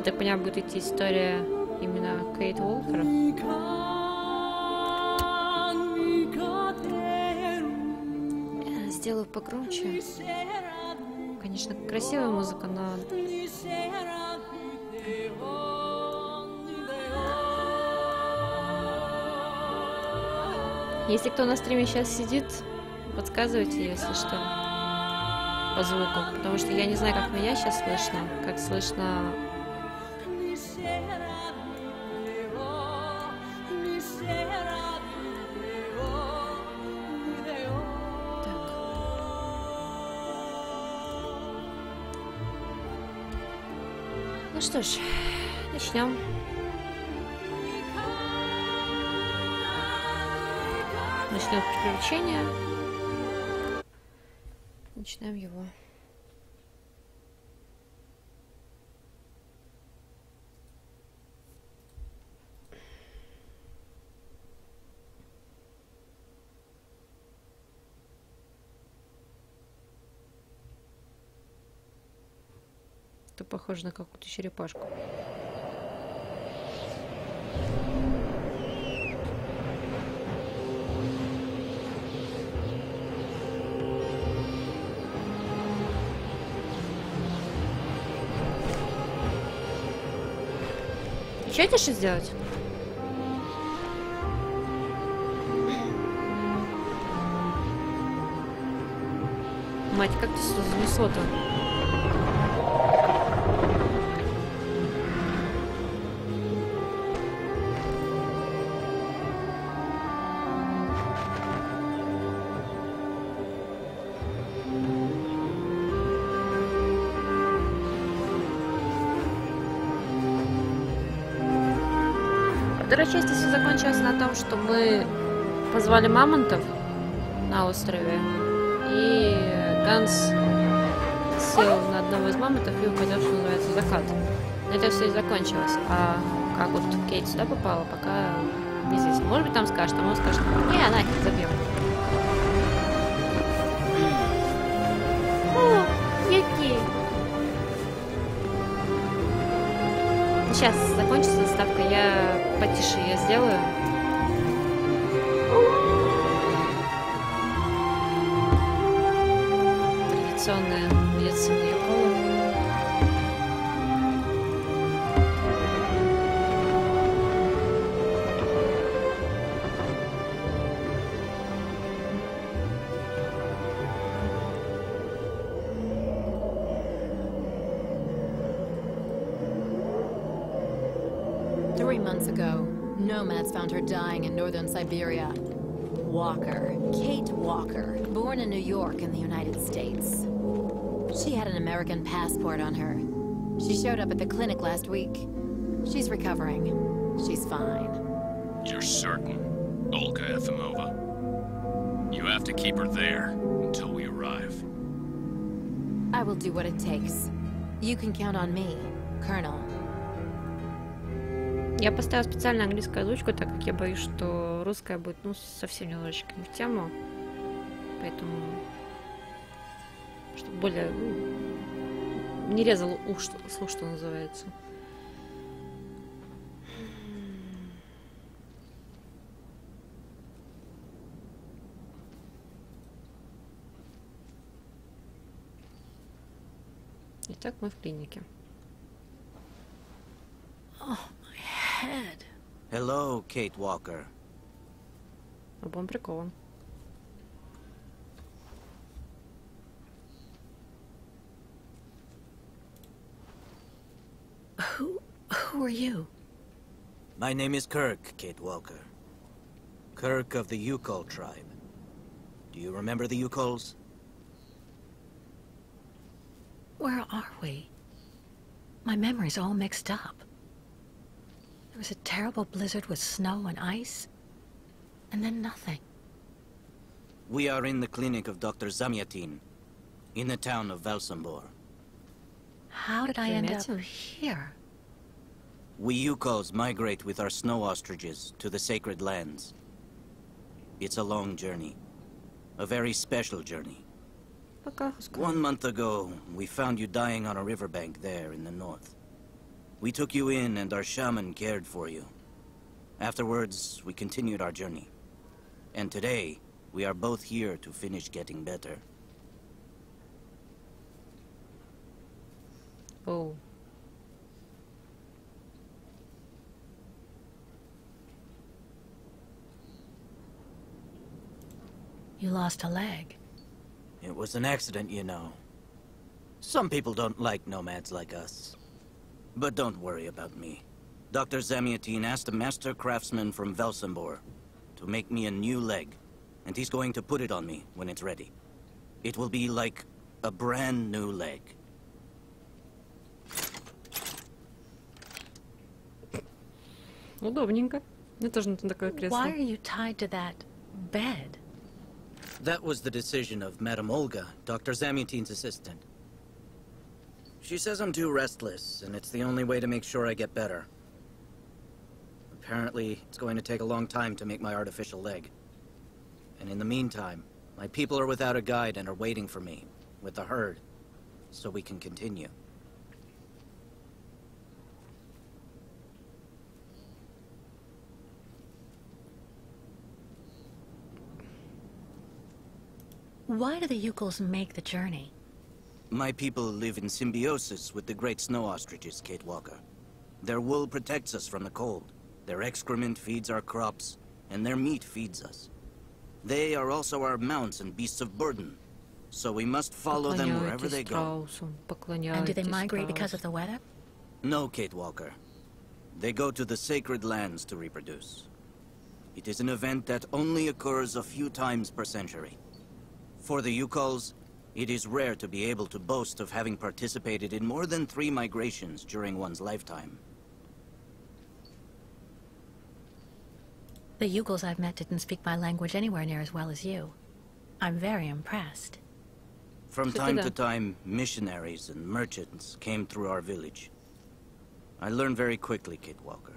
Я так понимаю, будет идти история именно Кейт Уолкера. Сделаю погромче. Конечно, красивая музыка, но... Если кто на стриме сейчас сидит, подсказывайте, если что, по звуку. Потому что я не знаю, как меня сейчас слышно, как слышно... Ну что ж, начнем. Начнем приключение. Начинаем его. Это похоже на какую-то черепашку. Что это что сделать? Мать, как ты сюда занесло-то? Вторая часть все закончилась на том, что мы позвали мамонтов на острове, и Ганс сел на одного из мамонтов и упадет, что называется, закат. На это все и закончилось. А как вот Кейт сюда попала, пока неизвестно. Может быть, там скажет, а может скажет, не, она их забьем. О, какие! Сейчас закончится заставка, я потише ее сделаю. Традиционная медицинная кола. Months ago, nomads found her dying in northern Syberia. Walker, Kate Walker, born in New York in the United States. She had an American passport on her. She showed up at the clinic last week. She's recovering. She's fine. You're certain, Olga Efimova? You have to keep her there until we arrive. I will do what it takes. You can count on me, Colonel. Я поставила специально английскую озвучку, так как я боюсь, что русская будет, ну, совсем немножечко не в тему. Поэтому, чтобы более не резал слух, что называется. Итак, мы в клинике. Head. Hello, Kate Walker. Обом прикован. Who are you? My name is Kirk, Kate Walker. Kirk of the Yukol tribe. Do you remember the Yukols? Where are we? My memory's all mixed up. There was a terrible blizzard with snow and ice, and then nothing. We are in the clinic of Dr. Zamyatin, in the town of Valsambor. How did I end up here? We Yukols migrate with our snow ostriches to the sacred lands. It's a long journey. A very special journey. 1 month ago, we found you dying on a riverbank there in the north. We took you in and our shaman cared for you. Afterwards, we continued our journey. And today, we are both here to finish getting better. Oh. You lost a leg. It was an accident, you know. Some people don't like nomads like us. But don't worry about me. Dr. Zamiatine asked a master craftsman from Velsambor to make me a new leg, and he's going to put it on me when it's ready. It will be like a brand new leg. Удобненько. Мне тоже нужно такое кресло. Why are you tied to that bed? That was the decision of Madame Olga, Dr. Zamiatine's assistant. She says I'm too restless, and it's the only way to make sure I get better. Apparently, it's going to take a long time to make my artificial leg. And in the meantime, my people are without a guide and are waiting for me, with the herd, so we can continue. Why do the Yukos make the journey? My people live in symbiosis with the great snow ostriches, Kate Walker. Their wool protects us from the cold. Their excrement feeds our crops, and their meat feeds us. They are also our mounts and beasts of burden, so we must follow them wherever they go. And do they migrate because of the weather? No, Kate Walker. They go to the sacred lands to reproduce. It is an event that only occurs a few times per century. For the Yukols, it is rare to be able to boast of having participated in more than 3 migrations during one's lifetime. The Yukos I've met didn't speak my language anywhere near as well as you. I'm very impressed. From time to time, missionaries and merchants came through our village. I learned very quickly, Kate Walker.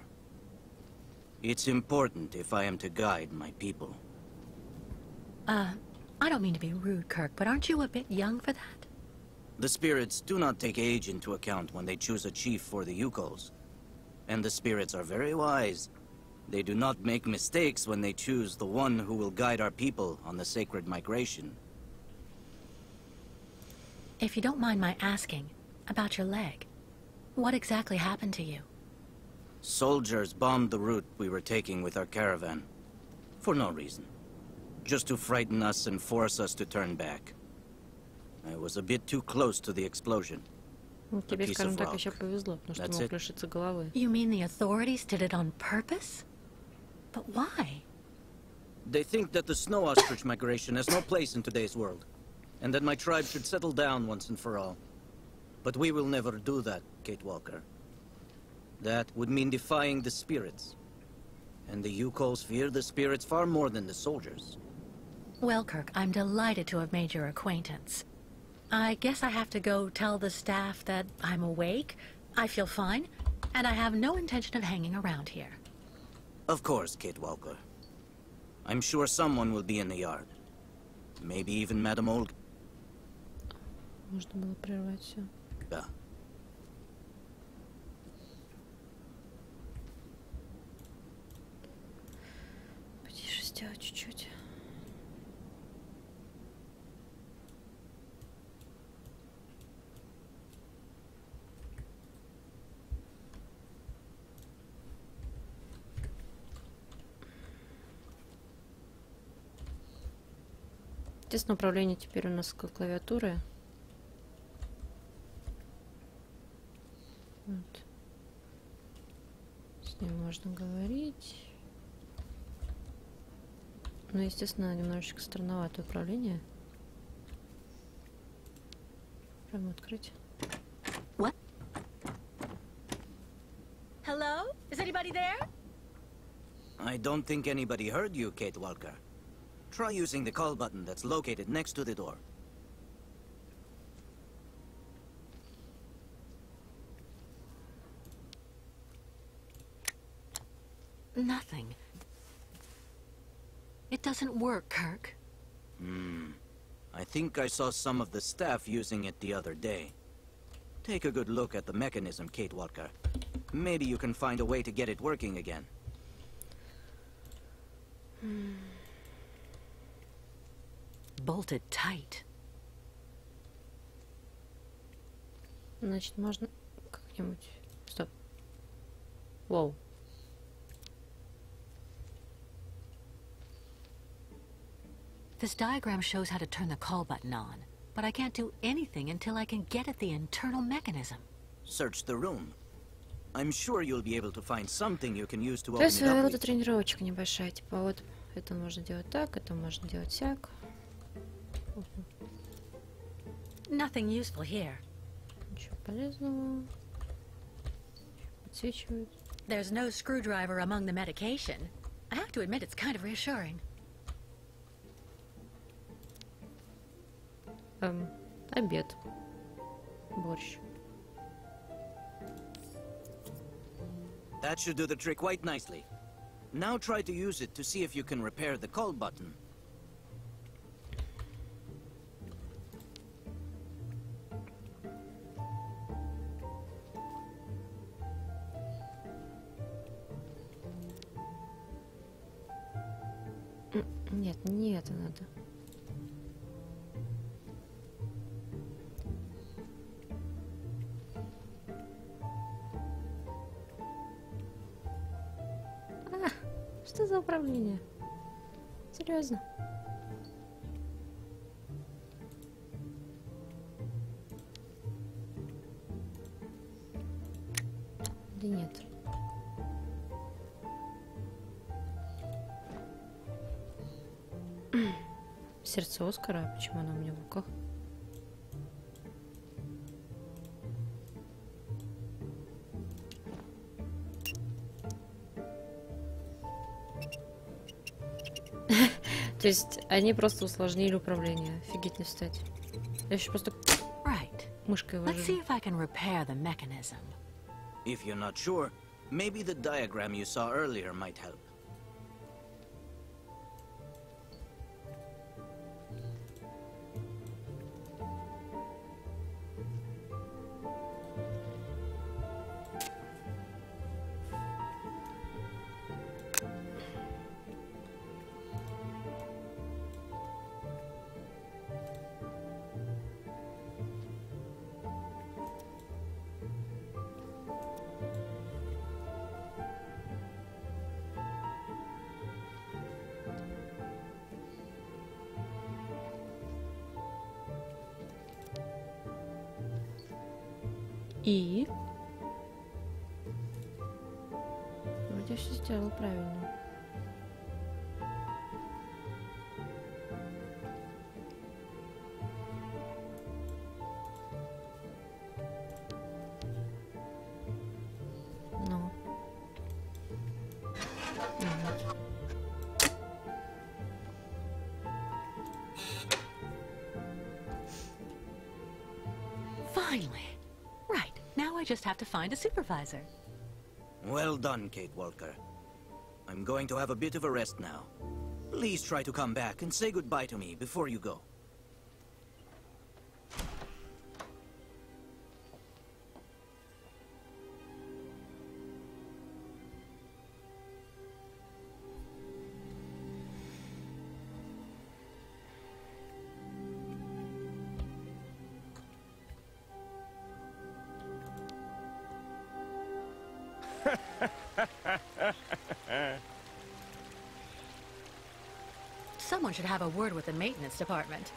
It's important if I am to guide my people. I don't mean to be rude, Kirk, but aren't you a bit young for that? The spirits do not take age into account when they choose a chief for the Yukos. And the spirits are very wise. They do not make mistakes when they choose the one who will guide our people on the sacred migration. If you don't mind my asking, about your leg, what exactly happened to you? Soldiers bombed the route we were taking with our caravan. For no reason. Just to frighten us and force us to turn back. I was a bit too close to the explosion. Тебе, скажем так, еще повезло, потому что мог лишиться головы. You mean the authorities did it on purpose? But why? They think that the snow ostrich migration has no place in today's world, and that my tribe should settle down once and for all. But we will never do that, Kate Walker. That would mean defying the spirits. And the Yukos fear the spirits far more than the soldiers. Well, Kirk, I'm delighted to have made your acquaintance. I guess I have to go tell the staff that I'm awake, I feel fine, and I have no intention of hanging around here. Of course, Kate Walker. I'm sure someone will be in the yard. Maybe even Madame Olga. Можно было прервать все. Да. Потише сделать чуть-чуть. Естественно, управление теперь у нас к клавиатуре. Вот. С ним можно говорить. Но, естественно, немножечко странноватое управление. Прямо открыть. What? Hello? Is anybody there? I don't think anybody heard you, Kate Walker. Try using the call button that's located next to the door. Nothing. It doesn't work, Kirk. I think I saw some of the staff using it the other day. Take a good look at the mechanism, Kate Walker. Maybe you can find a way to get it working again. Bolted tight. Значит, можно как-нибудь... Стоп. Воу. This diagram shows how to turn the call button on, but I can't do anything until I can get at the internal mechanism. Search the room. I'm sure you'll be able to find something you can use to То open есть it up вот with. тренировочка небольшая. Типа вот это можно делать так, это можно делать сяк. Nothing useful here. Ничего полезного. Подсвечивает. There's no screwdriver among the medication. I have to admit it's kind of reassuring. Обед. Борщ. That should do the trick quite nicely. Now try to use it to see if you can repair the call button. Нет, не это надо. Что за управление? Серьезно? Да нет. Сердце Оскара, почему оно у меня в руках? То есть они просто усложнили управление. Офигеть не встать. Я еще просто Right. мышкой Let's see вожу. if I can repair the mechanism. If you're not sure, maybe the diagram you saw earlier might help. И... Вроде все сделал правильно. Ну. Ага. Finally. Right. Now I just have to find a supervisor. Well done, Kate Walker. I'm going to have a bit of a rest now. Please try to come back and say goodbye to me before you go. Someone should have a word with the maintenance department.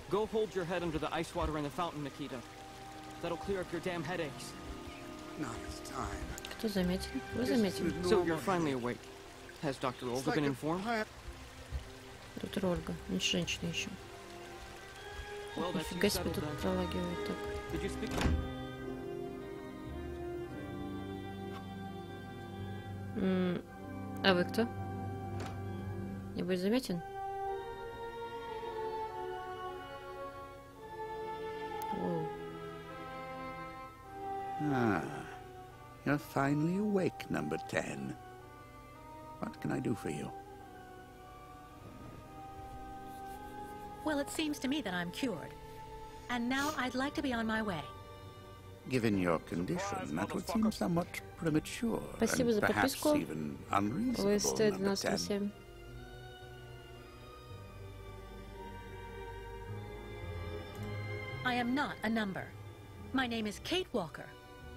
Go hold your head under the ice water in the fountain, Nikita. That'll clear up your damn headaches. Not this time. Кто заметил? Вы заметили? So you're finally awake. Has Dr. Olga been informed? Доктор Ольга. Не женщина еще. Well, that's you Нифига себе settled тут then. пролагивает так. Did you speak? А вы кто? Не будет заметен? Воу. Ah, you're finally awake, number 10. What can I do for you? Well, it seems to me that I'm cured. And now I'd like to be on my way. Given your condition, that would seem somewhat premature, Спасибо and за perhaps подписку. even unreasonable, ВСТ number 10. 97. I am not a number. My name is Kate Walker.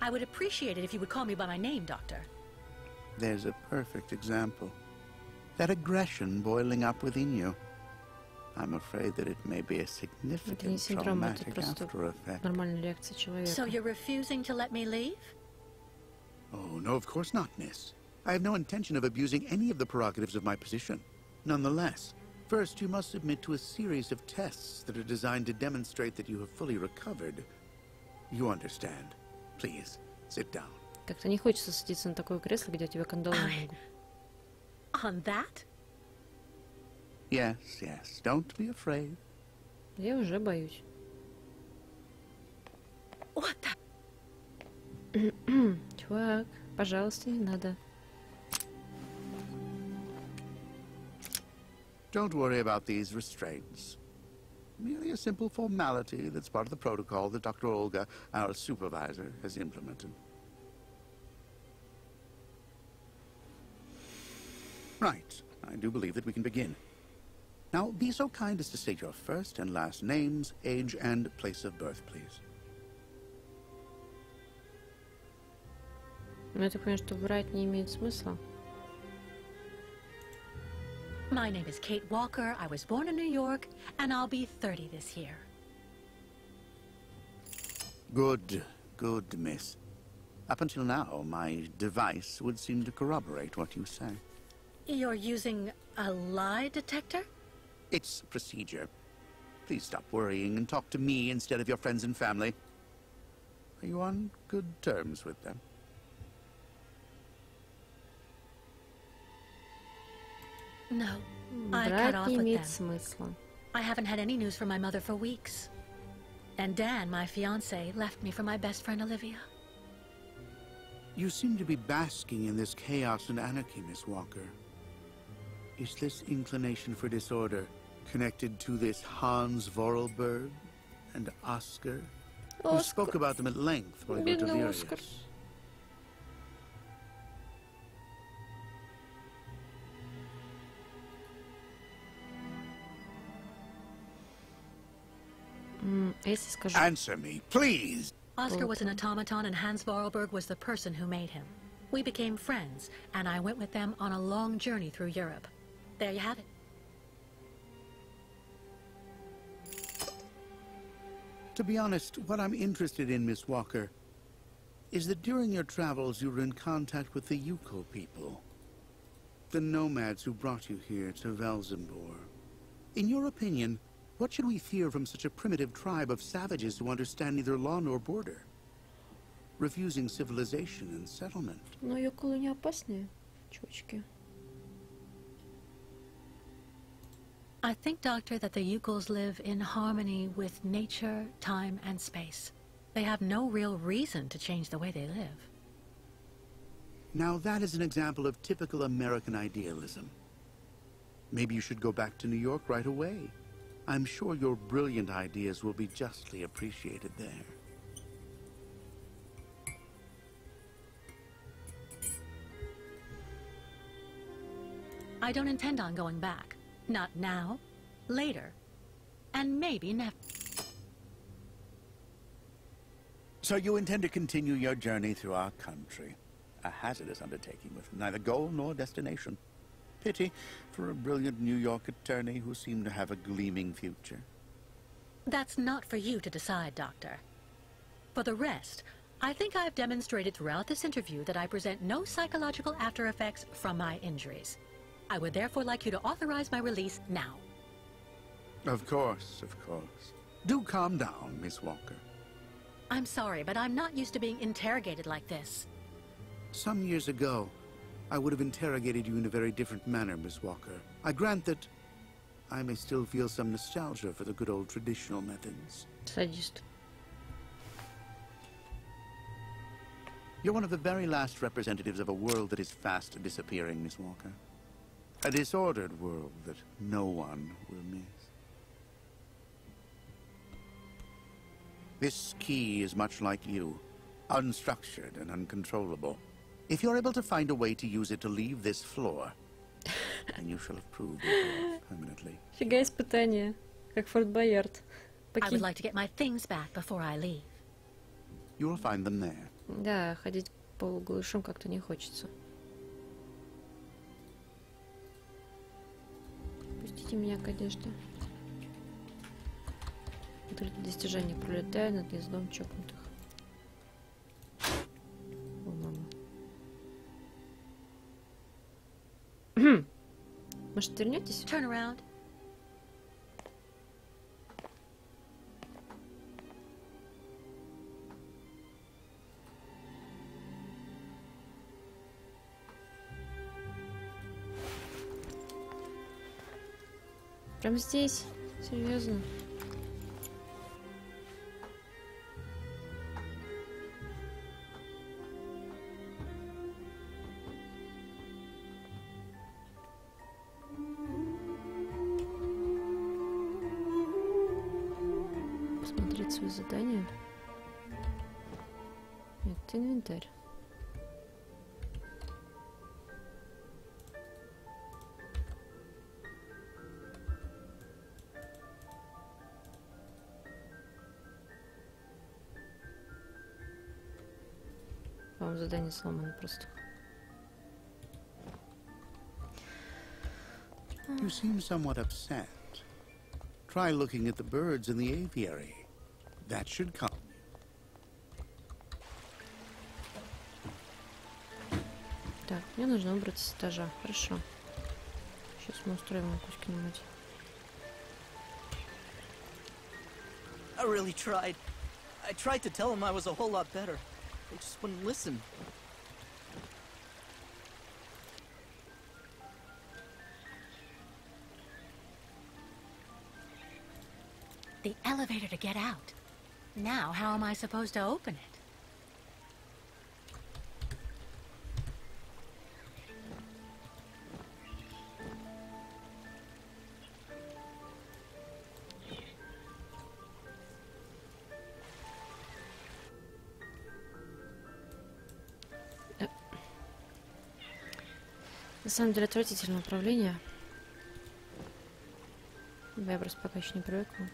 I would appreciate it if you would call me by my name, Doctor. There's a perfect example. That aggression boiling up within you. I'm afraid that it may be a Это не significant синдром, это traumatic просто after effect. нормальная реакция человека. So you're refusing to let me leave? Oh, no, of course not, miss. I have no intention of abusing any of the prerogatives of my position. Nonetheless, first you must submit to a series of tests that are designed to demonstrate that you have fully recovered. You understand. Please, sit down. Как-то не хочется садиться на такое кресло, где у тебя кандалы на ногу. On that? Yes, yes, don't be afraid. Я уже боюсь. What the? Чувак, пожалуйста, не надо. Don't worry about these restraints. Merely a simple formality that's part of the protocol that Dr. Olga, our supervisor, has implemented. Right. I do believe that we can begin. Now, be so kind as to state your first and last names, age, and place of birth, please. Но я так понимаю, что врать не имеет смысла. My name is Kate Walker. I was born in New York, and I'll be 30 this year. Good, good, miss. Up until now, my device would seem to corroborate what you say. You're using a lie detector? It's procedure. Please stop worrying and talk to me instead of your friends and family. Are you on good terms with them? No, I cut Врать off не with имеет them. смысла. I haven't had any news from my mother for weeks. And Dan, my fiancé, left me for my best friend Olivia. You seem to be basking in this chaos and anarchy, Miss Walker. Is this inclination for disorder connected to this Hans Vorarlberg and Oscar? You spoke about them at length while you were Бедный delirious. Оскар. Если скажу... Answer me, please! Oscar was an automaton and Hans Vorarlberg was the person who made him. We became friends, and I went with them on a long journey through Europe. There you have it. To be honest, what I'm interested in, Miss Walker, is that during your travels you were in contact with the Yukon people. The nomads who brought you here to Velsenbor. In your opinion, what should we fear from such a primitive tribe of savages who understand neither law nor border? Refusing civilization and settlement. Но Йокулы не опасные, чувачки. I think, Doctor, that the Yukuls live in harmony with nature, time, and space. They have no real reason to change the way they live. Now that is an example of typical American idealism. Maybe you should go back to New York right away. I'm sure your brilliant ideas will be justly appreciated there. I don't intend on going back. Not now, later, and maybe never. So you intend to continue your journey through our country. A hazardous undertaking with neither goal nor destination. Pity for a brilliant New York attorney who seemed to have a gleaming future. That's not for you to decide, Doctor. For the rest, I think I've demonstrated throughout this interview that I present no psychological after effects from my injuries. I would therefore like you to authorize my release now. Of course, of course. Do calm down, Miss Walker. I'm sorry, but I'm not used to being interrogated like this. Some years ago, I would have interrogated you in a very different manner, Miss Walker. I grant that I may still feel some nostalgia for the good old traditional methods. Садист. You're one of the very last representatives of a world that is fast disappearing, Miss Walker. A disordered world that no one will miss. This key is much like you. unstructured and uncontrollable. If you're able to find a way to use it to leave this floor, then you shall have proved it permanently. Фига испытание, как Форт Боярд. I would like to get my things back before I leave. You will find them there. Да, ходить полуголышом как-то не хочется. Пустите меня к одежде. Достижение. Пролетаю над гнездом чокнутых. О, мама. Может, вернетесь? Turn around. Прям здесь? Серьезно? Посмотреть свои задания. Нет, это инвентарь. По-моему, задание сломано просто. You seem somewhat upset. Try looking at the birds in the aviary. That should calm you. Так, мне нужно убраться с этажа. Хорошо. Сейчас мы устроим Кузькину мать. I really tried. I tried to tell him I was a whole lot better. They just wouldn't listen. The elevator to get out. Now, how am I supposed to open it? На самом деле отвратительное управление. Я просто пока еще не привыкла.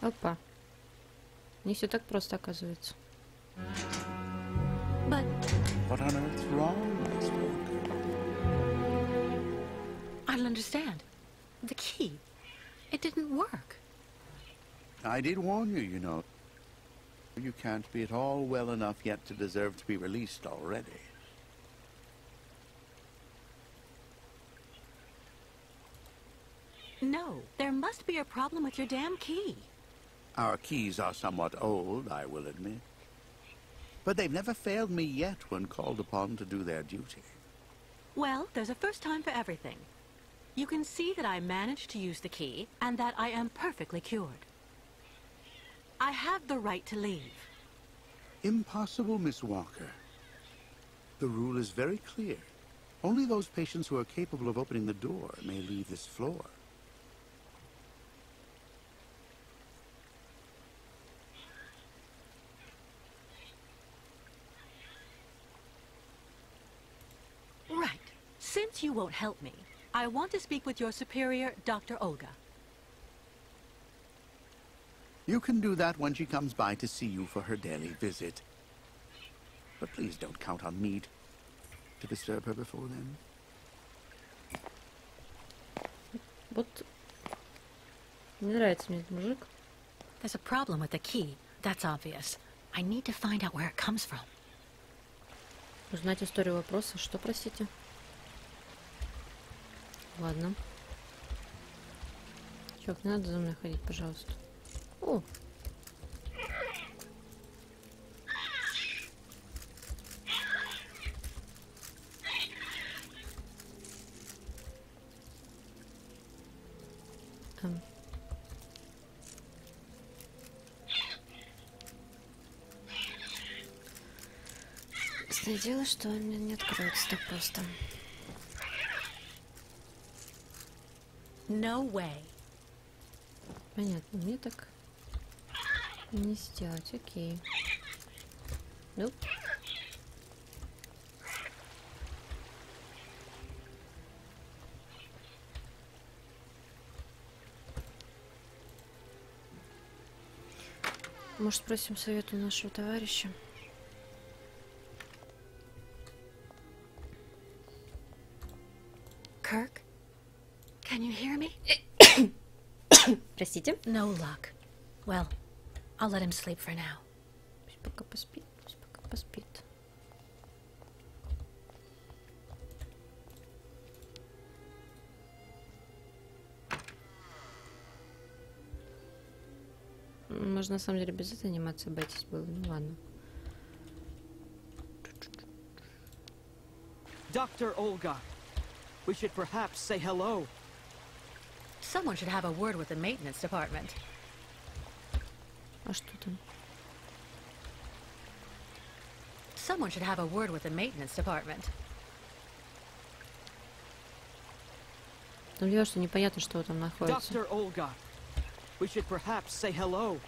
Опа. Не все так просто, оказывается. But What on earth's wrong, Miss Walker? I don't understand. The key. It didn't work. I did warn you, you know. You can't be at all well enough yet to deserve to be released already. No, there must be a problem with your damn key. Our keys are somewhat old, I will admit. But they've never failed me yet when called upon to do their duty. Well, there's a first time for everything. You can see that I managed to use the key and that I am perfectly cured. I have the right to leave. Impossible, Miss Walker. The rule is very clear. Only those patients who are capable of opening the door may leave this floor. Right. Since you won't help me, I want to speak with your superior, Dr. Olga. You can do that when she comes by to see you for her daily visit. But please don't count on me to disturb her before then. Вот. Не нравится мне этот мужик. There's a problem with the key. That's obvious. I need to find out where it comes from. Узнать историю вопроса. Что, простите? Ладно. Чувак, не надо за мной ходить, пожалуйста. О! Ясное дело, что он мне не откроется так просто. No way. Понятно, мне так не сделать, окей. Ну. Может, спросим совет у нашего товарища? Kirk? Can you hear me? Простите? No luck. Well, I'll let him sleep for now. Пусть пока поспит, пусть пока поспит. Можно на самом деле без этого заниматься, обойтись было. Ну ладно. Dr. Olga, we should perhaps say hello. Someone should have a word with the maintenance department. А что там? Someone should have a word with the maintenance department. Там дело, что непонятно, что там находится. Dr. Olga, we should perhaps say hello.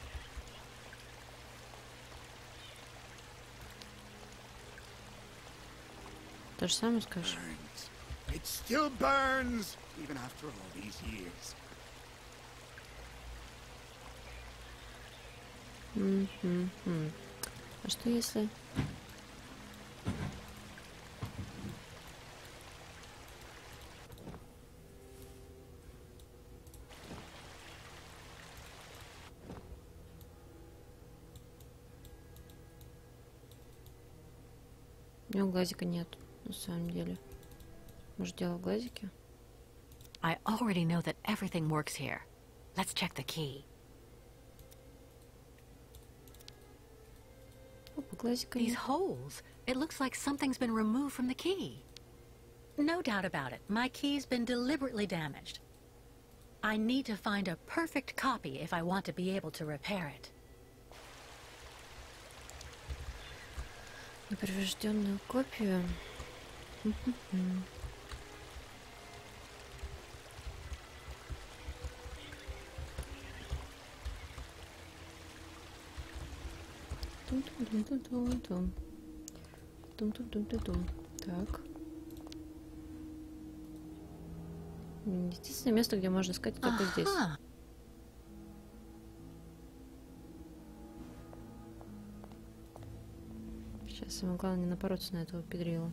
То же самое скажешь? Burns. It still burns, even after all these years. А что если... У него глазика нет, на самом деле. Может, дело в глазике? I already know that everything works here. Let's check the key. Опа, глазика These нет. holes. It looks like something's been removed from the key. No doubt about it. My key's been deliberately damaged. I need to find a perfect copy if I want to be able to repair it. Неповрежденную копию. Тум-тум-тум-тум-тум. Тум-тум-тум-тум-тум. Так. Единственное место, где можно искать, только здесь. Aha. Сейчас самое главное не напороться на этого педрила.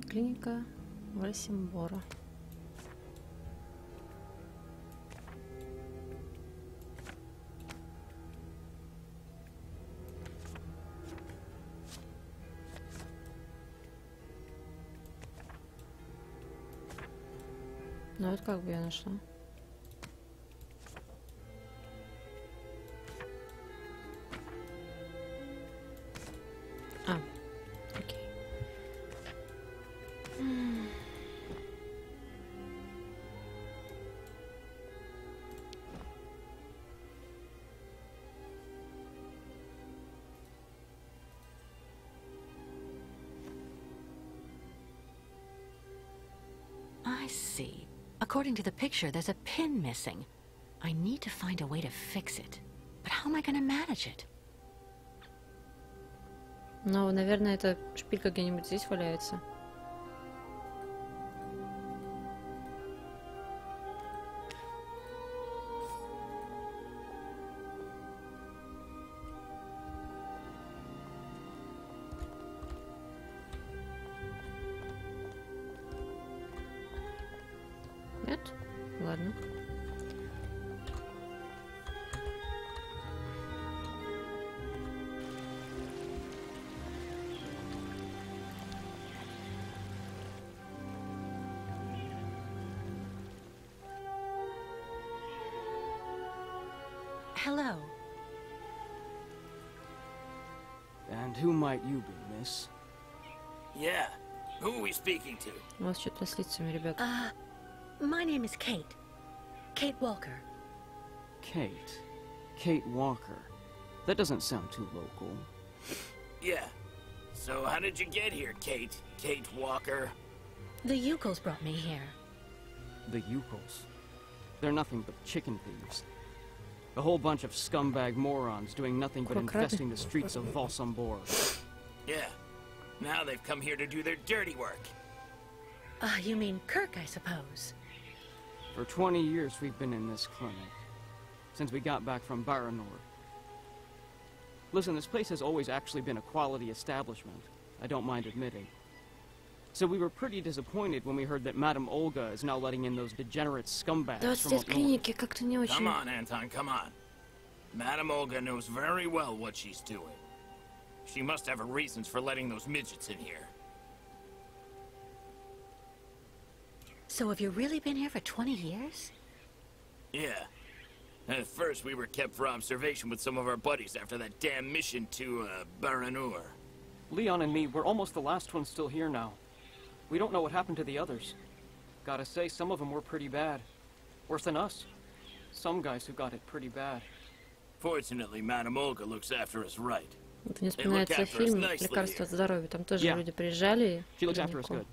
Клиника Вальсимбора. Ну вот как бы я нашла. А, окей. I see. According to the picture, there's a pin missing. I need to find a way to fix it. But how am I going to manage it? Ну, наверное, эта шпилька где-нибудь здесь валяется. Нет? Ладно. Hello. And who might you be, miss? Yeah. Who are we speaking to? У вас что-то с лицами, ребят. My name is Kate. Kate Walker. Kate. Kate Walker. That doesn't sound too local. Yeah. So how did you get here, Kate? Kate Walker? The Yukos brought me here. The Yukos. They're nothing but chicken thieves. A whole bunch of scumbag morons doing nothing but infesting the streets of Valsambor. Yeah. Now they've come here to do their dirty work. You mean Kirk, I suppose. For 20 years we've been in this clinic. Since we got back from Baranor. Listen, this place has always actually been a quality establishment. I don't mind admitting. So we were pretty disappointed when we heard that Madame Olga is now letting in those degenerate scumbags Да, from в up north. клинике как-то не очень. Come on, Anton, come on. Madame Olga knows very well what she's doing. She must have her reasons for letting those midgets in here. So have you really been here for 20 years? Yeah. At first, we were kept for observation with some of our buddies after that damn mission to, Baranur. Leon and me, we're almost the last ones still here now. We don't know what happened to the others. Gotta say, some of them were pretty bad. Worse than us. Some guys who got it pretty bad. Fortunately, Madame Olga looks after us right. Вот мне вспоминается фильм «Лекарство от здоровья». Там тоже люди приезжали. She looks after us good.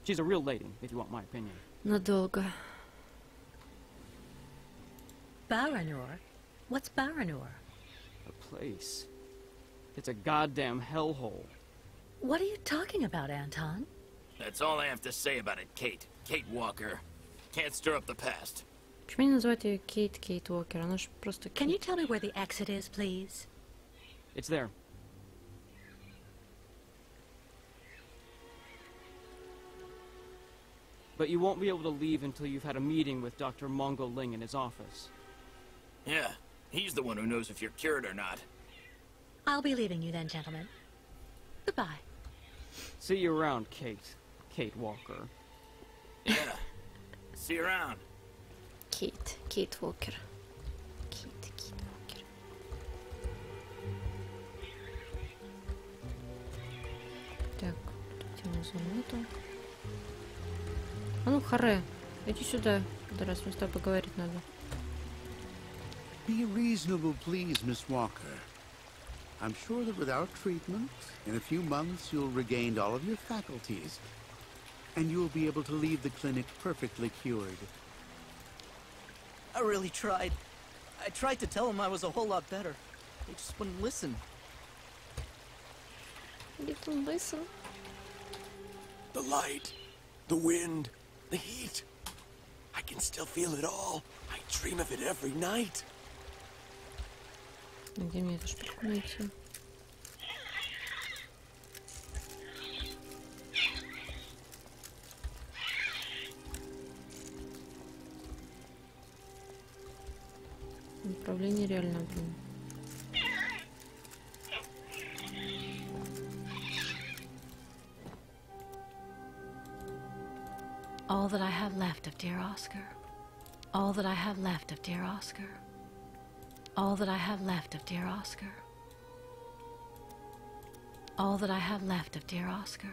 She's a real lady, if you want my opinion. Надолго. Baranur? What's Baranur? A place. It's a goddamn hellhole. What are you talking about, Anton? That's all I have to say about it, Kate. Kate Walker. Can't stir up the past. Почему не называть ее Кейт Уокер? Она же просто Can you Кейт. tell me where the exit is, please? It's there. But you won't be able to leave until you've had a meeting with Dr. Mongo Ling in his office. Yeah, he's the one who knows if you're cured or not. I'll be leaving you then, gentlemen. Goodbye. See you around, Kate. Kate Walker. Yeah. See you around. Кейт Уокер. Кейт Уокер. Так, где мы замотом? А ну, Харе, иди сюда. Да раз мы с тобой поговорить надо. Be reasonable, please, Miss Walker. I'm sure that without treatment, in a few months you'll regain all of your faculties, and you'll be able to leave the clinic perfectly cured. I really tried. I tried to tell him I was a whole lot better. They just wouldn't listen. Listen. The light, the wind, the heat. I can still feel it all. I dream of it every night. Где мне эту шпильку найти? Направление реально, блин. All that I have left of dear Oscar. All that I have left of dear Oscar. All that I have left of dear Oscar. All that I have left of dear Oscar.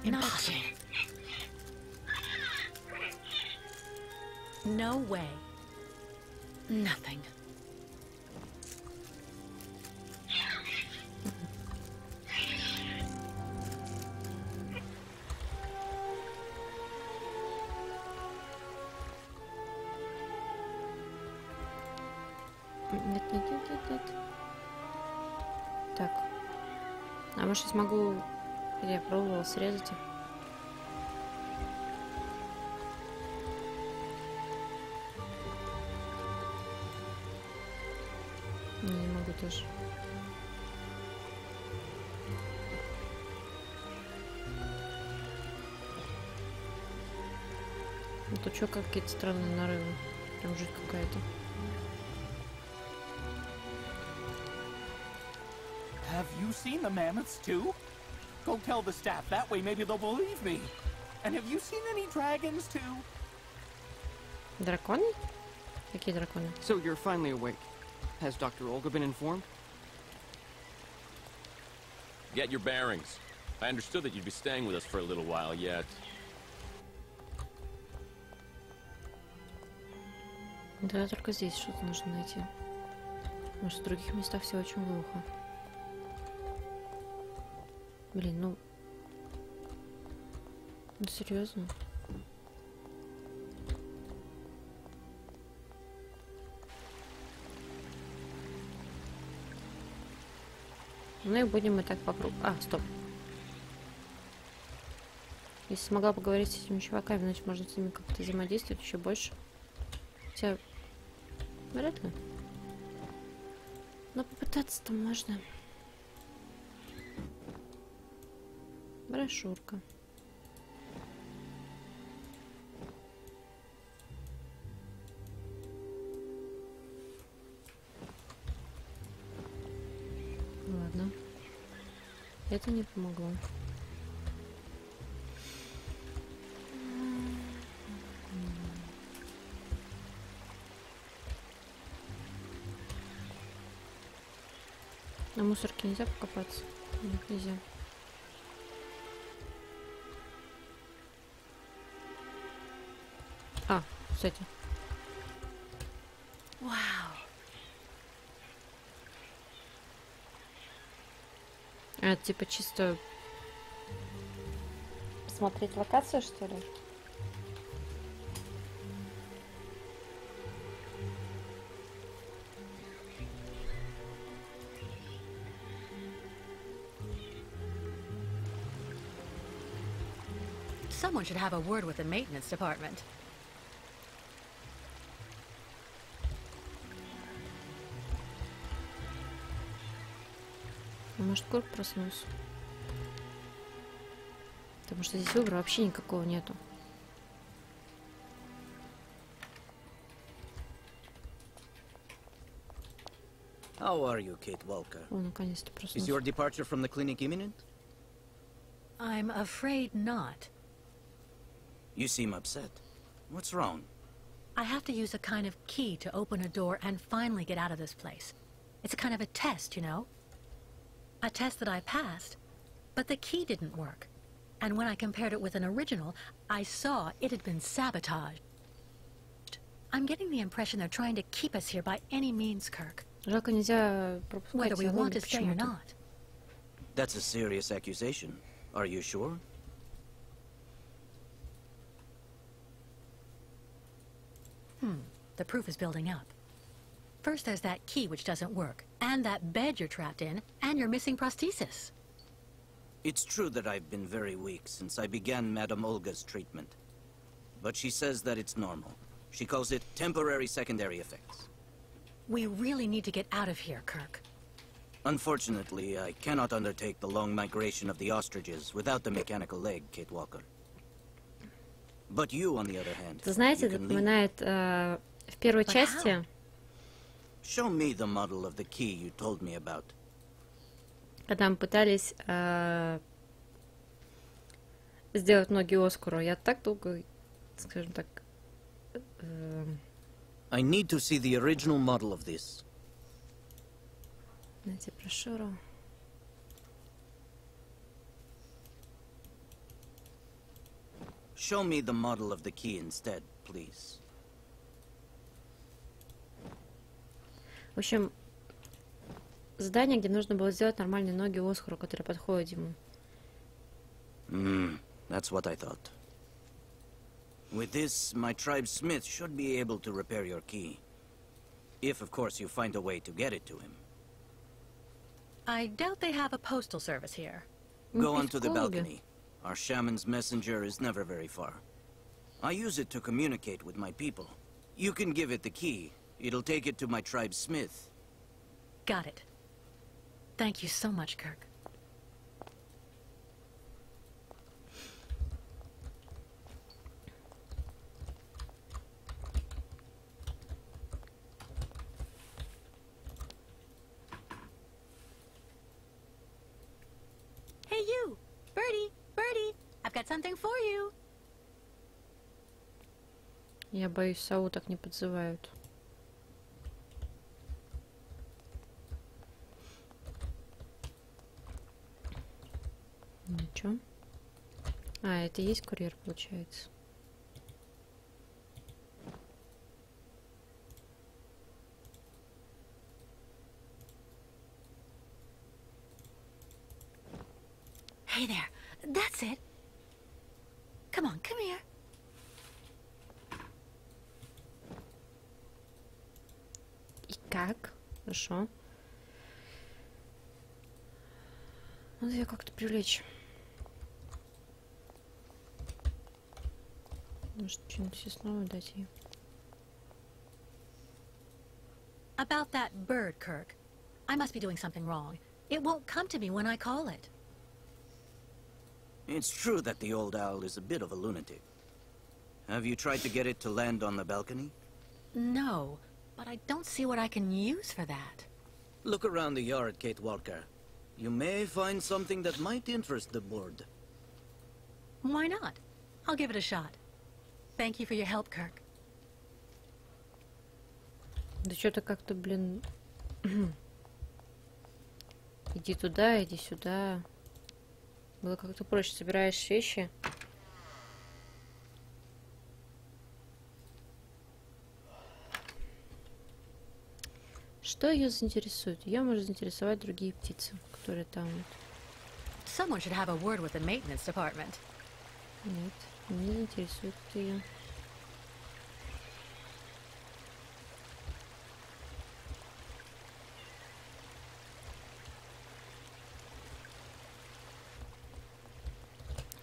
Impossible. No way. Nothing. Нет, нет, нет, нет, нет. Так. А может, я смогу... Я пробовала срезать их. Не могу тоже. Ну тут что, какие-то странные нарывы. Прям жуть какая-то. Have you seen the mammoths too? Go tell the staff, that way maybe they'll believe me. And have you seen any dragons too? Драконы? Какие драконы? So you're finally awake. Has Dr. Olga been informed? Get your bearings. I understood that you'd be staying with us for a little while yet. Да, только здесь что-то нужно найти. Может, в других местах все очень глухо. Блин, ну... Ну, серьезно? Ну и будем мы так попробовать. А, стоп. Если смогла поговорить с этими чуваками, значит, можно с ними как-то взаимодействовать еще больше. Хотя... Вряд ли. Но попытаться-то можно. Брошюрка. Ладно. Это не помогло. На мусорке нельзя покопаться? Нет, нельзя. А, кстати. Вау. А, типа чисто смотреть локацию, что ли? Someone should have a word with the maintenance department. Может, Курк проснулся? Потому что здесь выбора вообще никакого нету. How are you, Kate Walker? О, наконец-то Is проснулся. your departure from the clinic imminent? I'm afraid not. You seem upset. What's wrong? I have to use a kind of key to open a door and finally get out of this place. It's a kind of a test, you know? A test that I passed, but the key didn't work. And when I compared it with an original, I saw it had been sabotaged. I'm getting the impression they're trying to keep us here by any means, Kirk. Жалко, нельзя пропускать. Whether we а want ладно, to stay or почему-то. not. That's a serious accusation. Are you sure? The proof is building up. First there's that key which doesn't work, and that bed you're trapped in, and your missing prosthesis. It's true that I've been very weak since I began Madame Olga's treatment. But she says that it's normal. She calls it temporary secondary effects. We really need to get out of here, Kirk. Unfortunately, I cannot undertake the long migration of the ostriches without the mechanical leg, Kate Walker. But you, on the other hand, Ты знаете, you это can leave. напоминает в первой But части Show me the model of the key you told me about. Когда мы пытались сделать ноги Оскару, я так долго, скажем так... I need to see the original model of this. Найти брошюру. Show me the model of the key instead, please. В общем, задание, где нужно было сделать нормальные ноги Оскару, которые подходят ему. That's what I thought. With this, my tribe's smith should be able to repair your key. If, of course, you find a way to get it to him. I doubt they have a postal service here. Go on to the balcony. Our shaman's messenger is never very far. I use it to communicate with my people. You can give it the key. It'll take it to my tribe's smith. Got it. Thank you so much, Kirk. Hey you! Birdie! Birdie! I've got something for you! Я боюсь, сову так не подзывают. Ничего. А, это и есть курьер, получается. Hey there! That's it! Come on, come here! И как? Хорошо. Надо ее как-то привлечь. Может, что-нибудь съестного дать ей. About that bird, Kirk. I must be doing something wrong. It won't come to me when I call it. It's true that the old owl is a bit of a lunatic. Have you tried to get it to land on the balcony? No, but I don't see what I can use for that. Look around the yard, Kate Walker. You may find something that might interest the board. Why not? I'll give it a shot. Thank you for your help, Kirk. Да что-то как-то, блин... Иди туда, иди сюда. Было как-то проще. Собираешь вещи. Что ее заинтересует? Ее может заинтересовать другие птицы, которые там вот. Someone should have a word with the maintenance department. Нет, не заинтересует ее.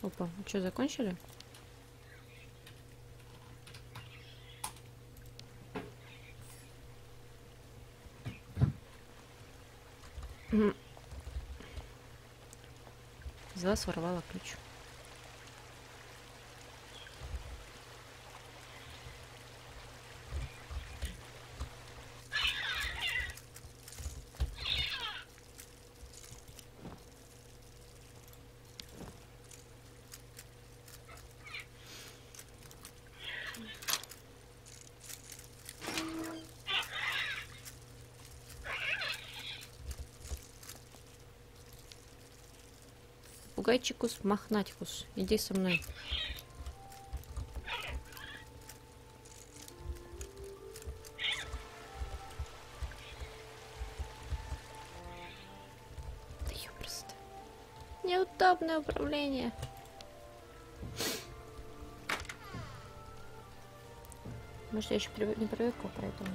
Опа, ну что, закончили? Взяла, своровала ключ. Попугайчикус, мохнатикус, иди со мной. Да ёпрст. Неудобное управление. Может, я еще не привыкла, поэтому...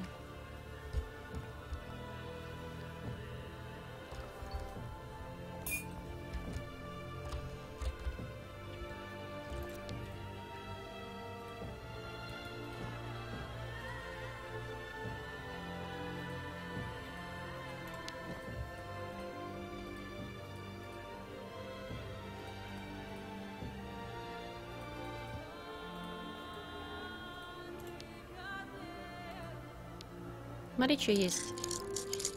Смотри, что есть.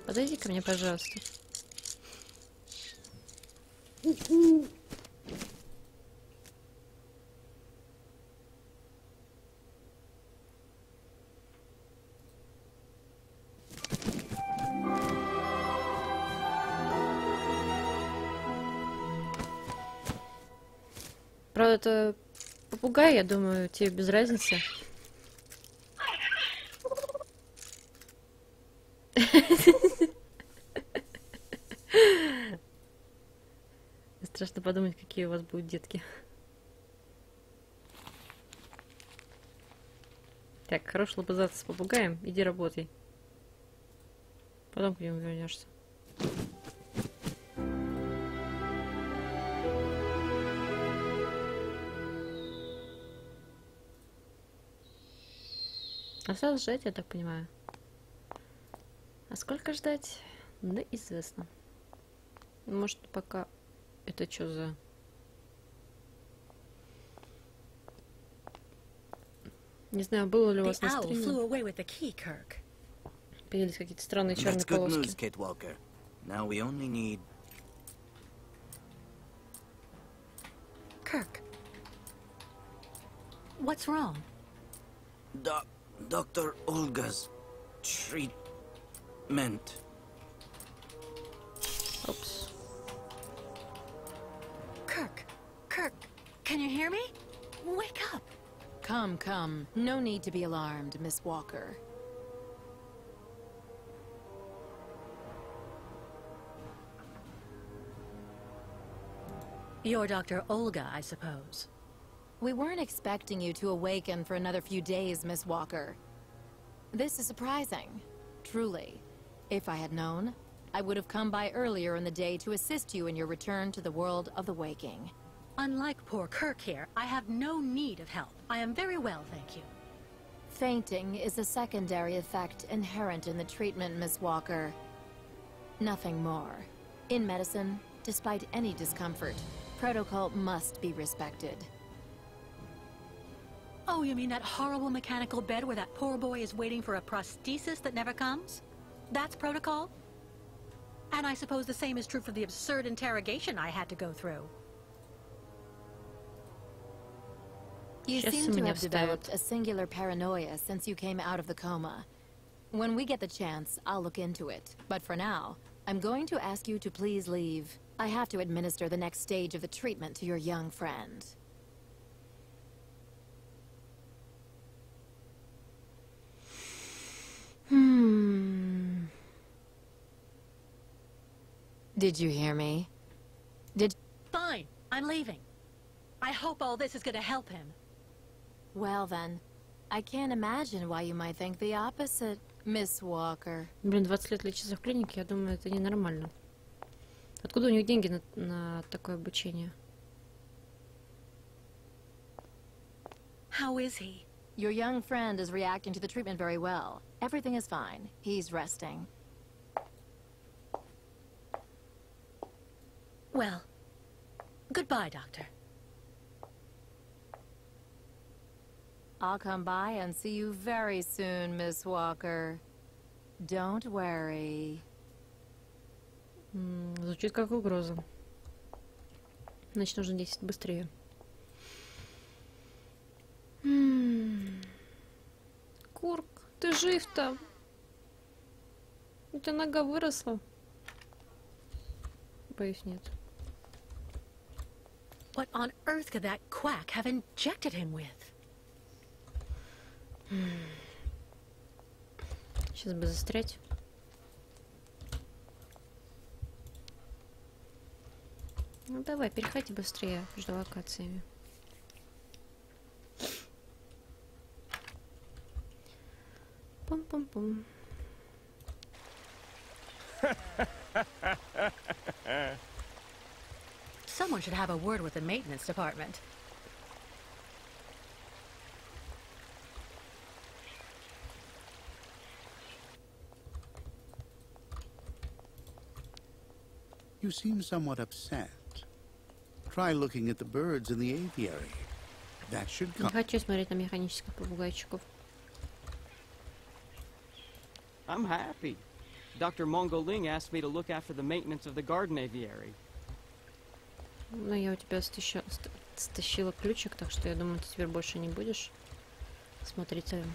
Подойди ко мне, пожалуйста. Правда, это попугай, я думаю, тебе без разницы. Страшно подумать, какие у вас будут детки. Так, хорош лобызаться с попугаем, иди работай. Потом к нему вернешься. Осталось ждать, я так понимаю. А сколько ждать? Неизвестно. Может, пока... Это что за... Не знаю, было ли у вас на стриме. Появились какие-то странные черные полоски. Kirk, what's wrong? Dr. Olga's treatment. Oops. Kirk, can you hear me? Wake up. Come, come. No need to be alarmed, Miss Walker. You're Dr. Olga, I suppose. We weren't expecting you to awaken for another few days, Miss Walker. This is surprising, truly. If I had known, I would have come by earlier in the day to assist you in your return to the world of the waking. Unlike poor Kirk here, I have no need of help. I am very well, thank you. Fainting is a secondary effect inherent in the treatment, Miss Walker. Nothing more. In medicine, despite any discomfort, protocol must be respected. Oh, you mean that horrible mechanical bed where that poor boy is waiting for a prosthesis that never comes? That's protocol? And I suppose the same is true for the absurd interrogation I had to go through. You seem to have developed a singular paranoia since you came out of the coma. When we get the chance, I'll look into it. But for now, I'm going to ask you to please leave. I have to administer the next stage of the treatment to your young friend. Did you hear me? Fine, I'm leaving. I hope all this is going to help him. Well then, I can't imagine why you might think the opposite, Miss Walker. Блин, 20 лет лечиться в клинике, я думаю, это ненормально. Откуда у них деньги на такое обучение? How is he? Your young friend is reacting to the treatment very well. Everything is fine. He's resting. Well, goodbye, Doctor. I'll come by and see you very soon, Miss Walker. Don't worry. Звучит как угроза. Значит, нужно действовать быстрее. Курк, ты жив там? У тебя нога выросла? Боюсь, нет. What on earth could that quack have injected him with? Сейчас бы застрять. Ну давай, переходи быстрее между локациями. Пум-пум-пум. Someone should have a word with the maintenance department. You seem somewhat upset. Try looking at the birds in the aviary. That should Не come. хочу смотреть на механических попугайчиков. I'm happy. Dr. Mongoling asked me to look after the maintenance of the garden aviary. Ну, я у тебя стащила ключик, так что я думаю, ты теперь больше не будешь смотрителем.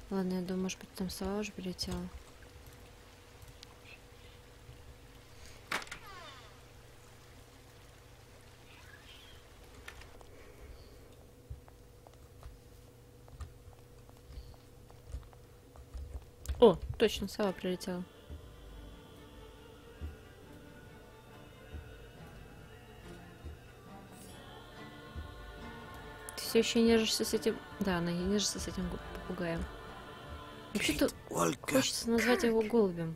Ладно, я думаю, может быть, там сова уже прилетела. О, точно, сова прилетела. Ты все еще нежишься с этим... Да, она не нежится с этим попугаем. Вообще-то хочется назвать его голубем.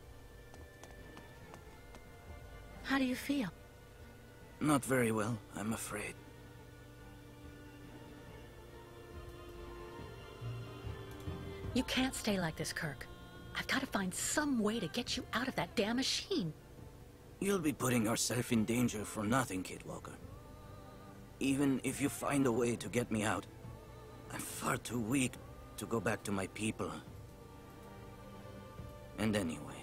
How do you feel? Not very well, I'm afraid. You can't stay like this, Kirk. I've got to find some way to get you out of that damn machine. You'll be putting yourself in danger for nothing, Kate Walker. Even if you find a way to get me out, I'm far too weak to go back to my people. And anyway,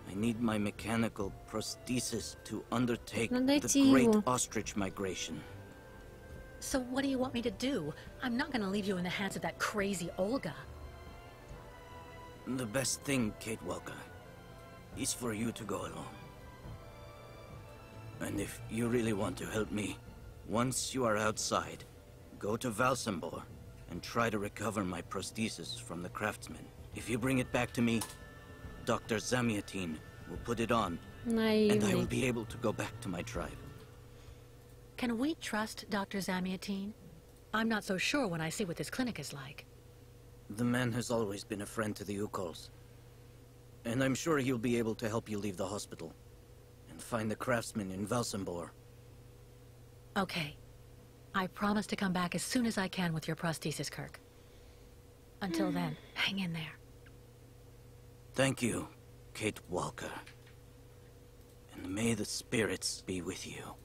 I need my mechanical prosthesis to undertake the Great Ostrich Migration. So what do you want me to do? I'm not going to leave you in the hands of that crazy Olga. The best thing, Kate Walker, is for you to go alone. And if you really want to help me, once you are outside, go to Valsambor and try to recover my prosthesis from the craftsman. If you bring it back to me, Dr. Zamiatine will put it on, and I will be able to go back to my tribe. Can we trust Dr. Zamiatine? I'm not so sure when I see what this clinic is like. The man has always been a friend to the Ukols. And I'm sure he'll be able to help you leave the hospital and find the craftsman in Valsambor. Okay. I promise to come back as soon as I can with your prosthesis, Kirk. Until then, hang in there. Thank you, Kate Walker. And may the spirits be with you.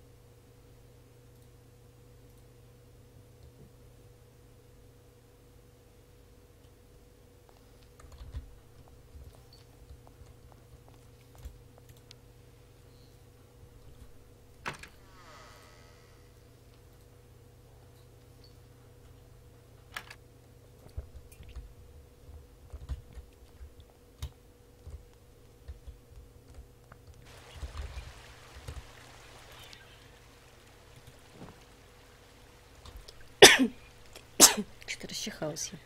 Что-то расчихалась я.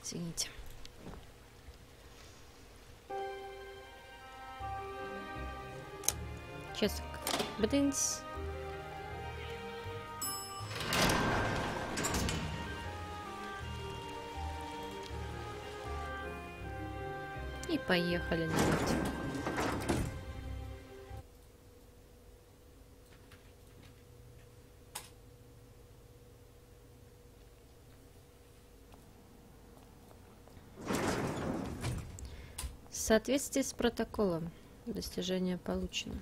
Извините. Сейчас. Бдынц. И поехали на лифте. В соответствии с протоколом достижение получено.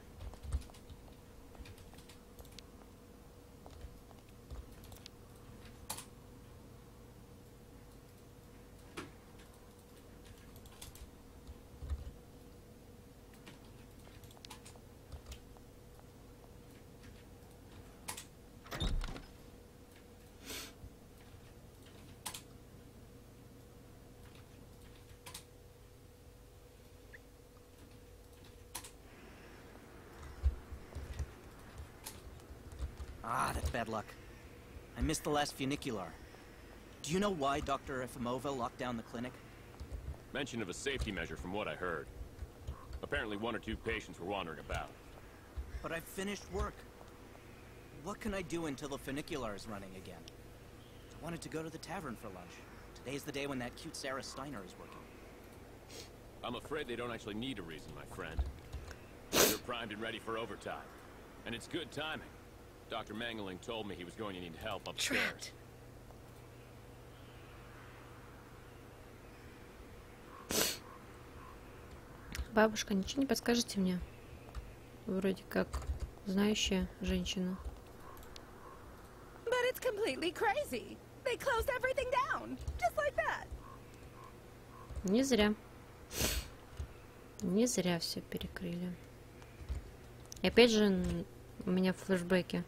Ah, that's bad luck. I missed the last funicular. Do you know why Dr. Efimova locked down the clinic? Mention of a safety measure from what I heard. Apparently 1 or 2 patients were wandering about. But I've finished work. What can I do until the funicular is running again? I wanted to go to the tavern for lunch. Today's the day when that cute Sarah Steiner is working. I'm afraid they don't actually need a reason, my friend. They're primed and ready for overtime. And it's good timing. Dr. Mangling told me he was going to need help upstairs. Trapped. Бабушка, ничего не подскажете мне? Вроде как знающая женщина. But it's completely crazy. They closed everything down, just like that. Не зря. Не зря все перекрыли. И опять же, у меня флешбеки.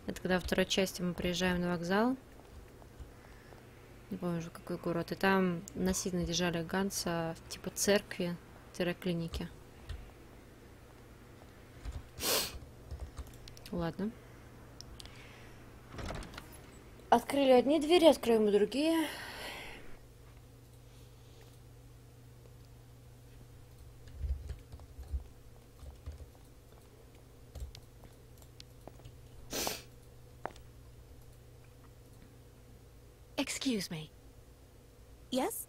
Это когда во второй части мы приезжаем на вокзал. Не помню уже какой город. И там насильно держали Ганса в типа церкви-клиники. Ладно. Открыли одни двери, откроем и другие. Excuse me. Yes?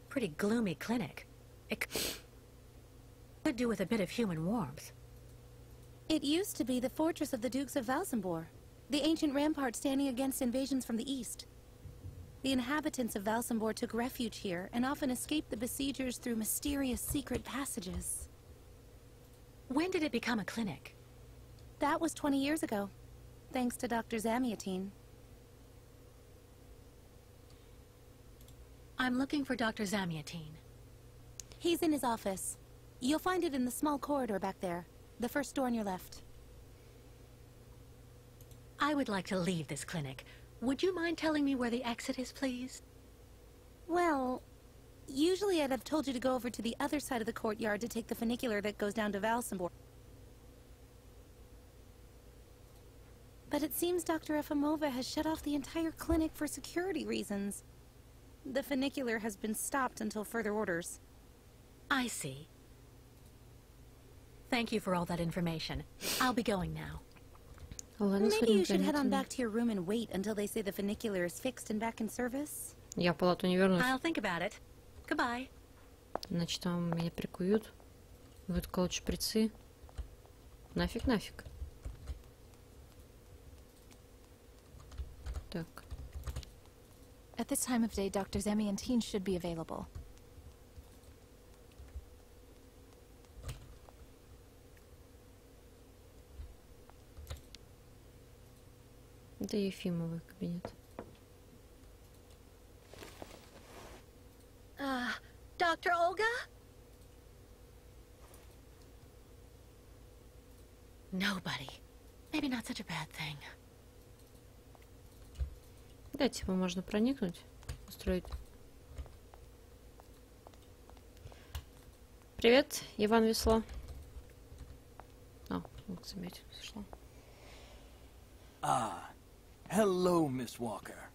Pretty gloomy clinic. It could do with a bit of human warmth. It used to be the fortress of the Dukes of Valsambor, the ancient rampart standing against invasions from the east. The inhabitants of Valsambor took refuge here and often escaped the besiegers through mysterious secret passages. When did it become a clinic? That was 20 years ago, thanks to Dr. Zamiatine. I'm looking for Dr. Zamiatine. He's in his office. You'll find it in the small corridor back there, the first door on your left. I would like to leave this clinic. Would you mind telling me where the exit is, please? Well, usually I'd have told you to go over to the other side of the courtyard to take the funicular that goes down to Valsambor. But it seems Dr. Efimova has shut off the entire clinic for security reasons. The funicular has been stopped until further orders. I see. Thank you for all that information. I'll be going now. Maybe you should head on back to your room and wait until they say the funicular is fixed and back in service. Я в палату не вернусь. I'll think about it. Goodbye. Значит, там меня прикуют. Выколоть шприцы. Нафиг, нафиг. Так. At this time of day, Dr. Zamiantine should be available. Это Ефимовый кабинет. Dr. Olga? Nobody. Maybe not such a bad thing. Да, типа можно проникнуть, устроить. Привет, Иван Весло. О, вот заметил, сошло. Ah, hello, Miss Walker.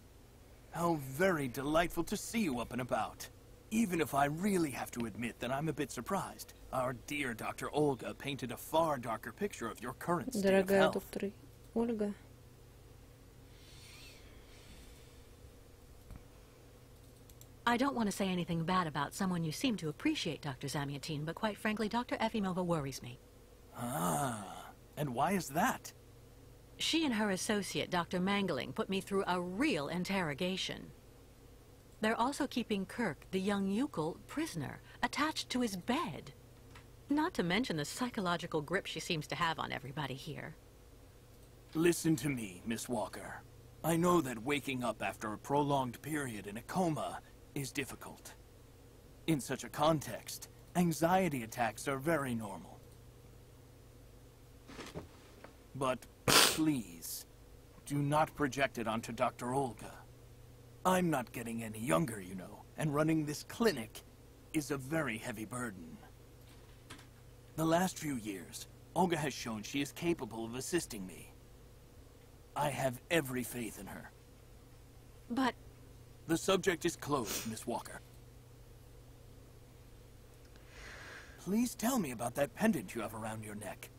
How very delightful to see you up and about. Even if I really have to admit that I'm a bit surprised. Our dear Dr. Olga painted a far darker picture of your current state of Дорогая health. доктор Ольга. I don't want to say anything bad about someone you seem to appreciate, Dr. Zamiatine, but quite frankly, Dr. Efimova worries me. Ah, and why is that? She and her associate, Dr. Mangling, put me through a real interrogation. They're also keeping Kirk, the young Yukol, prisoner, attached to his bed. Not to mention the psychological grip she seems to have on everybody here. Listen to me, Miss Walker. I know that waking up after a prolonged period in a coma is difficult. In such a context, anxiety attacks are very normal. But please, do not project it onto Dr. Olga. I'm not getting any younger, you know, and running this clinic is a very heavy burden. The last few years, Olga has shown she is capable of assisting me. I have every faith in her. But... The subject is closed, Miss Walker. Please tell me about that pendant you have around your neck.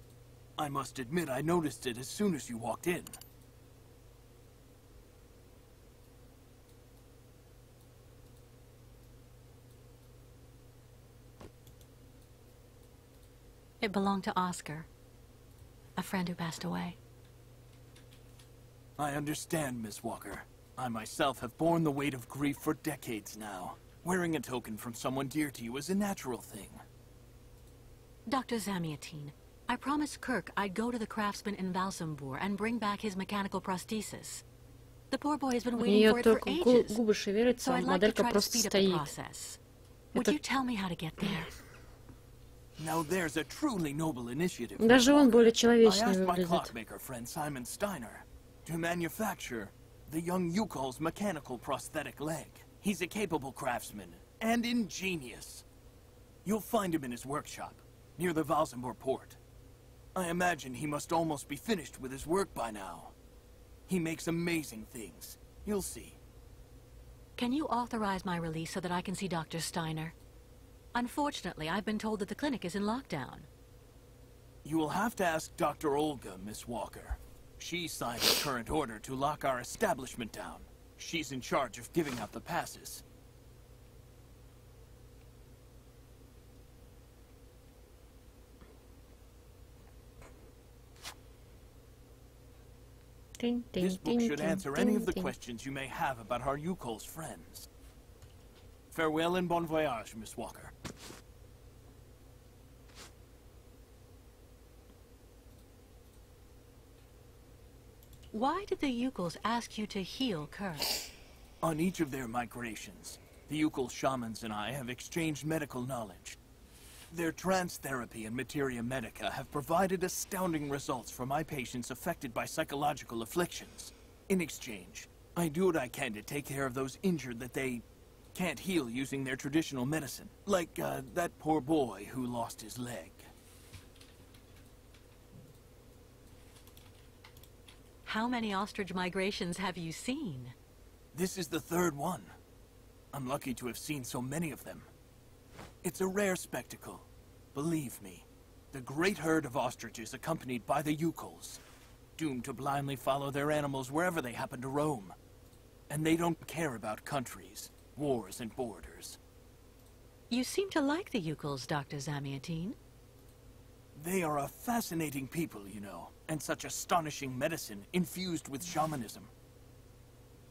I must admit I noticed it as soon as you walked in. It belonged to Oscar, a friend who passed away. I understand, Miss Walker. I myself have borne the weight of grief for decades now. Wearing a token from someone dear to you is a natural thing. Dr. Zamiatine, I promised Kirk I'd go to the craftsman in Valsambor and bring back his mechanical prosthesis. The poor boy has been У waiting нее for it for только ages, губы шевелятся, so а I'd like to моделька try to просто speed up the стоит. process. Would you tell me how to get there? Now there's a truly noble initiative. Даже он более I человечный asked my выглядит. clockmaker friend Simon Steiner to manufacture the young Yukol's mechanical prosthetic leg. He's a capable craftsman and ingenious. You'll find him in his workshop, near the Valsambor port. I imagine he must almost be finished with his work by now. He makes amazing things. You'll see. Can you authorize my release so that I can see Dr. Steiner? Unfortunately, I've been told that the clinic is in lockdown. You will have to ask Dr. Olga, Miss Walker. She signed the current order to lock our establishment down. She's in charge of giving out the passes. This book should answer any of the questions you may have about our Yukol's friends. Farewell and bon voyage, Miss Walker. Why did the Yukols ask you to heal Kirk? On each of their migrations, the Yukol shamans and I have exchanged medical knowledge. Their trance therapy and materia medica have provided astounding results for my patients affected by psychological afflictions. In exchange, I do what I can to take care of those injured that they can't heal using their traditional medicine. Like, that poor boy who lost his leg. How many ostrich migrations have you seen? This is the third one. I'm lucky to have seen so many of them. It's a rare spectacle. Believe me, the great herd of ostriches accompanied by the Yukols, doomed to blindly follow their animals wherever they happen to roam. And they don't care about countries, wars, and borders. You seem to like the Yukols, Dr. Zamiatine. They are a fascinating people, you know, and such astonishing medicine infused with shamanism.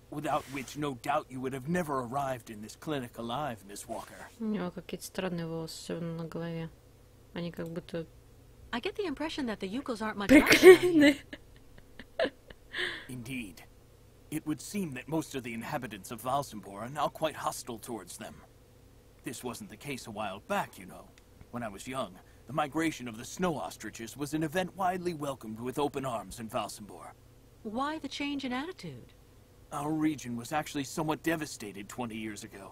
Without which, no doubt, you would have never arrived in this clinic alive, Miss Walker. У него какие-то странные волосы, особенно на голове. Они как будто I get the impression that the Yukols aren't much приклеены. Indeed. It would seem that most of the inhabitants of Valsambor are now quite hostile towards them. This wasn't the case a while back, you know. When I was young, the migration of the snow ostriches was an event widely welcomed with open arms in Valsambor. Why the change in attitude? Our region was actually somewhat devastated 20 years ago.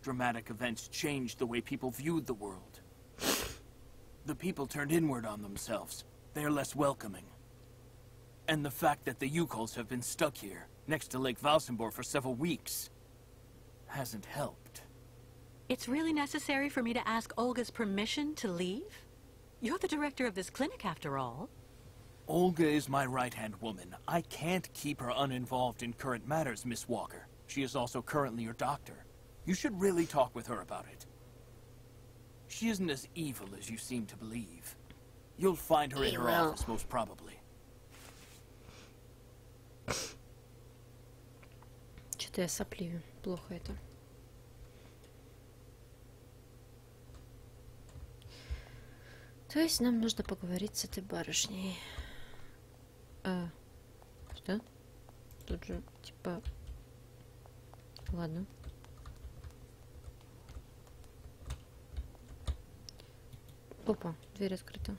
Dramatic events changed the way people viewed the world. The people turned inward on themselves. They are less welcoming. And the fact that the Yukols have been stuck here, next to Lake Valsambor for several weeks, hasn't helped. It's really necessary for me to ask Olga's permission to leave? You're the director of this clinic, after all. Olga is my right-hand woman. I can't keep her uninvolved in current matters, Miss Walker. She is also currently your doctor. You should really talk with her about it. She isn't as evil as you seem to believe. You'll find her in her office, most probably. Что-то я сопливаю. Плохо это. То есть нам нужно поговорить с этой барышней. Что? Тут же, типа... Ладно. Опа, дверь открыта.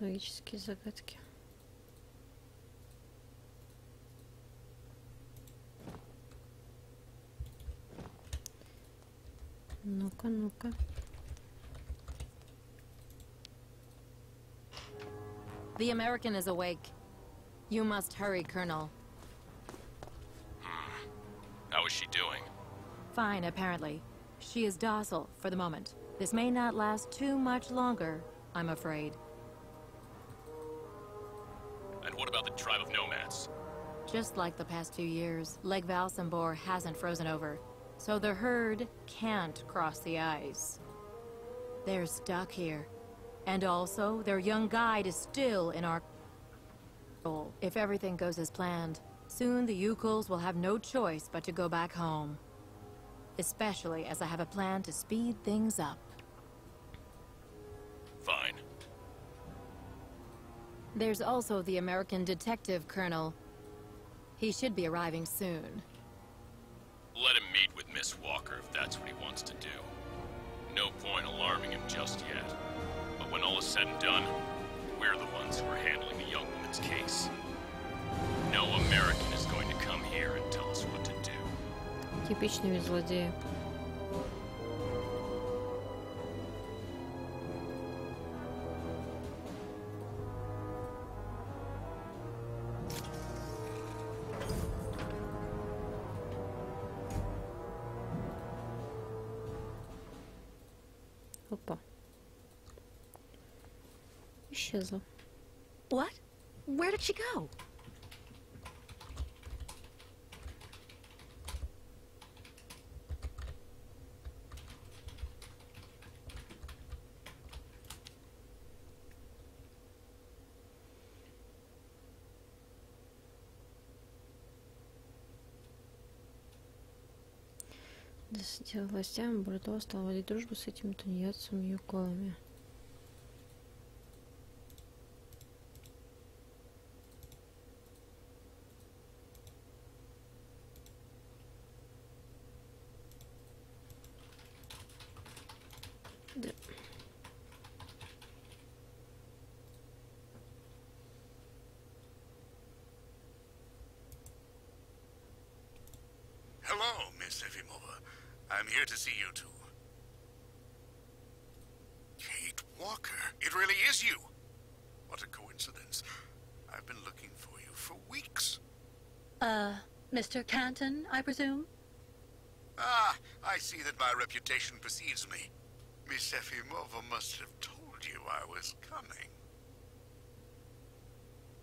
Логические загадки. Ну-ка, ну-ка. The American is awake. You must hurry, Colonel. How is she doing? Fine, apparently. She is docile for the moment. This may not last too much longer, I'm afraid. And what about the tribe of nomads? Just like the past 2 years, Lake Valsambor hasn't frozen over, so the herd can't cross the ice. They're stuck here, And also, their young guide is still in our control. If everything goes as planned, soon the Yukols will have no choice but to go back home. Especially as I have a plan to speed things up. Fine. There's also the American detective, Colonel. He should be arriving soon. Let him meet with Miss Walker if that's what he wants to do. No point alarming him just yet. But when all is said and done, we're the ones who are handling the young woman's case. No American is going to come here and tell us what to do. Типичные злодеи. Опа. Исчезла. What? Where did she go? Десяти властям Бурдо стал водить дружбу с этими тунеядцами Юколами. Да. Hello, Miss Efimova. I'm here to see you two. Kate Walker. It really is you. What a coincidence. I've been looking for you for weeks. Mr. Canton, I presume? Ah, I see that my reputation precedes me. Miss Efimova must have told you I was coming.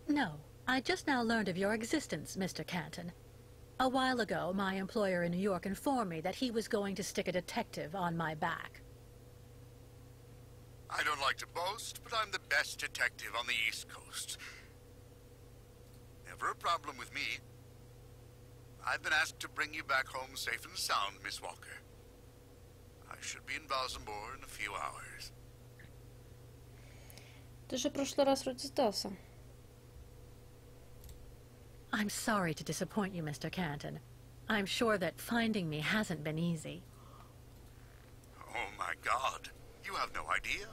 No, I just now learned of your existence, Mr. Canton. A while ago, my employer in New York informed me that he was going to stick a detective on my back. I don't like to boast, but I'm the best detective on the East Coast. Never a problem with me. I've been asked to bring you back home safe and sound, Miss Walker. I should be in Balsambor in a few hours. Ты же в прошлый раз вроде сдался. I'm sorry to disappoint you, Mr. Canton. I'm sure that finding me hasn't been easy. Oh my God, you have no idea.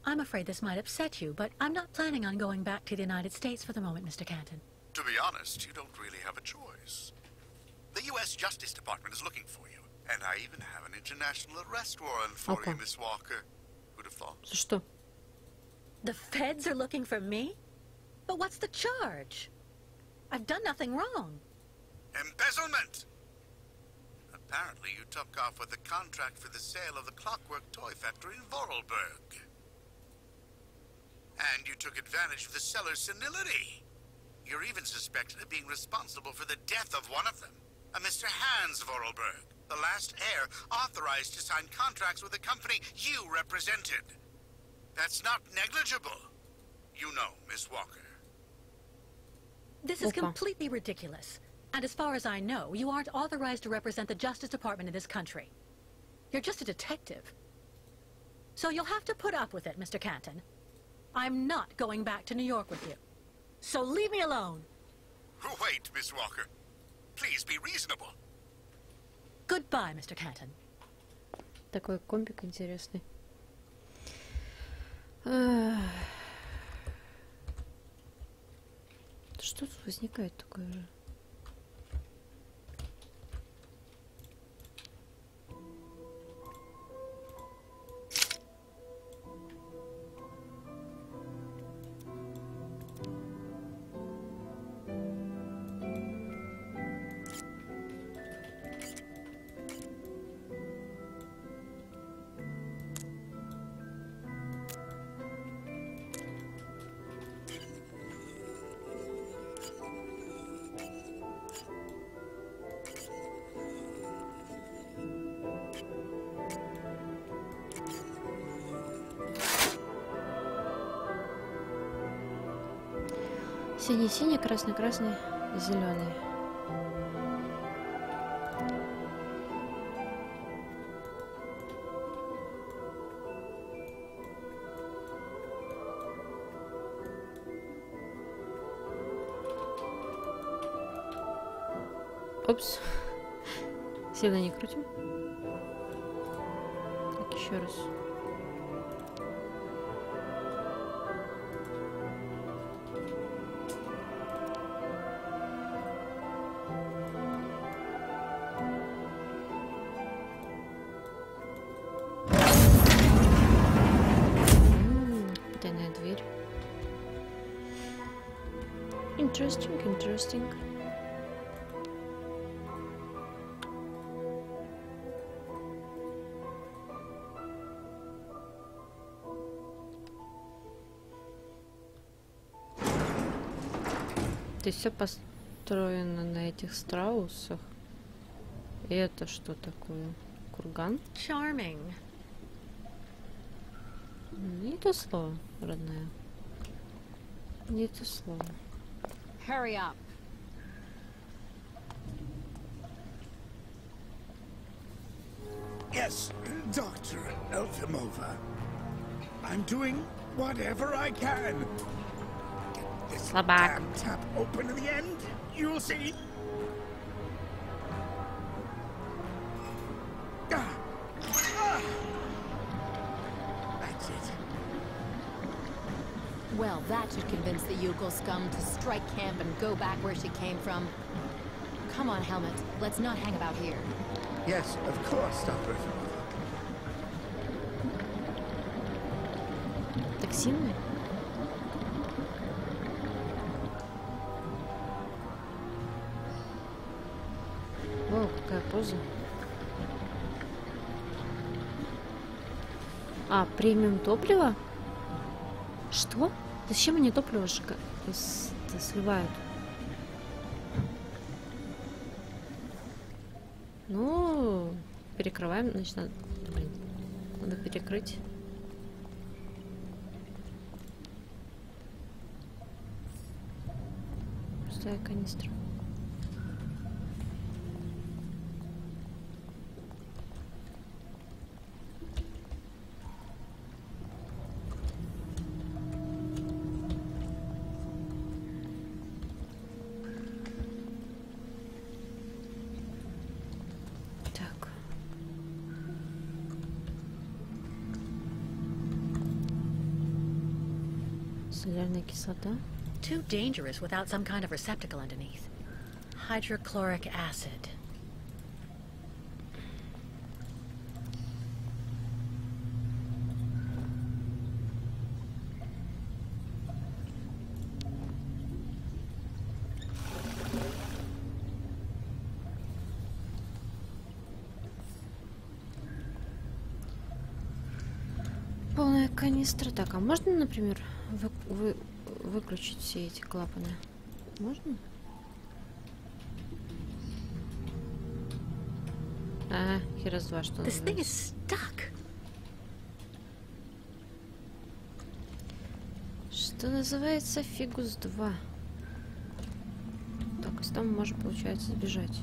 I'm afraid this might upset you, but I'm not planning on going back to the United States for the moment, Mr. Canton. To be honest, you don't really have a choice. The U.S. Justice Department is looking for you, and I even have an international arrest warrant for you, Miss Walker. Who'd have thought? За что? The feds are looking for me? But what's the charge? I've done nothing wrong. Embezzlement! Apparently you took off with a contract for the sale of the Clockwork Toy Factory in Vorarlberg. And you took advantage of the seller's senility. You're even suspected of being responsible for the death of one of them, a Mr. Hans Vorarlberg, the last heir authorized to sign contracts with the company you represented. That's not negligible. You know, Miss Walker. This is completely ridiculous. And as far as I know, you aren't authorized to represent the Justice Department in this country. You're just a detective. So you'll have to put up with it, Mr. Canton. I'm not going back to New York with you. So leave me alone. Wait, Miss Walker. Please be reasonable. Goodbye, Mr. Canton. Такой комбик интересный. Что тут возникает такое же? Синий-синий, красный-красный, зеленый. Опс. Сильно не крутим. Так, еще раз. Тайная дверь. Interesting, interesting. То есть все построено на этих страусах. И это что такое? Курган? Charming. Не то слово, родная. Не то слово. Hurry up. Yes, Dr. Elfimova. I'm doing whatever I can. Get this Слабак. damn tap open in the end. You'll see. That's it. Well, that should convince the Yukon scum to strike camp and go back where she came from. Come on, Helmet. Let's not hang about here. Yes, of course, Dr. Elfimova. Так сильно? О, какая поза. А, премиум топливо? Что? Зачем они топливо сливают? Ну, перекрываем, значит, надо перекрыть. Пустая канистра. Солярная кислота. Too dangerous without some kind of receptacle underneath. Hydrochloric acid. Полная канистра. Так, а можно, например, выключить все эти клапаны? Можно? Ага, херас два, что This thing называется. is stuck. Что называется фигус 2. Так, и там можно, получается, сбежать.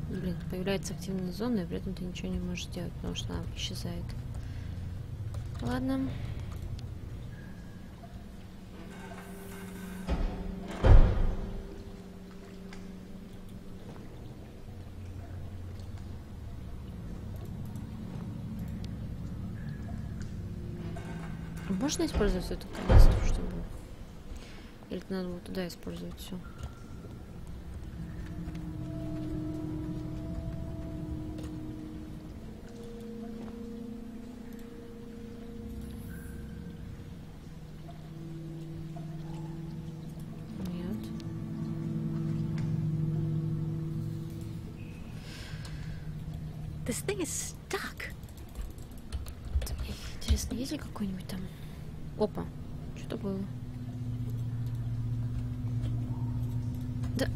Блин, появляется активная зона, и при этом ты ничего не можешь сделать, потому что она исчезает. Ладно. Можно использовать эту канистру, чтобы... Или надо было туда использовать все? This thing is stuck. Интересно, есть ли какой-нибудь там... Опа, что-то было. Да.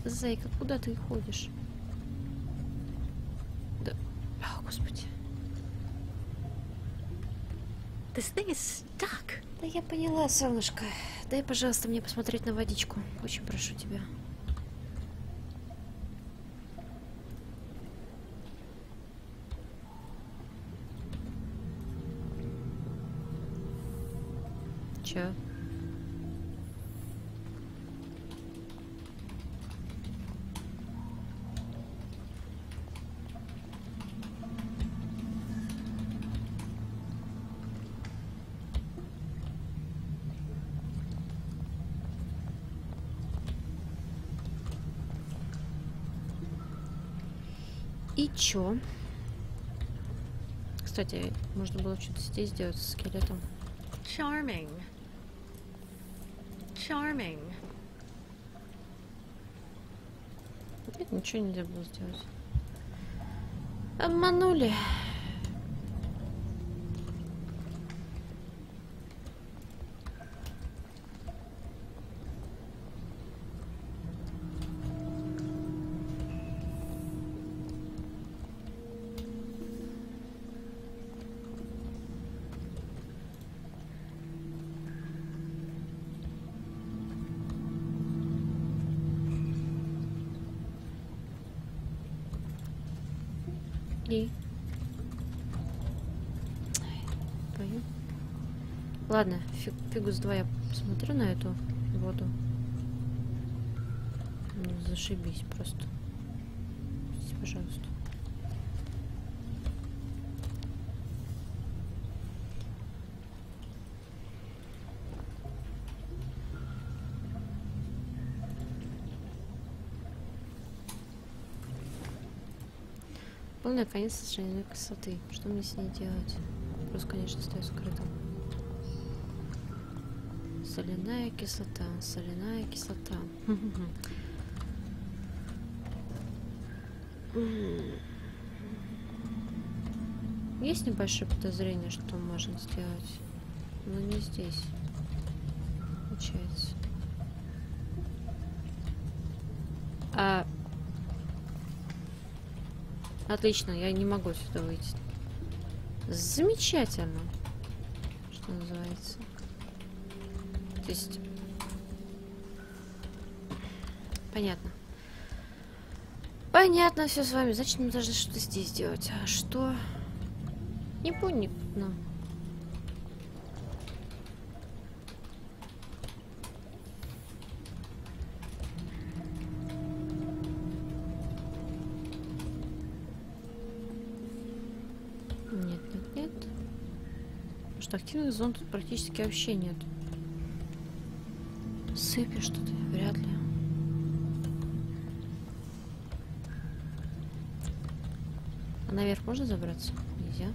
Зайка, куда ты ходишь? This thing is stuck. Да я поняла, солнышко. Дай, пожалуйста, мне посмотреть на водичку. Очень прошу тебя. Чё? И чё? Кстати, можно было что-то здесь сделать с скелетом. Charming. Charming. Нет, ничего нельзя было сделать. Обманули. И... Пою. Ладно, фигу с два, я посмотрю на эту воду. Ну, зашибись просто. Здесь, пожалуйста. Полный конец состояния красоты. Что мне с ней делать? Вопрос, конечно, остается скрытым. Соляная кислота. Соляная кислота. Есть небольшое подозрение, что можно сделать, но не здесь. Получается. Отлично, я не могу сюда выйти. Замечательно. Что называется. То есть... Понятно. Понятно все с вами. Значит, мы должны что-то здесь делать. А что? Непонятно. Нет. Потому что активных зон тут практически вообще нет. Сыпи что-то, вряд ли. А наверх можно забраться? Нельзя.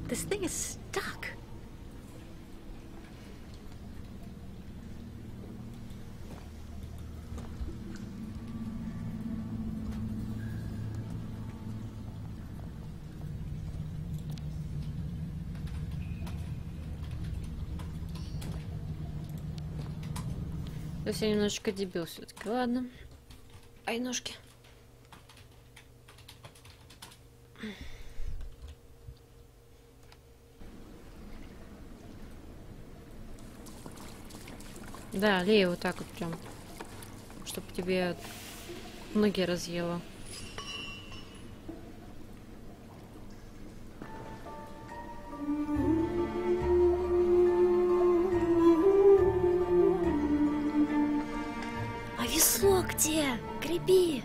This thing is stuck. То есть я немножечко дебил все-таки. Ладно. Ай, ножки. Да, лей вот так вот прям. Чтоб тебе ноги разъела. А весло где? Греби!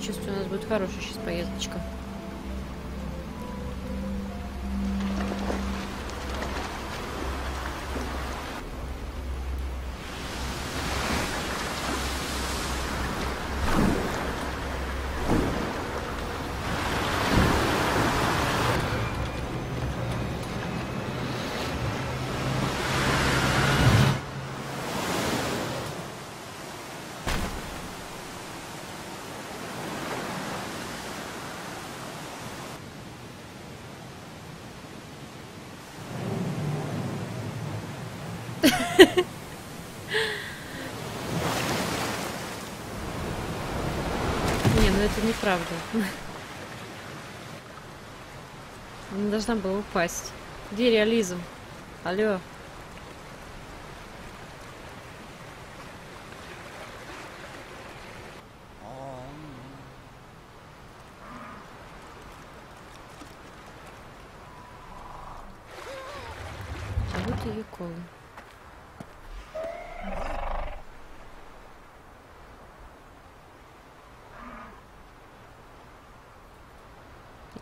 чувствую, у нас будет хорошая сейчас поездочка. Не, ну это неправда. Она должна была упасть. Где реализм? Алло. А вот ее колы.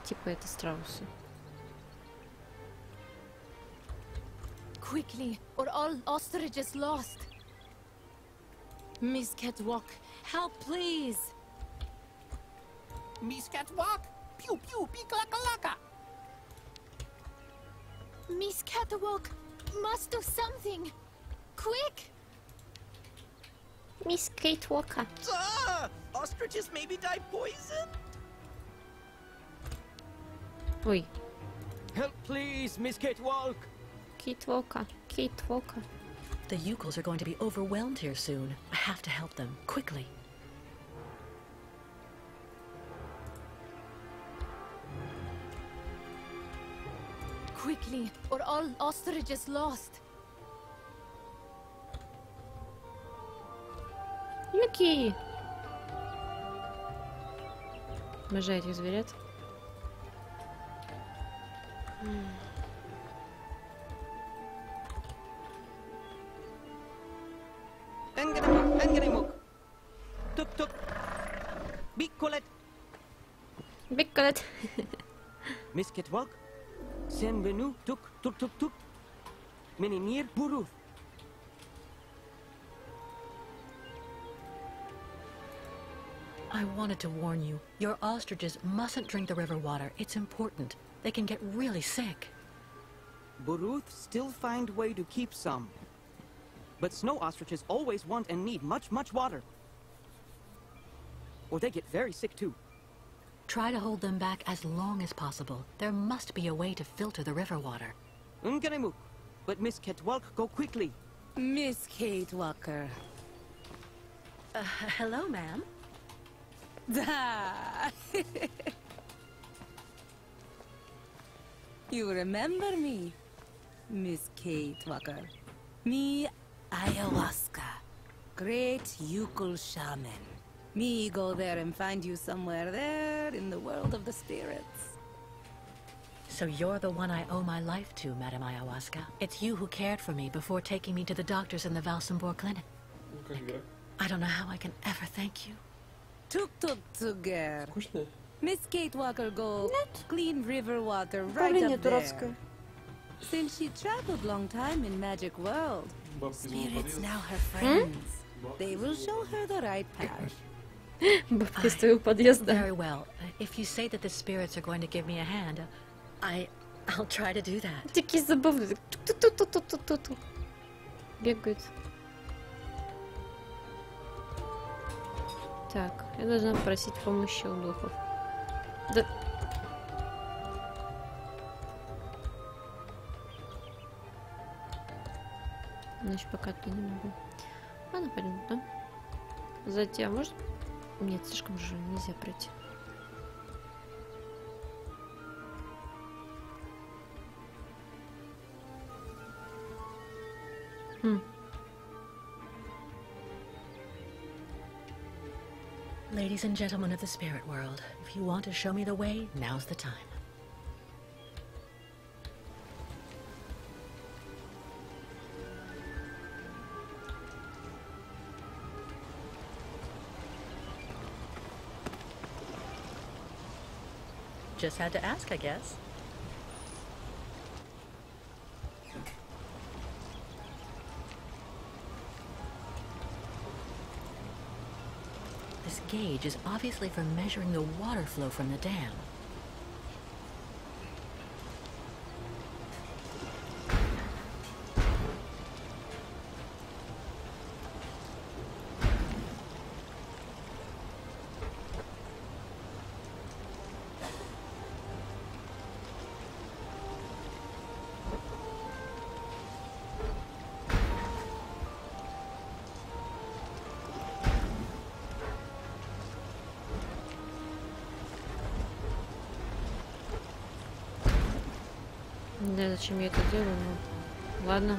Типа это страусы. Quickly, or all ostrich is lost. Miss Catwalk, help please. Miss Catwalk? Pew pew peekalaka. Miss Catwalk must do something. Quick! Miss Kate Walker. Ostriches maybe die poisoned? Ой, Help, please, Miss Catwalk. Kate Walker. Kate Walker. The Yukos are going to be overwhelmed here soon. I have to help them, quickly. Quickly, or all ostrich is lost. Юки! Обожаю этих зверят. Engerimuk. Tuk tuk. Bikolet. Беккалет. Miss Catwalk? Senvenu tuk tuk tuk tuk. Menenir Buruth. I wanted to warn you. Your ostriches mustn't drink the river water. It's important. They can get really sick. Buruth still find way to keep some. But snow ostriches always want and need much, much water. Or they get very sick too. Try to hold them back as long as possible. There must be a way to filter the river water. Unganimuk. But Miss Catwalk, go quickly. Miss Kate Walker. Hello, ma'am. You remember me, Miss Kate Walker. Me, ayahuasca. Great Yukul shaman. Me go there and find you somewhere there in the world of the spirits. So you're the one I owe my life to, Madam Ayahuasca. It's you who cared for me before taking me to the doctors in the Valsenborg clinic. I don't know how I can ever thank you. Tuk tuk tuger. Miss Kate Walker go clean river water right up there. Since she traveled long time in magic world, spirits now her friends. They will show her the right path. Бабка из твоего подъезда. Very well. If you say that the spirits are going to give me a hand, I'll try to do that. Такие забавные. Ту-ту-ту-ту-ту-ту. Бегают. Так, я должна просить помощи у духов. Да. Значит, пока то не могу. Ладно, пойдем туда. Затем, может? Нет, слишком же нельзя пройти. Ladies and gentlemen of the spirit world, if you want to show me the way, now's the time. Just had to ask, I guess. This gauge is obviously for measuring the water flow from the dam. Не знаю, зачем я это делаю, но ладно.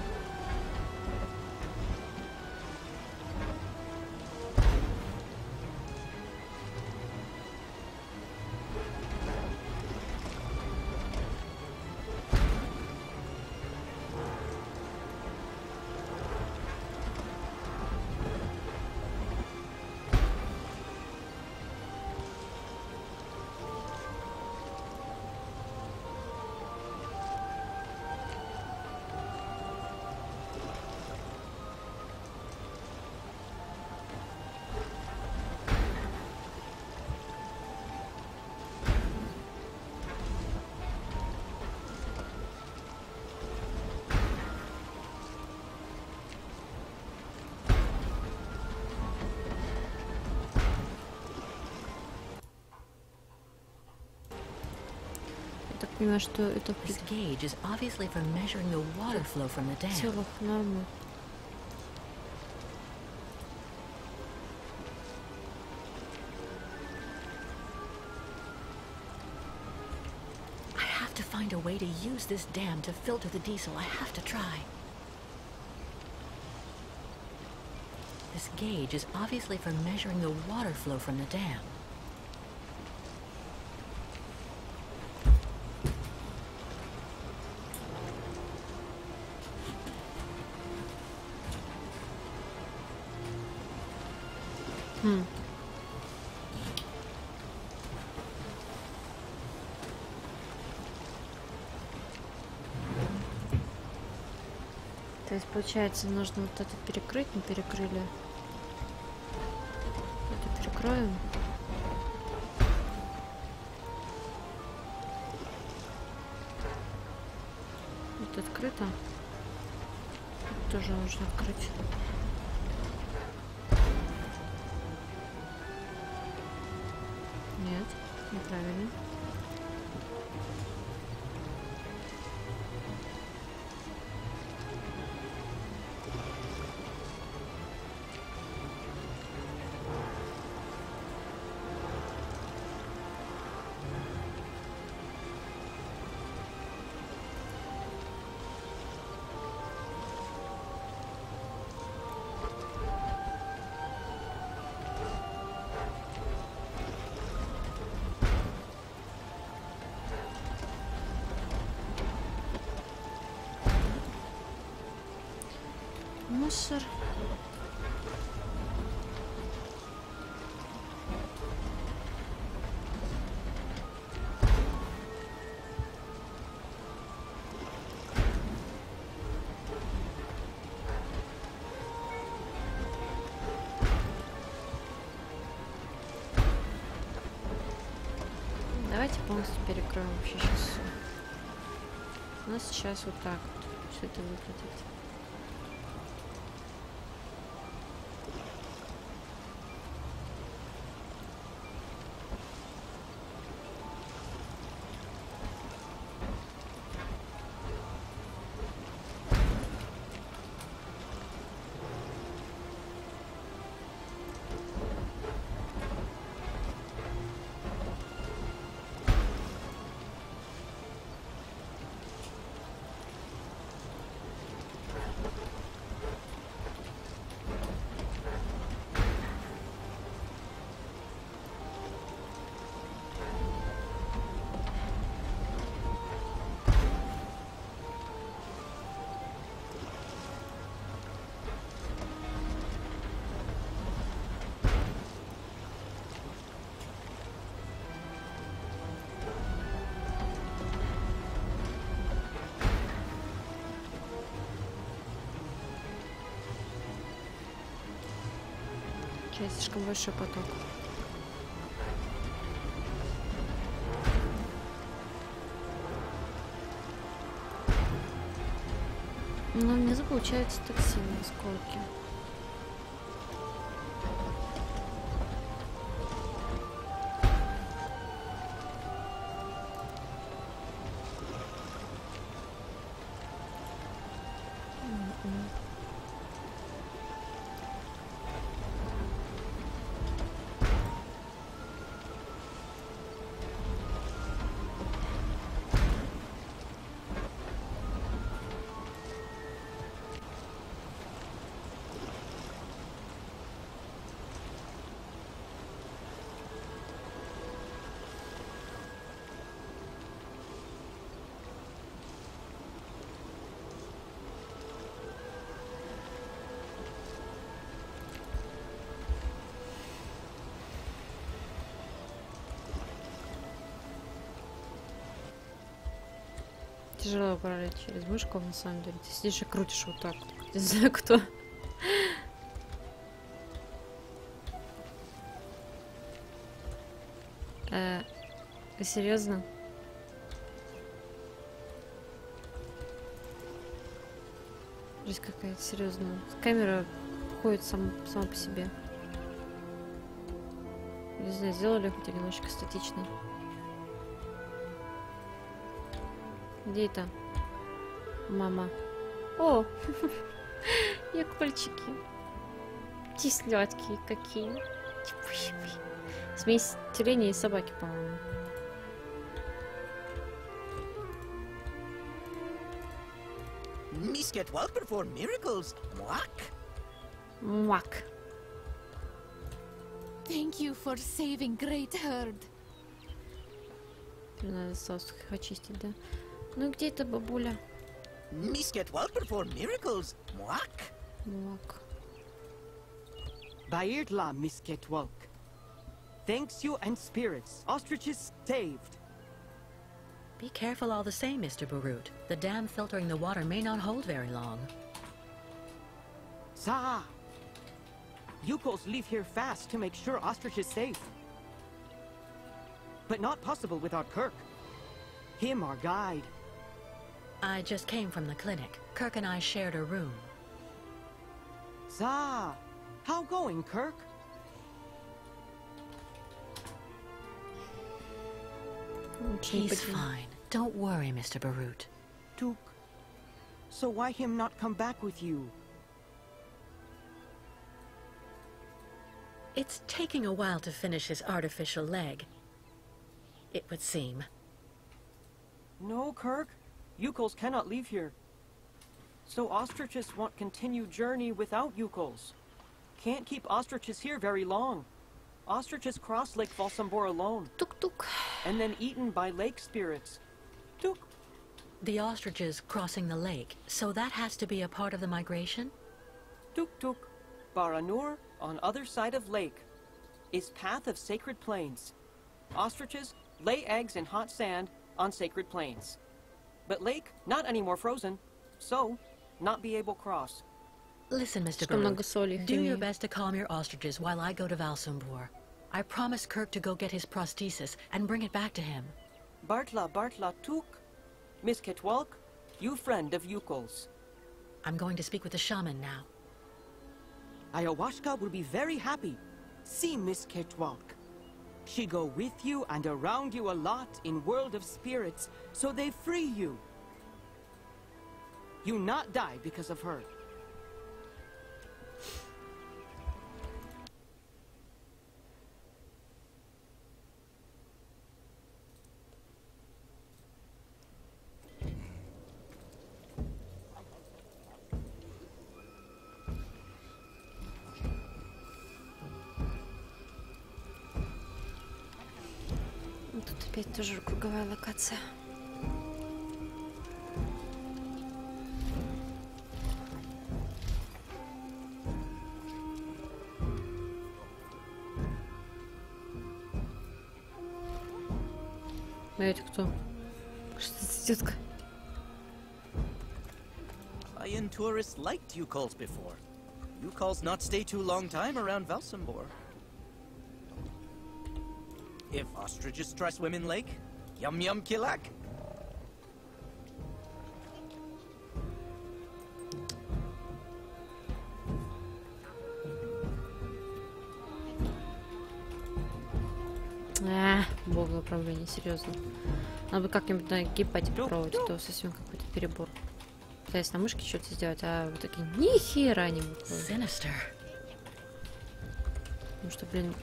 Я так понимаю, что это This gauge is obviously for measuring the water flow from the в dam. целых нормы. I have to find a way to use this dam to filter the diesel. I have to try. This gauge is obviously for measuring the water flow from the dam. То есть, получается, нужно вот это перекрыть, не перекрыли. Это перекроем. Это открыто. Это тоже нужно открыть. Нет, неправильно. Мусор. Давайте полностью перекроем вообще сейчас все. У нас сейчас вот так вот все это выглядит. Сейчас слишком большой поток. Но внизу получается токсины, осколки. Тяжело управлять через мышку, на самом деле. Ты сидишь и крутишь вот так вот. Не знаю, кто. Вы серьезно? Жизнь какая-то серьезная. Камера ходит сама по себе. Не знаю, сделали хоть немножечко статично. Где это? Мама. О! Як пальчики. Кислятки какие. Смесь тюленя и собаки, по-моему. Miss get well perform miracles. Mwak. Mwak. Thank you for saving Great Herd. Надо сосуд очистить, да? Ну где эта бабуля? Miss get well perform miracles. Mwak. Mwak. Bairtla, Miss Ketwalk. Thanks you and spirits. Ostriches saved. Be careful all the same, Mr. Barut. The dam filtering the water may not hold very long. Sa! Yukos leave here fast to make sure Ostrich is safe. But not possible without Kirk. Him our guide. I just came from the clinic. Kirk and I shared a room. Sa! How going, Kirk? He's fine. Don't worry, Mr. Barut. Duke, so why him not come back with you? It's taking a while to finish his artificial leg. It would seem. No, Kirk. Yukos cannot leave here. So ostriches want continued journey without Yukos. Can't keep ostriches here very long. Ostriches cross Lake Valsambor alone. Tuk tuk. And then eaten by lake spirits. Tuk. The ostriches crossing the lake, so that has to be a part of the migration? Tuk tuk. Baranur, on other side of lake, is path of sacred plains. Ostriches lay eggs in hot sand on sacred plains. But lake, not anymore frozen, so not be able cross. Listen, Mr. Barut, do your best to calm your ostriches while I go to Valsambor. I promised Kirk to go get his prosthesis and bring it back to him. Bartla Tuk. Miss Ketwalk, you friend of Yukos. I'm going to speak with the shaman now. Ayahuasca will be very happy. See Miss Ketwalk. She go with you and around you a lot in world of spirits, so they free you. You not die because of her. Тут опять тоже круговая локация. А это кто? Что это за тетка? Lion tourists liked Yukos before. You calls not stay too long time around Valsambor. If ostriches stress women lake, yum yum kilak. Бог управления, серьезно. Надо бы как-нибудь на геймпаде попробовать, а то совсем какой-то перебор. Пытаюсь на мышке что-то сделать, а в итоге ни хера не выходит. Sinister. Потому что, блин...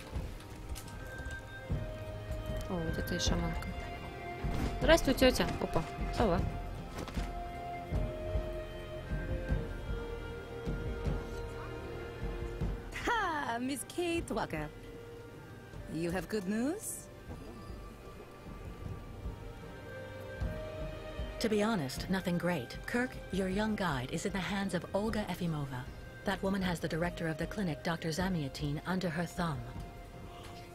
О, вот это и шаманка. Здравствуй, тетя. Опа, сова. Ha, Miss Kate Walker. You have good news? To be honest, nothing great. Kirk, your young guide, is in the hands of Olga Efimova. That woman has the director of the clinic, Dr. Zamiatin, under her thumb.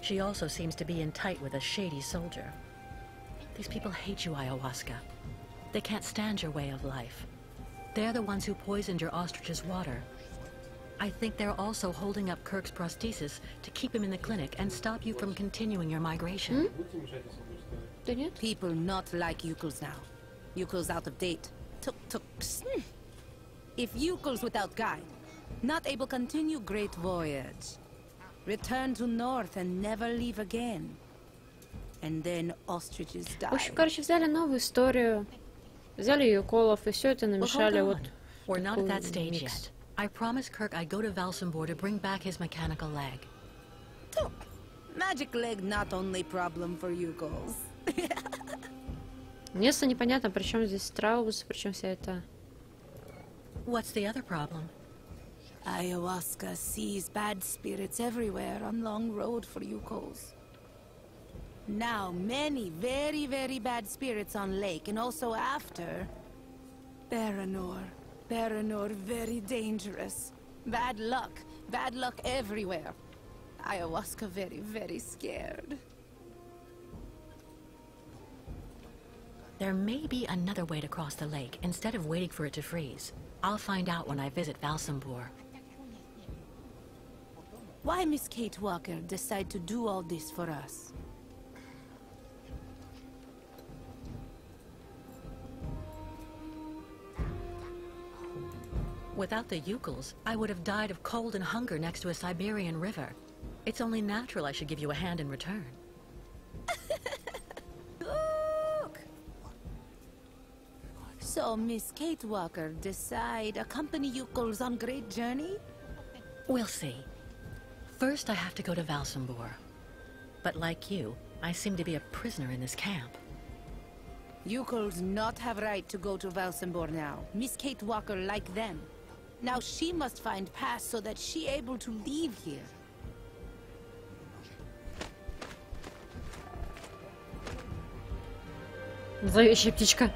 She also seems to be in tight with a shady soldier. These people hate you, Ayahuasca. They can't stand your way of life. They're the ones who poisoned your ostrich's water. I think they're also holding up Kirk's prosthesis to keep him in the clinic and stop you from continuing your migration. People not like Yukos now. Yukos out of date. Tuk-tuks. If Yukos without guide, not able continue great voyage. Return to north and never leave again. And then ostriches die. В общем, короче, взяли новую историю, взяли ее колов и все это намешали вот. We're not at that stage yet. I promised Kirk I'd go to Valsambor to bring back his mechanical leg. Tuk. Magic leg not only problem for Yukos. Мне непонятно, при чем здесь страус, при чем вся эта... What's the other problem? Ayahuasca sees bad spirits everywhere on long road for Yukos. Now many very, very bad spirits on lake and also after. Baranor very dangerous. Bad luck everywhere. Ayahuasca very, very scared. There may be another way to cross the lake instead of waiting for it to freeze. I'll find out when I visit Valsambor. Why Miss Kate Walker decide to do all this for us? Without the Yukos, I would have died of cold and hunger next to a Siberian river. It's only natural I should give you a hand in return. Look! So Miss Kate Walker decide accompany Yukos on great journey? We'll see. First, I have to go to Valsambor. But like you, I seem to be a prisoner in this camp. Yukos not have right to go to Valsambor now. Miss Kate Walker like them. Now she must find pass so that she able to leave here. Зловещая птичка.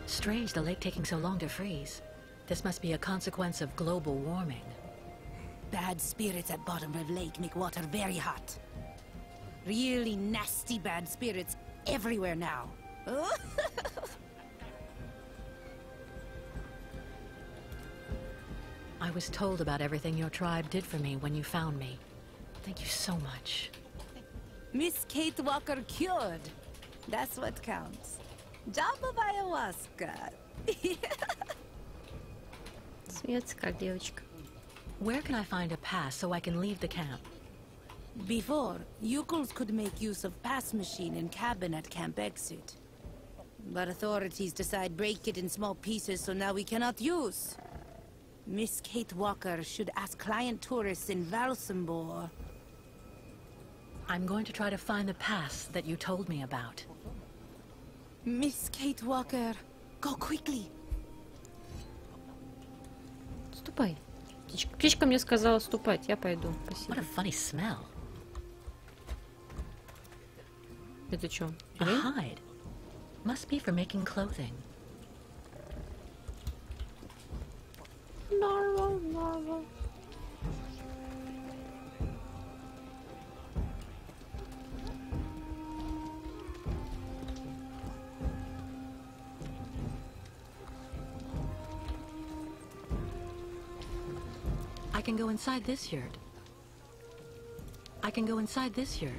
Strange the lake taking so long to freeze. This must be a consequence of global warming. Bad spirits at bottom of lake make water very hot. Really nasty bad spirits everywhere now. I was told about everything your tribe did for me when you found me. Thank you so much. Miss Kate Walker cured. That's what counts. Job of ayahuasca. Смеется как девочка. Where can I find a pass so I can leave the camp? Before, Yukos could make use of pass machine and cabin at camp exit. But authorities decide break it in small pieces, so now we cannot use. Miss Kate Walker should ask client tourists in Valsambor. I'm going to try to find the pass that you told me about. Miss Kate Walker, go quickly. Ступай. Птичка мне сказала ступать, я пойду. Спасибо. What a funny smell. Это что? A hide. Must be for making clothing. Normal. can go inside this yurt. I can go inside this yurt.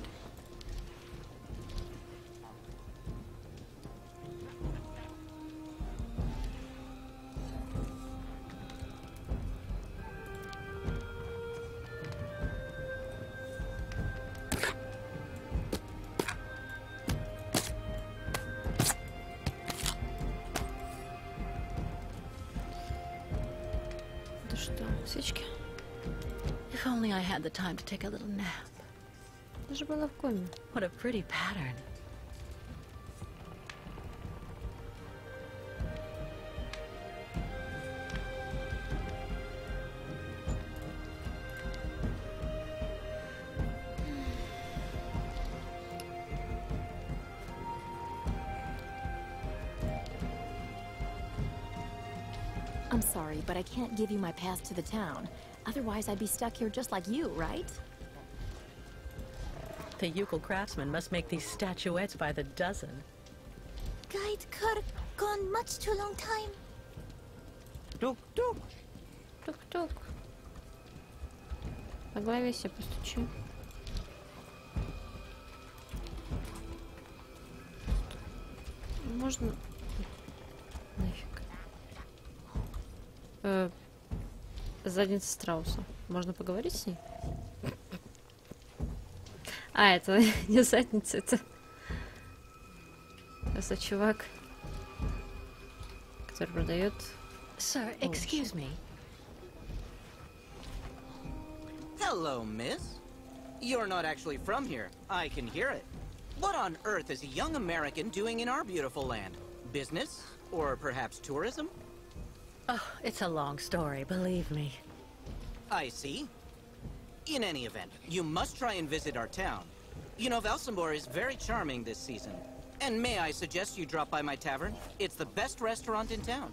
Это что, свечки? If only I had the time to take a little nap. Ты же была в коме. What a pretty pattern. I'm sorry, but I can't give you my pass to the town. Otherwise, I'd be stuck here just like you, right? The Yukon craftsmen must make these statuettes by the dozen. Guide car gone much too long time. Тук-тук. Тук-тук. По голове себе постучу. Можно... Нафиг. Задница страуса. Можно поговорить с ней? А, это не задница, это... Это чувак, который продает... Sir, excuse me. Hello, miss. You're not actually from here. I can hear it. What on earth is a young American doing in our beautiful land? Business? Or perhaps tourism? Oh, it's a long story, believe me. I see. In any event, you must try and visit our town. You know, Valsambor is very charming this season. And may I suggest you drop by my tavern? It's the best restaurant in town.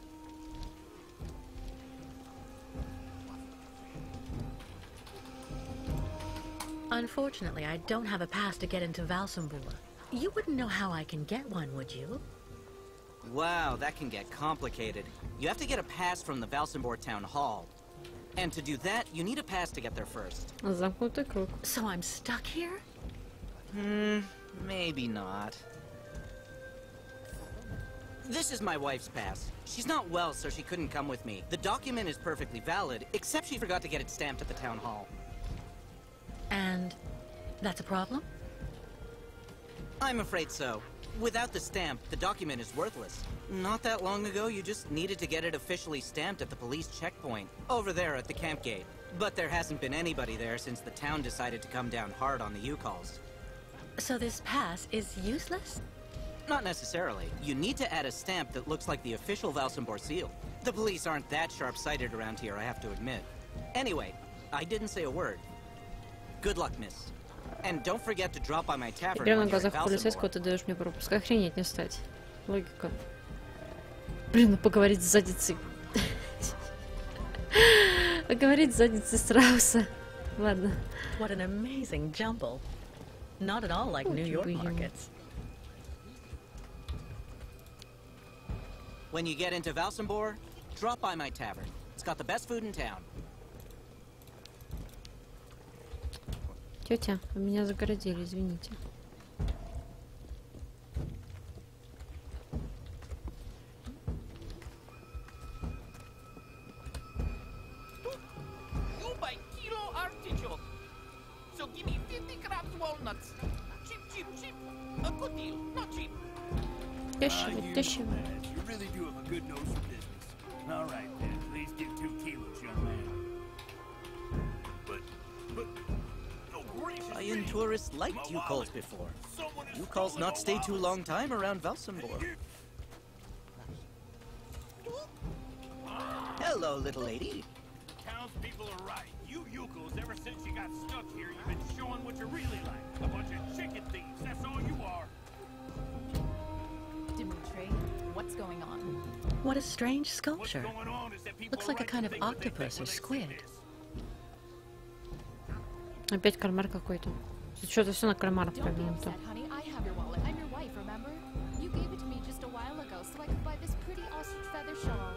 Unfortunately, I don't have a pass to get into Valsambor. You wouldn't know how I can get one, would you? Wow, that can get complicated. You have to get a pass from the Valsambor Town Hall. And to do that, you need a pass to get there first. Замкнутый круг. So I'm stuck here? Maybe not. This is my wife's pass. She's not well, so she couldn't come with me. The document is perfectly valid, except she forgot to get it stamped at the town hall. And that's a problem? I'm afraid so. Without the stamp, the document is worthless. Not that long ago, you just needed to get it officially stamped at the police checkpoint, over there at the camp gate. But there hasn't been anybody there since the town decided to come down hard on the U-calls. So this pass is useless? Not necessarily. You need to add a stamp that looks like the official Valsambor seal. The police aren't that sharp-sighted around here, I have to admit. Anyway, I didn't say a word. Good luck, miss. And don't forget to drop by my tavern Прямо when на you're at глазах полицейского ты Valsambor. даешь мне пропуск. Охренеть не стать. Логика. Блин, ну поговорить с задницей. Поговорить с задницей страуса. Ладно. What an amazing jumble. Not at all like New York markets. When you get into Valsambor, drop by my tavern. It's got the best food in town. Тетя, вы меня загородили, извините. You buy kilo artichoke. So give me 50 grams walnuts. Cheap, cheap, cheap. A good deal, not cheap. Дешево, дешево. You really do have a good nose for business. All right, then. Please give 2 kilos, young man. But, no gracious Mayan me. tourists liked U-calls before. U-calls not stay too long time around Valsambor. Hello, little lady. Townspeople are right. You Yukos, ever since you got stuck here, you've been showing what you're really like. A bunch of chicken thieves, that's all you are. Dimitri, what's going on? What a strange sculpture. What's going on is that people Looks are like a right kind to of think what they octopus think or when they see squid. this. Опять кальмар какой-то. Что-то все на кальмаров Don't be повернуто. upset, honey. I have your wallet. I'm your wife, remember? You gave it to me just a while ago so I could buy this pretty ostrich feather shawl.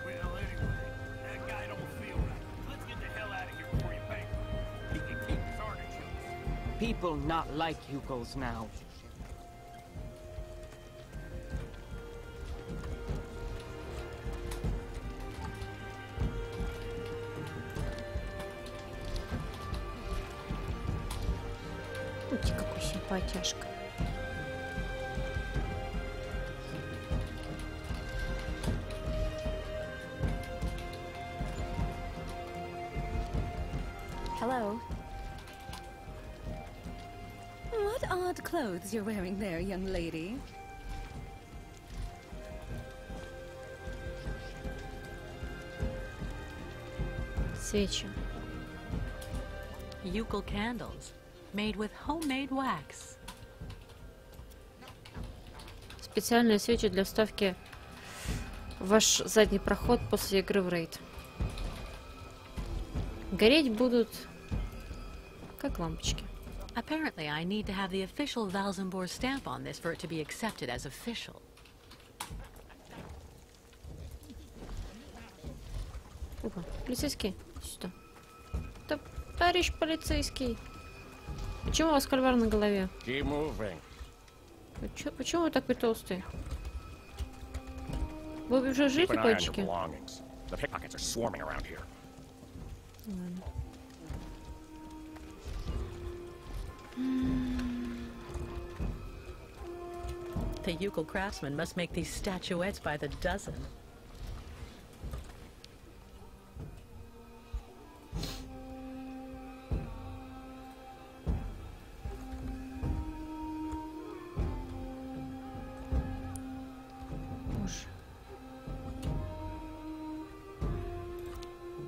Well, anyway, that guy don't people not like Yukos now. Ути, какой симпатяшка. Hello. What odd clothes you're wearing there, young lady. Свечи. Yukol candles, made with homemade wax. Специальные свечи для вставки в ваш задний проход после игры в рейд. Гореть будут как лампочки. Apparently, I need to have the official Valzambor stamp on this for it to be accepted as official. Опа, полицейский, сюда. Товарищ полицейский. Почему у вас кальвар на голове? Почему вы такой толстый? Вы уже жили, котики? The Yukol craftsmen must make these statuettes by the dozen.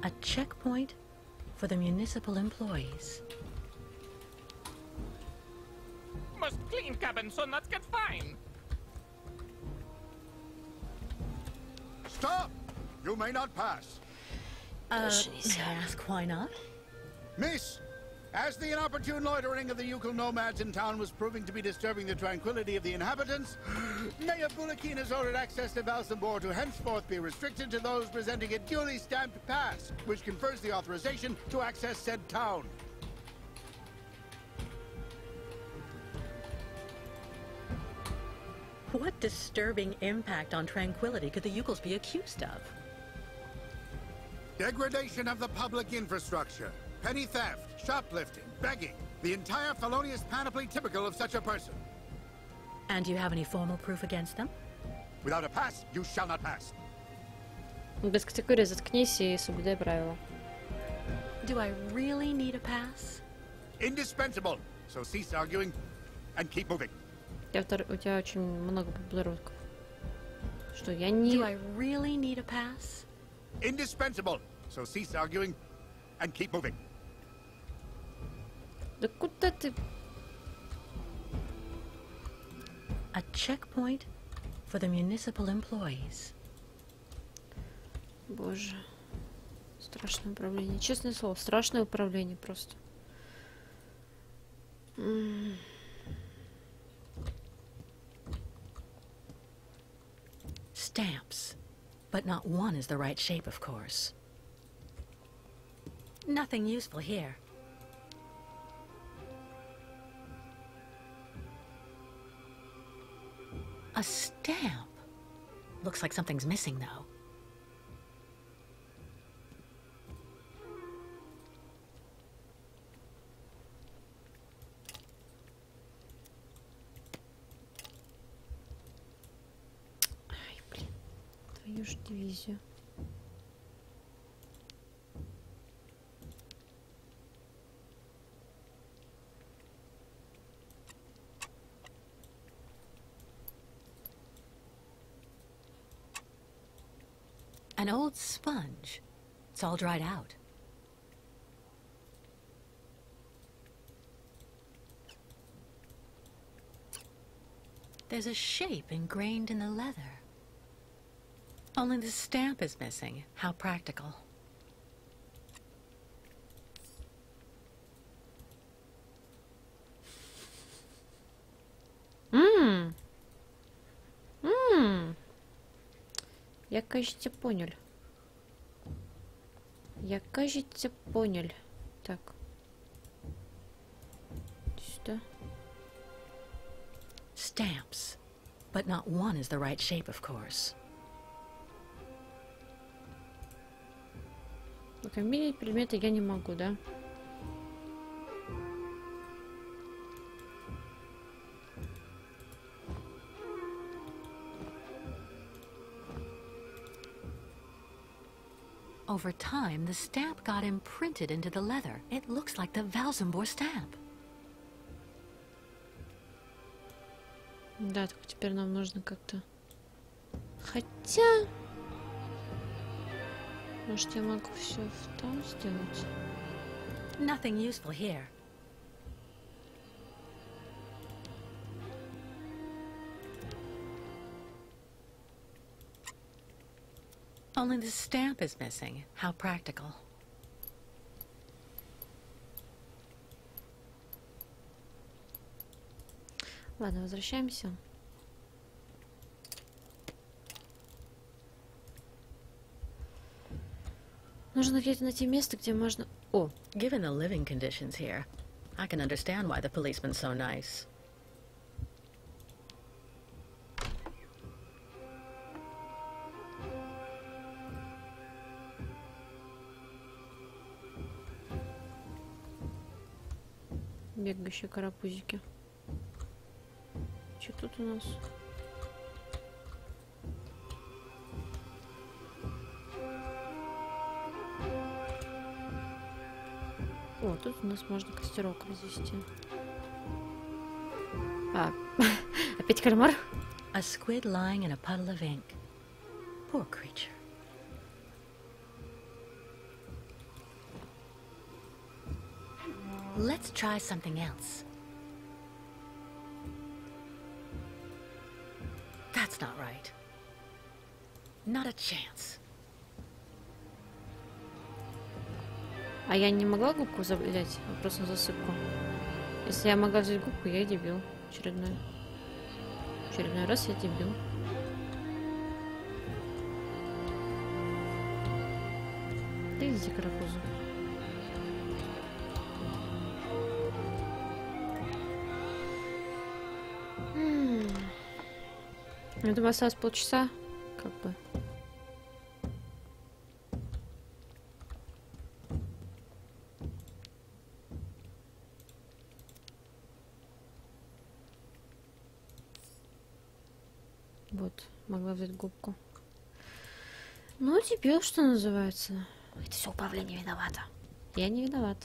A checkpoint for the municipal employees. Must clean cabin so nuts get fine. Stop! You may not pass. May I ask why not? Miss, as the inopportune loitering of the Yukol nomads in town was proving to be disturbing the tranquility of the inhabitants, Mayor Bulakin has ordered access to Valsambor to henceforth be restricted to those presenting a duly stamped pass, which confers the authorization to access said town. What disturbing impact on tranquility could the Yukols be accused of? Degradation of the public infrastructure, petty theft, shoplifting, begging, the entire felonious panoply typical of such a person. And do you have any formal proof against them? Without a pass, you shall not pass. Без категории заткнись и соблюдай правила. Do I really need a pass? Indispensable. So cease arguing and keep moving. У тебя очень много подбородков. Что, я не... Do I really need a pass? Indispensable. So cease arguing and keep moving. Да куда ты... A checkpoint for the municipal employees. Боже. Страшное управление. Честное слово, страшное управление просто. Stamps. But not one is the right shape, of course. Nothing useful here. A stamp. Looks like something's missing, though. Ай, блин. Твою ж дивизию. An old sponge. It's all dried out. There's a shape ingrained in the leather. Only the stamp is missing. How practical. Я, кажется, понял. Я, кажется, понял. Так. Что? Stamps. But not one is the right shape, of course. Пока мерить предметы я не могу, да? Over time, the stamp got imprinted into the leather. It looks like the Valsambor stamp. Да, только теперь нам нужно как-то... Хотя... Может, я могу все в том сделать? Nothing useful here. Only the stamp is missing. How practical. Ладно, возвращаемся. Нужно где-то найти место, где можно... О! Given the living conditions here, I can understand why the policeman's so nice. Бегающие карапузики. Что тут у нас? О, тут у нас можно костерок развести. А, опять кальмар? A squid lying in a puddle of ink. Poor creature. Let's try something else. That's not right. Not a chance. А я не могла губку взять? Вопрос на засыпку. Если я могла взять губку, я дебил. Очередной раз я дебил. Да иди, карапузу. Я думаю, осталось полчаса, как бы. Вот, могла взять губку. Ну, дебил, что называется. Это все управление виновато. Я не виноват.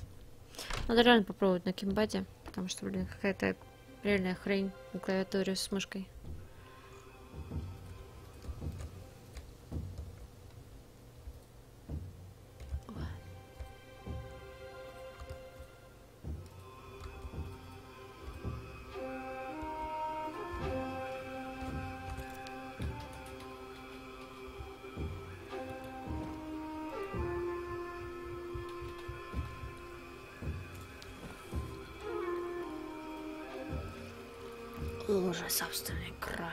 Надо реально попробовать на кимбаде, потому что, блин, какая-то реальная хрень на клавиатуре с мышкой. Лужа собственной крови.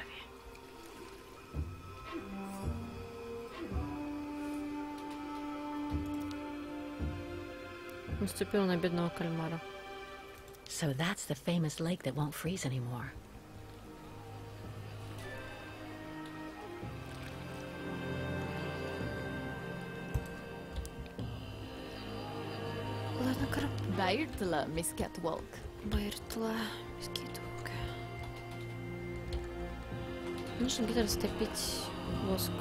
Наступил на бедного кальмара. So that's the famous lake that won't freeze anymore. Ладно, Bairtla, Miss Catwalk. Bairtla, Miss Catwalk. Нужно где-то растопить воск.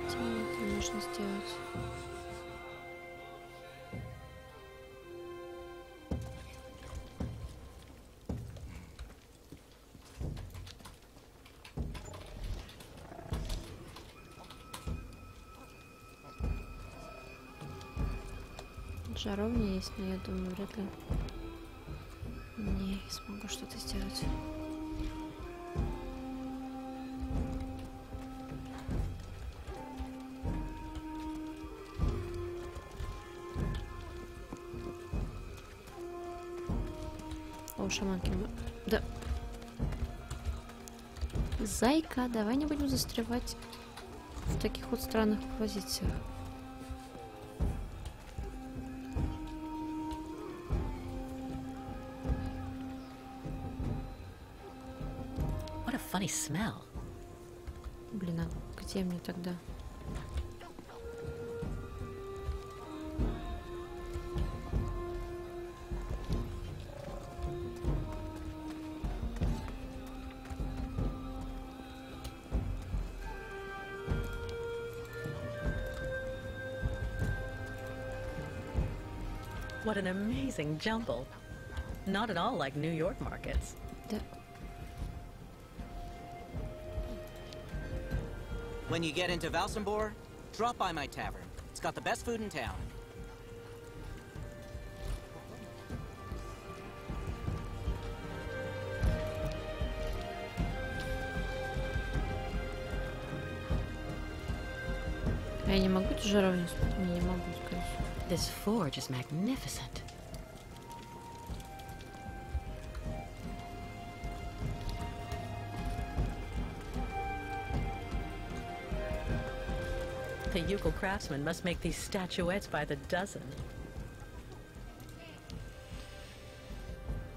Хотя это можно сделать. Жаровня есть, но я думаю, вряд ли не смогу что-то сделать. О, шаманки. Да. Зайка, давай не будем застревать в таких вот странных позициях. funny smell. Блин, а где мне тогда? What an amazing jumble. Not at all like New York markets. Да. When you get into Valsambor, drop by my tavern. It's got the best food in town. Я не могу эту жаровню? Не могу, скорее всего. This forge is magnificent. The Yukon craftsmen must make these statuettes by the dozen.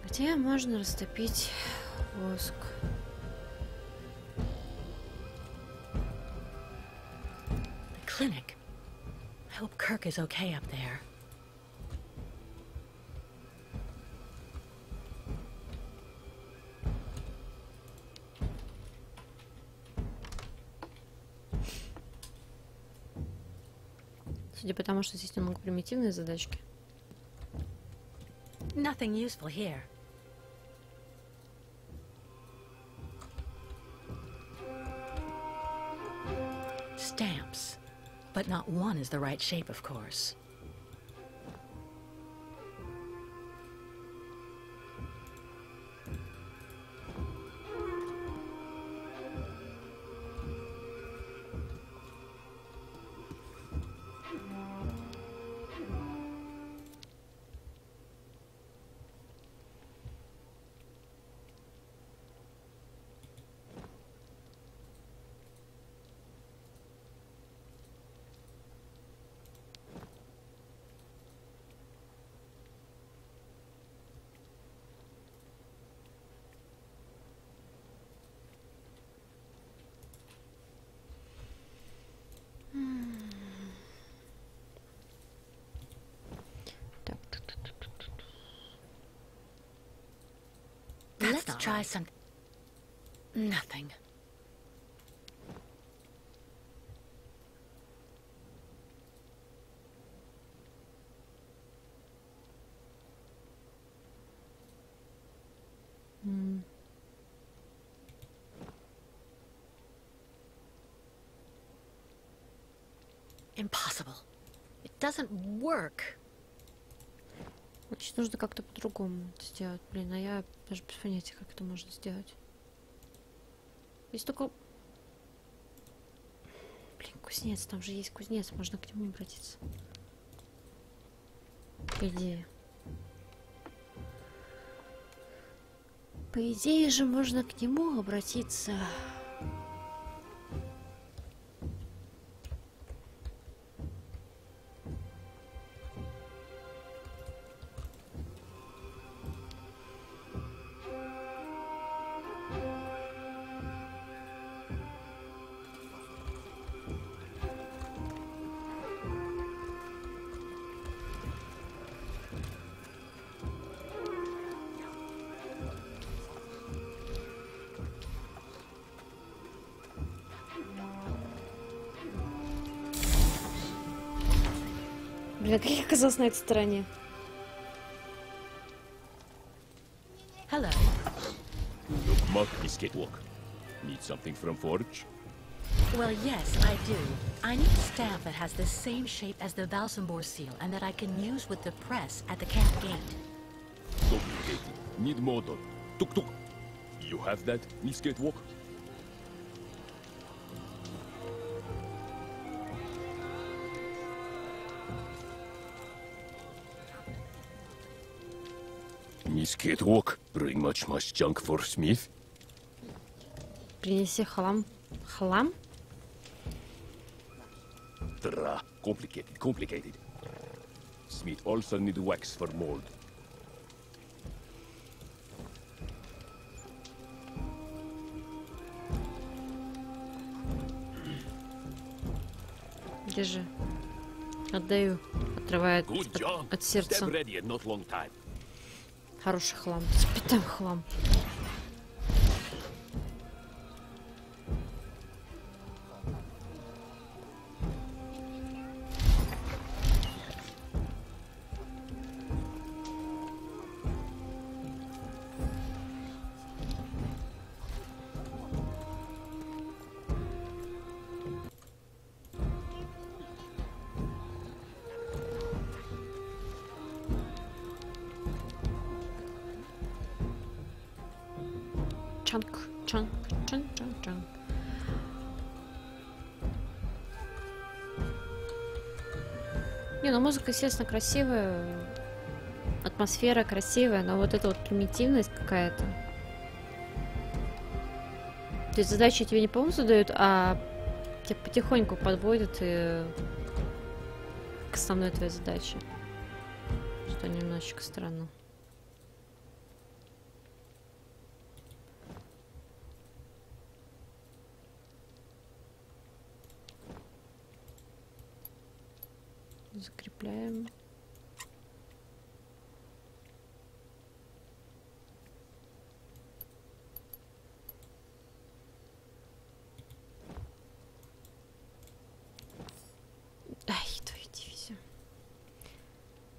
Где можно растопить воск? The clinic. I hope Kirk is okay up there. Судя по тому, что здесь немного примитивные задачки. Nothing useful here. Stamps. But not one is the right shape, of course. Let's try some... Nothing. Impossible. It doesn't work. Значит, нужно как-то по-другому это сделать. Блин, а я даже без понятия, как это можно сделать. Есть только... Блин, кузнец. Там же есть кузнец. Можно к нему обратиться. По идее. По идее же можно к нему обратиться. Блин, как я оказалась на этой стороне? Hello. Look, Mark, Skatewalk. Need something from Forge? Well, yes, I do. I need a stamp that has the same shape as the Valsambor seal and that I can use with the press at the camp gate. Complicated. Need model. Tuk tuk. You have that, Miss Skatewalk? Miss Catwalk, bring much junk for Smith. Принеси хлам. Хлам? Complicated. Smith also need wax for mold. Держи. Отдаю. Отрывает от сердца. Хороший хлам. Спитам хлам. Чанк, чанк, чанк, чанк, чанк. Не, ну музыка, естественно, красивая. Атмосфера красивая, но вот эта вот примитивность какая-то. То есть задачи тебе не полностью дают, а тебя потихоньку подводят и к основной твоей задаче. Что немножечко странно. Закрепляем. Ай, твою дивизию.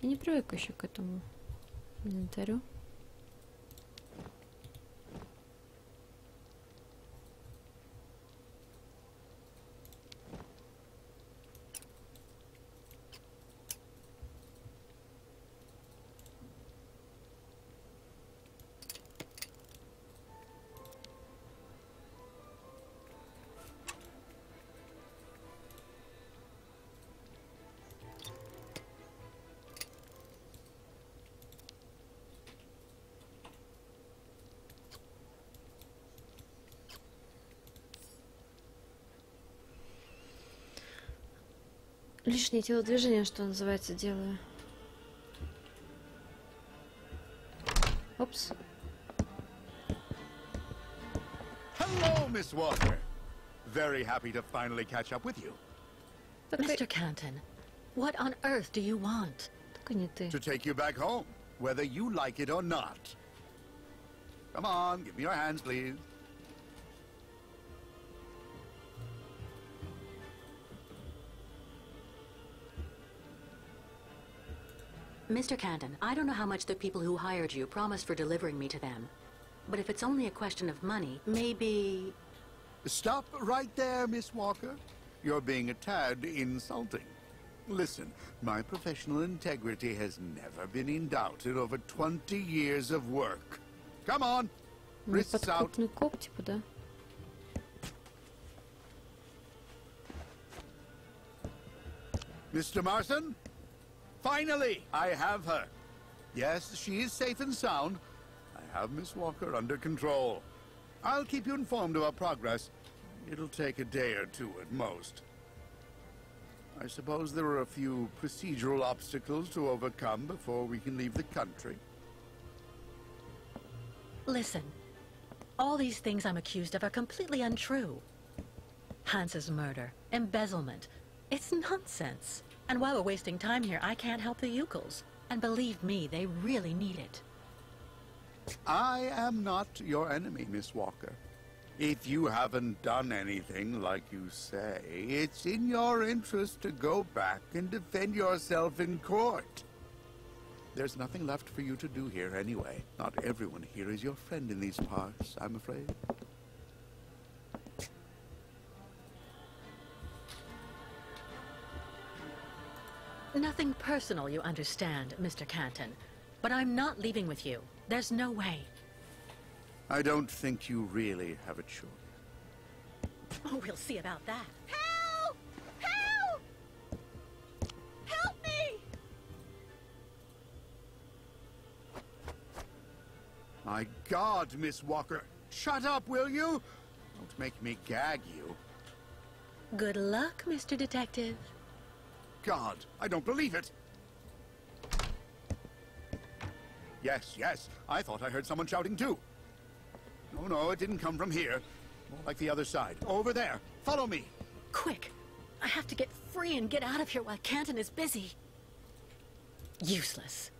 Я не привык еще к этому инвентарю. Лишние телодвижения, что называется, делаю. Опс. Hello, Miss Walker. Very happy to finally catch up with you. Mr. Canton, what on earth do you want? To take you back home, whether you like it or not. Come on, give me your hands, please. Mr. Canton, I don't know how much the people who hired you promised for delivering me to them. But if it's only a question of money, maybe... Stop right there, Miss Walker. You're being a tad insulting. Listen, my professional integrity has never been in doubt in over 20 years of work. Come on, wrists out. Mr. Marson? Finally, I have her. Yes, she is safe and sound. I have Miss Walker under control. I'll keep you informed of our progress. It'll take a day or two at most. I suppose there are a few procedural obstacles to overcome before we can leave the country. Listen, all these things I'm accused of are completely untrue. Hans's murder, embezzlement, it's nonsense. And while we're wasting time here, I can't help the Ukels. And believe me, they really need it. I am not your enemy, Miss Walker. If you haven't done anything like you say, it's in your interest to go back and defend yourself in court. There's nothing left for you to do here anyway. Not everyone here is your friend in these parts, I'm afraid. Nothing personal, you understand, Mr. Canton. But I'm not leaving with you. There's no way. I don't think you really have a choice. Oh, we'll see about that. Help! Help! Help me! My God, Miss Walker. Shut up, will you? Don't make me gag you. Good luck, Mr. Detective. God, I don't believe it. Yes, yes, I thought I heard someone shouting too. No, no, it didn't come from here. More like the other side. Over there. Follow me. Quick. I have to get free and get out of here while Canton is busy. Useless.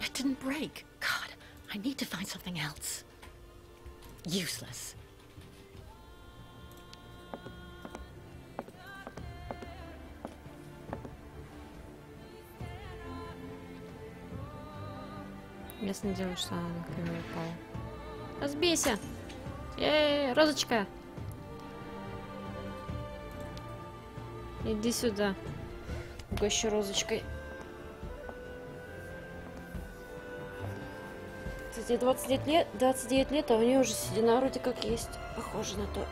It didn't break. God, I need to find something else. Useless. Ясно дело, что она на камеру упала. Разбейся! Розочка! Иди сюда. Угощу розочкой. Кстати, 29 лет, а у нее уже седина вроде как есть. Похоже на то.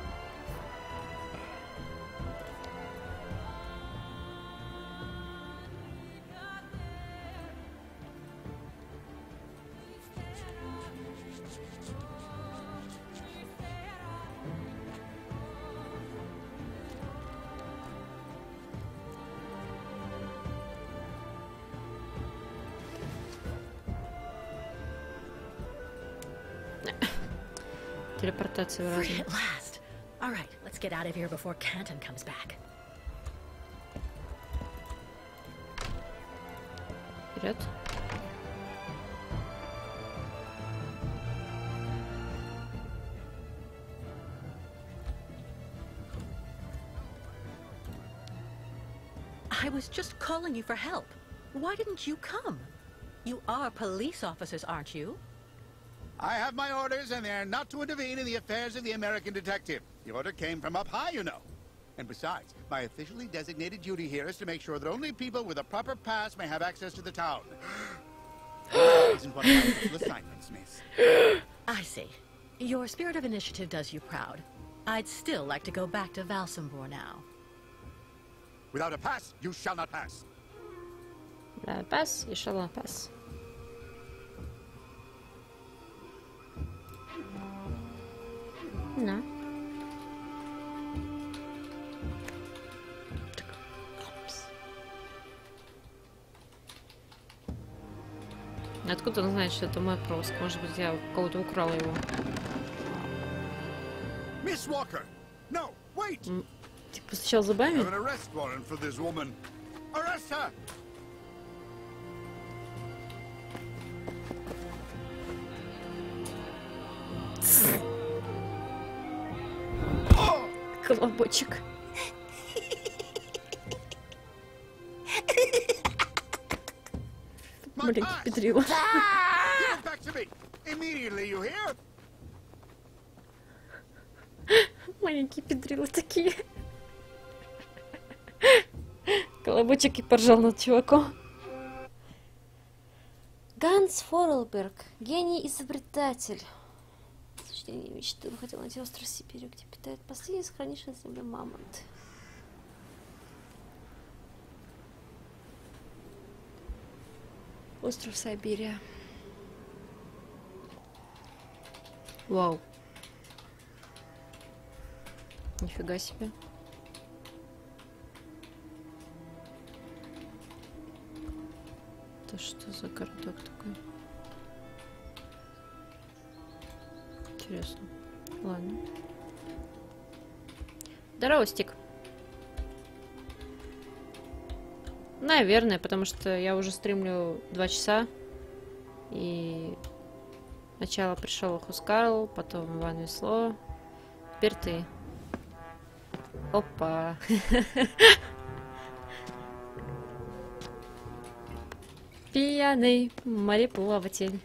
Телепортация в разные. Free at last. All right, let's get out of here before Canton comes back. Вперед. I was just calling you for help. Why didn't you come? You are police officers, aren't you? I have my orders, and they're not to intervene in the affairs of the American detective. The order came from up high, you know. And besides, my officially designated duty here is to make sure that only people with a proper pass may have access to the town. Isn't one of my official assignments, miss. I see. Your spirit of initiative does you proud. I'd still like to go back to Valsambor now. Without a pass, you shall not pass. Without a pass, you shall not pass. No. Откуда он знает, что это мой пропуск? Может быть, я у кого-то украла его. Miss Walker! No, wait! Ты постучал зубами? I have an arrest warrant for this woman. Arrest her! Колобочек. Маленький педрила. Give it back to me! Immediately, you hear? Маленькие педрила такие. Колобочек и поржал над чуваком. Ганс Форлберг. Гений-изобретатель. Сочинение мечты. Он хотел найти остров Сибири, где питает последний сохранивший на земле мамонт. Остров Сайберия. Вау. Нифига себе. Это что за городок такой? Интересно. Ладно. Здорово, Стик. Наверное, потому что я уже стримлю 2 часа. И сначала пришел Хускарл, потом Иван Весло. Теперь ты. Опа. Пьяный мореплаватель.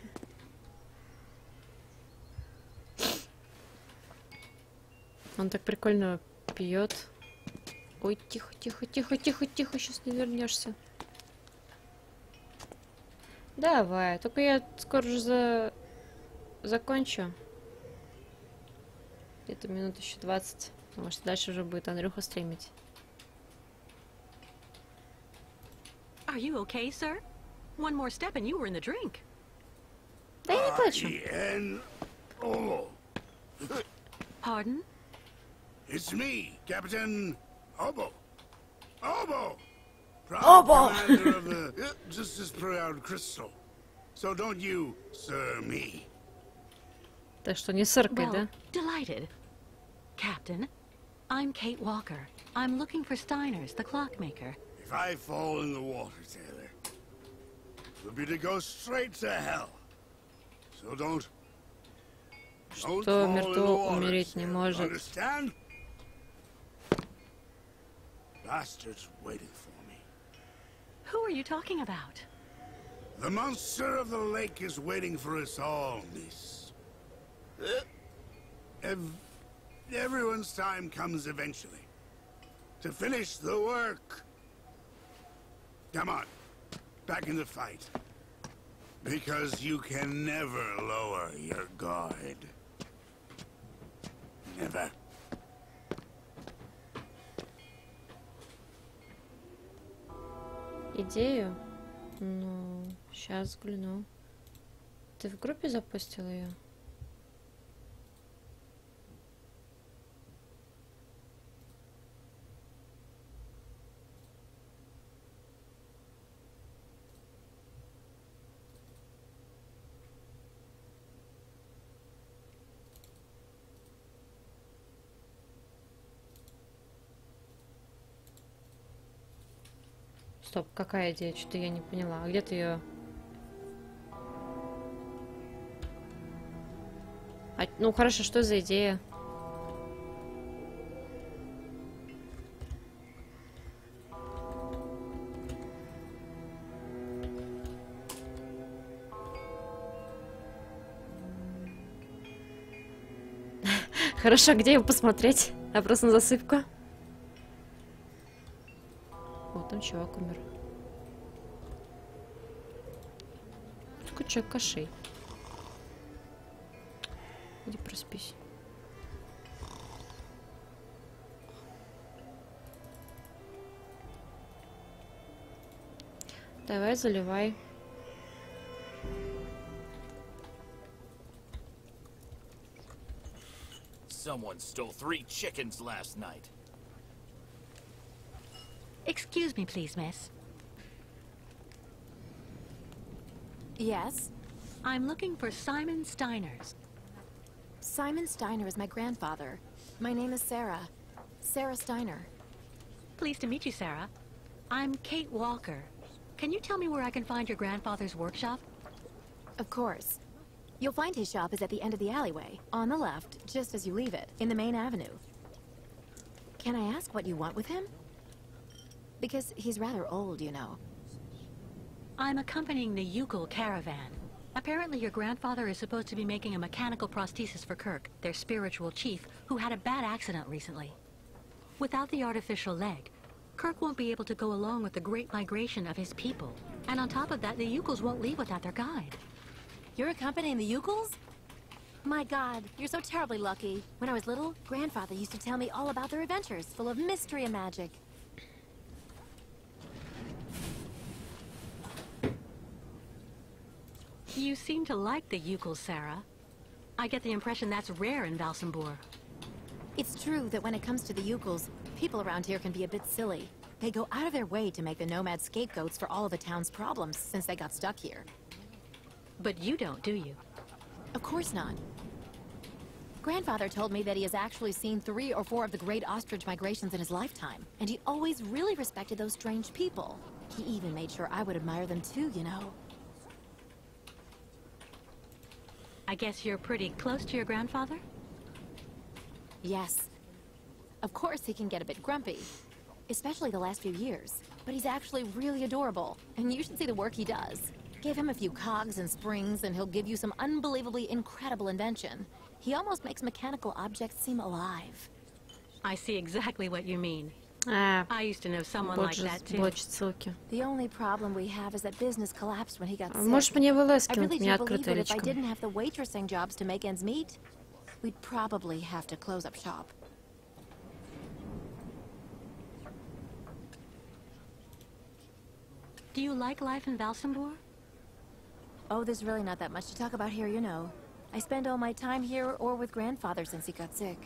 Он так прикольно пьет. Ой, тихо, тихо, тихо, тихо, тихо, сейчас не вернешься. Давай, только я скоро уже закончу. Где-то минут еще 20. Потому что дальше уже будет Андрюха стримить. Are you okay, sir? One more step and you were in the drink. Да я не плачу. Pardon? It's me, Captain Obo. Obo! Proud Obo! commander of the just as proud crystal. So don't you, sir, me. Так что не сыркай, Well, да? delighted. Captain, I'm Kate Walker. I'm looking for Steiner's, the clockmaker. If I fall in the water, Taylor, it'll be to go straight to hell. So don't Что fall in the мертво water, умереть не Taylor. может. Understand? Bastards waiting for me. Who are you talking about? The monster of the lake is waiting for us all, miss. Everyone's time comes eventually. To finish the work. Come on. Back in the fight. Because you can never lower your guard. Never. Идею? Ну, сейчас взгляну. Ты в группе запустил ее? Стоп, какая идея? Что-то я не поняла. А где ты ее? Ну хорошо, что за идея? Хорошо, где ее посмотреть? Вопрос на засыпку. Вот там чувак умер. Такой человек кошей. Иди проспись. Давай, заливай. Someone stole 3 chickens last night. Excuse me, please, miss. Yes? I'm looking for Simon Steiner's. Simon Steiner is my grandfather. My name is Sarah. Sarah Steiner. Pleased to meet you, Sarah. I'm Kate Walker. Can you tell me where I can find your grandfather's workshop? Of course. You'll find his shop is at the end of the alleyway, on the left, just as you leave it, in the main avenue. Can I ask what you want with him? Because he's rather old, you know. I'm accompanying the Ucal caravan. Apparently your grandfather is supposed to be making a mechanical prosthesis for Kirk, their spiritual chief, who had a bad accident recently. Without the artificial leg, Kirk won't be able to go along with the great migration of his people. And on top of that, the Ucals won't leave without their guide. You're accompanying the Ucals? My God, you're so terribly lucky. When I was little, Grandfather used to tell me all about their adventures, full of mystery and magic. You seem to like the Ucals, Sarah. I get the impression that's rare in Valsambor. It's true that when it comes to the Ucals, people around here can be a bit silly. They go out of their way to make the nomads scapegoats for all of the town's problems since they got stuck here. But you don't, do you? Of course not. Grandfather told me that he has actually seen 3 or 4 of the great ostrich migrations in his lifetime, and he always really respected those strange people. He even made sure I would admire them too, you know. I guess you're pretty close to your grandfather? Yes. Of course he can get a bit grumpy, especially the last few years, but he's actually really adorable, and you should see the work he does. Give him a few cogs and springs, and he'll give you some unbelievably incredible invention. He almost makes mechanical objects seem alive. I see exactly what you mean. А, I used to know someone like that too. блочит ссылки. The only problem we have is that business collapsed when he got sick. Можешь мне I вылазкивать, really у меня do believe открытая that if I личка. didn't have the waitressing jobs to make ends meet, we'd probably have to close up shop. Do you like life in Valsambor? Oh, there's really not that much to talk about here, you know. I spend all my time here or with Grandfather since he got sick.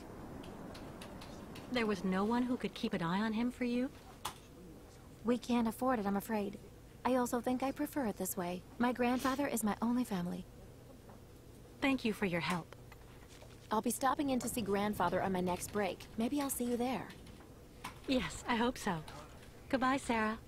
There was no one who could keep an eye on him for you? We can't afford it, I'm afraid. I also think I prefer it this way. My grandfather is my only family. Thank you for your help. I'll be stopping in to see Grandfather on my next break. Maybe I'll see you there. Yes, I hope so. Goodbye, Sarah.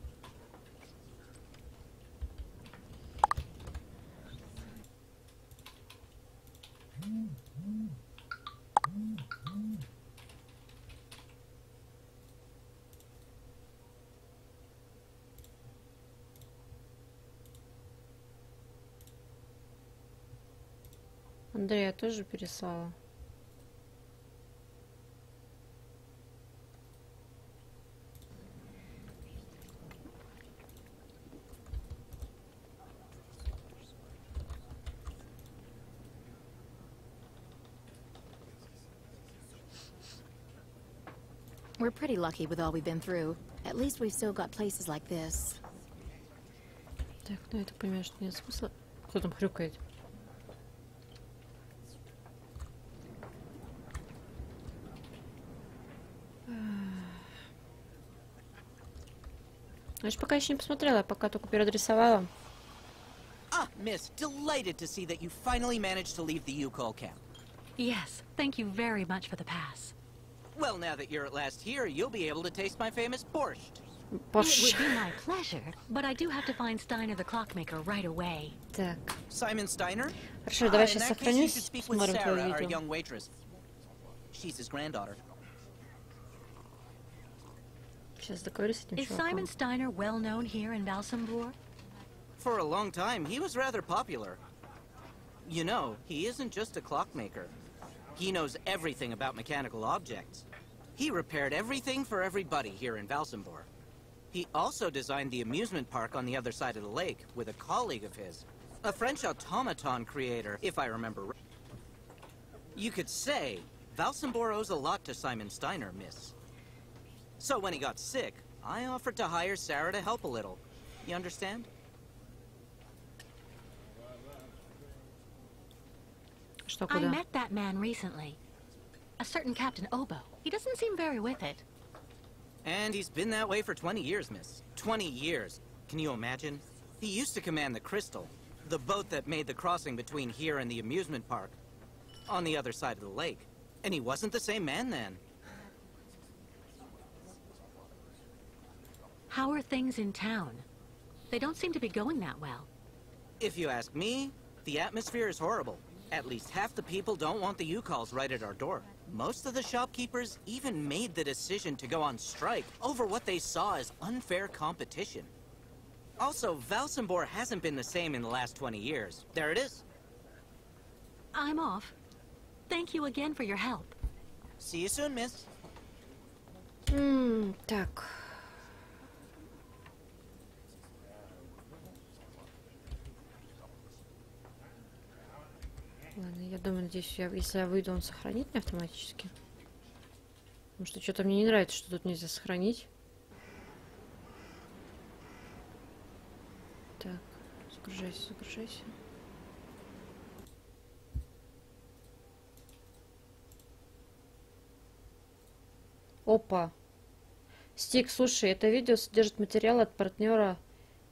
Андрея тоже переслала. We're pretty lucky with all we've been through. At least we've still got places like this. Так, ну это понимаешь, что нет смысла. Кто там хрюкает? Я же пока еще не посмотрела, я пока только переадресовала. Ah, Miss, delighted to see that you finally managed to leave the Yukol camp. Yes, thank you very much for the pass. Well, now that you're at last here, you'll be able to taste my famous borscht. It would be my pleasure, but I do have to find Steiner the clockmaker right away. Так. Simon Steiner? Хорошо, давай In сейчас that case, you сохранюсь, should speak with посмотрим твое Sarah, our видео. young waitress. She's his granddaughter. Сейчас договорюсь с этим Is чуваком. Simon Steiner well known here in Valsambor? For a long time, he was rather popular. You know, he isn't just a clockmaker. He knows everything about mechanical objects. He repaired everything for everybody here in Valsambor. He also designed the amusement park on the other side of the lake with a colleague of his, a French automaton creator, if I remember right. You could say Valsambor owes a lot to Simon Steiner, miss. So when he got sick, I offered to hire Sarah to help a little. You understand? Что, I куда? met that man recently. A certain Captain Obo. He doesn't seem very with it. And he's been that way for 20 years, miss. 20 years. Can you imagine? He used to command the Crystal, the boat that made the crossing between here and the amusement park, on the other side of the lake. And he wasn't the same man then. How are things in town? They don't seem to be going that well. If you ask me, the atmosphere is horrible. At least half the people don't want the U-Calls right at our door. Most of the shopkeepers even made the decision to go on strike over what they saw as unfair competition. Also, Valsambor hasn't been the same in the last 20 years. There it is. I'm off. Thank you again for your help. See you soon, miss. Так. Ладно, я думаю, надеюсь, если я выйду, он сохранит меня автоматически. Потому что что-то мне не нравится, что тут нельзя сохранить. Так, загружайся, загружайся. Опа. Стик, слушай, это видео содержит материал от партнера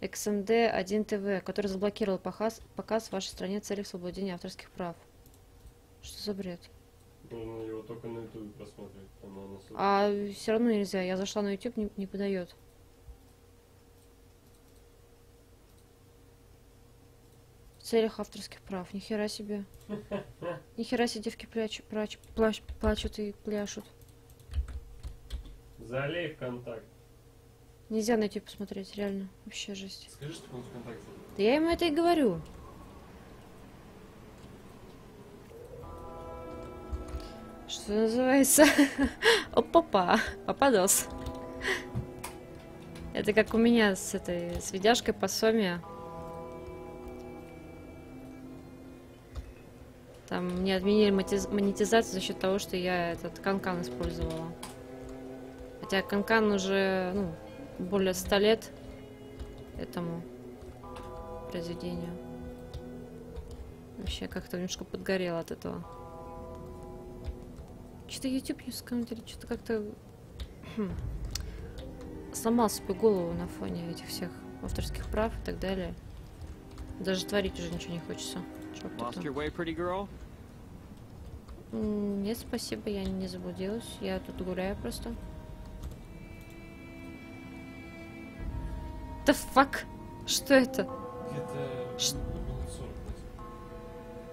XMD1 TV, который заблокировал показ в вашей стране в целях соблюдения авторских прав. Что за бред? Можно его только на YouTube посмотреть. А все равно нельзя. Я зашла на YouTube, не подает. В целях авторских прав. Нихера себе. Нихера себе девки плачут и пляшут. Залей ВКонтакте. Нельзя на YouTube посмотреть, реально. Вообще жесть. Скажи, что он ВКонтакте. Да я ему это и говорю. Что называется? Опа-па. Попадос. Это как у меня с видяшкой по Соме. Там мне отменили монетизацию за счет того, что я этот канкан использовала. Хотя канкан уже, ну, более 100 лет этому произведению. Вообще как-то немножко подгорело от этого. Что-то YouTube, на самом деле, что-то как-то сломал себе голову на фоне этих всех авторских прав и так далее. Даже творить уже ничего не хочется. Lost your way, pretty girl? Нет, спасибо, я не заблудилась. Я тут гуляю просто. The fuck? Что это? Это минут 40.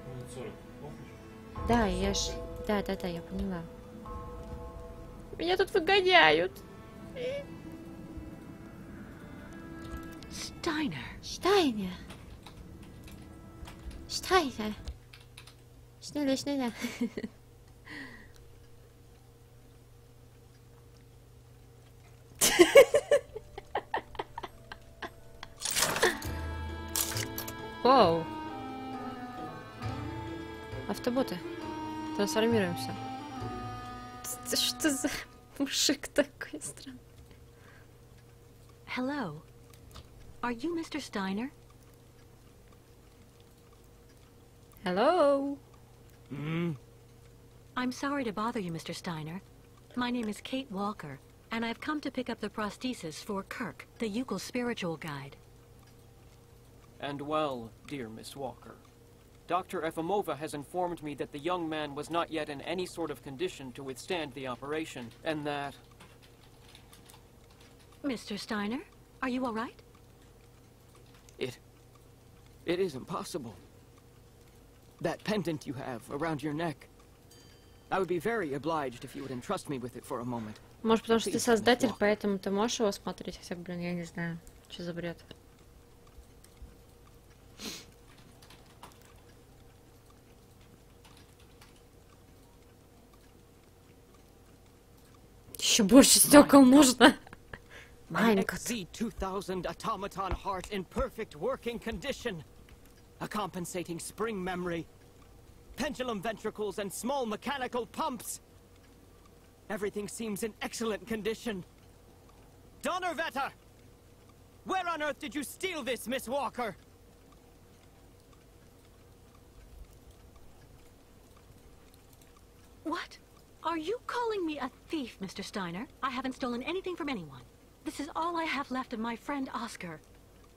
Минут 40. Да, я ж... Да, я поняла. Меня тут выгоняют. Steiner. Штайнер. Штайнер. Schneller, schneller. Оу. Автоботы. Трансформируемся. Что за мужик такой странный? Hello. Are you Mr. Steiner? Hello. I'm sorry to bother you, Mr. Steiner. My name is Kate Walker, and I've come to pick up the prosthesis for Kirk, the Yukel spiritual guide. And well, dear Miss Walker, Dr. Efimova has informed me that the young man was not yet in any sort of condition to withstand the operation, and that... Mr. Steiner, are you all right? It is impossible. That pendant you have around your neck. I would be very obliged if you would entrust me with it for a moment. Может, потому что ты создатель, поэтому ты можешь его смотреть? Хотя, блин, я не знаю. Что за бред? Еще больше стекол нужно. An XZ-2000 automaton heart in perfect working condition. A compensating spring memory. Pendulum ventricles and small mechanical pumps. Everything seems in excellent condition. Donnerwetter! Where on earth did you steal this, Miss Walker? What? Are you calling me a thief, Mr. Steiner? I haven't stolen anything from anyone. This is all I have left of my friend Oscar.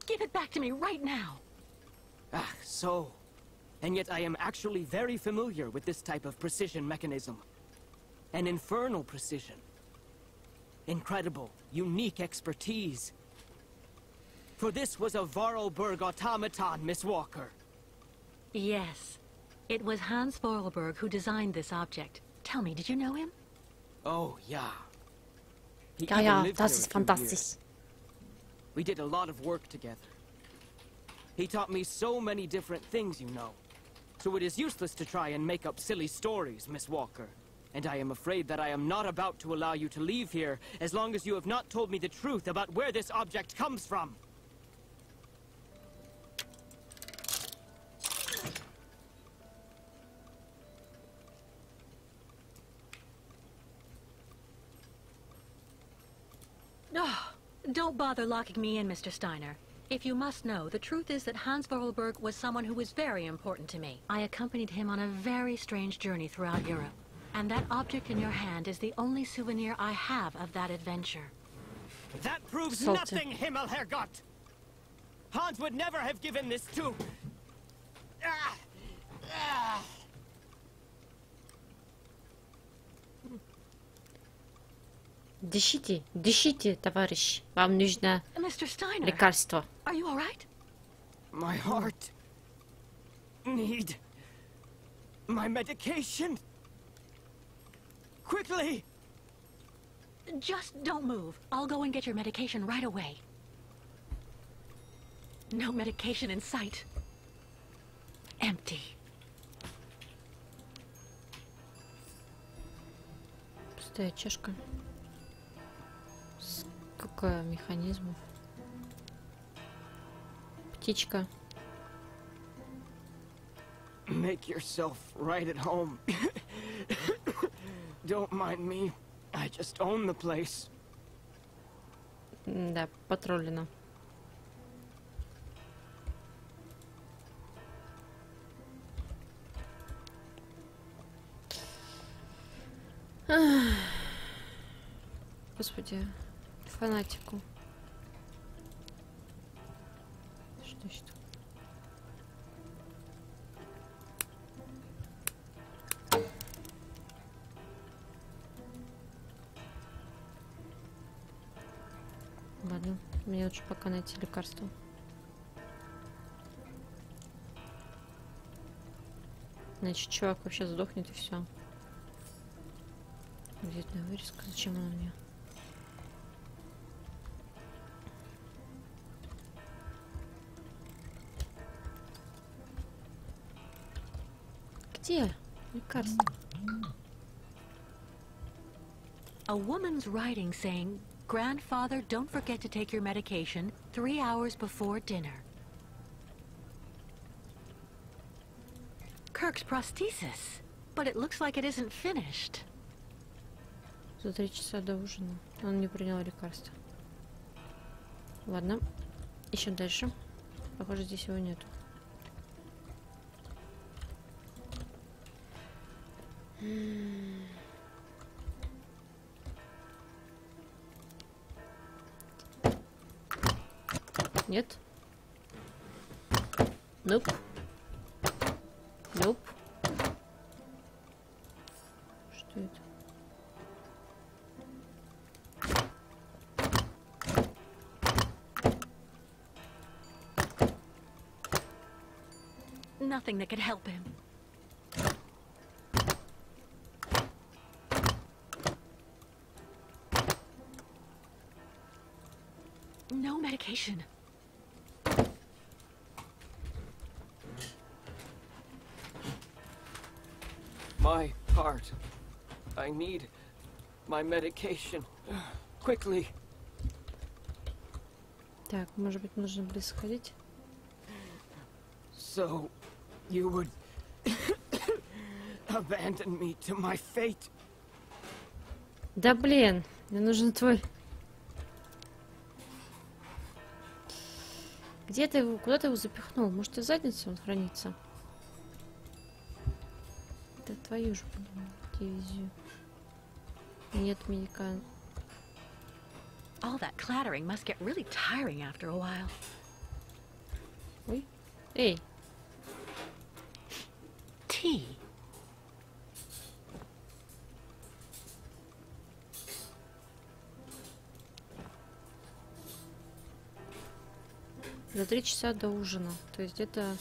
Give it back to me right now. Ah, so. And yet I am actually very familiar with this type of precision mechanism. An infernal precision. Incredible, unique expertise. For this was a Vorarlberg automaton, Miss Walker. Yes. It was Hans Vorarlberg who designed this object. Tell me, did you know him? Oh, yeah. He Ja, even ja, lived das here ist a few fantastisch. years. We did a lot of work together. He taught me so many different things, you know. So it is useless to try and make up silly stories, Miss Walker. And I am afraid that I am not about to allow you to leave here as long as you have not told me the truth about where this object comes from. Oh, don't bother locking me in, Mr. Steiner. If you must know, the truth is that Hans Vorarlberg was someone who was very important to me. I accompanied him on a very strange journey throughout Europe. And that object in your hand is the only souvenir I have of that adventure. That proves nothing, Himmelherrgott! Hans would never have given this to... Дышите, дышите, товарищ. Вам нужно Mr. Steiner, лекарство. are you all right? My heart... need... my medication! Quickly! Just don't move. I'll go and get your medication right away. No medication in sight. Empty. Пустая чашка. Сколько механизмов. Птичка. Make yourself right at home. Don't mind me. I just own the place. Да, потроллено. Господи, фанатику. Что еще? Ладно, мне лучше пока найти лекарство. Значит, чувак вообще сдохнет и все. Визитная вырезка. Зачем она мне? Где лекарство? A woman's writing saying, "Grandfather, don't forget to take your medication 3 hours before dinner." Kirk's prosthesis, but it looks like it isn't finished. За 3 часа до ужина. Он не принял лекарство. Ладно. Еще дальше. Похоже, здесь его нету. Нет? Nope. Nope. Что это? Nothing that could help him. No medication. My heart. I need my medication. Quickly. Так, может быть, нужно ближе сходить? So, you would abandon me to my fate? Да блин, мне нужен твой... Где ты его, куда ты его запихнул? Может, и в заднице он хранится? Да твою же, блин, дивизию. Нет медикаментов. All that clattering must get really tiring after a while. Ой. Эй. Tea. За 3 часа до ужина. То есть где-то...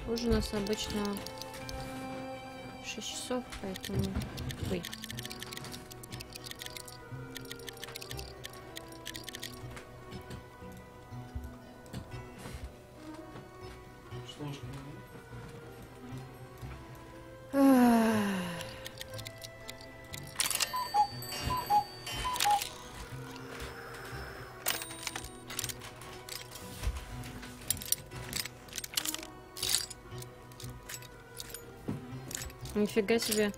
Ужин у нас обычно 6 часов, поэтому... Ой. Что немножко Нифига себе.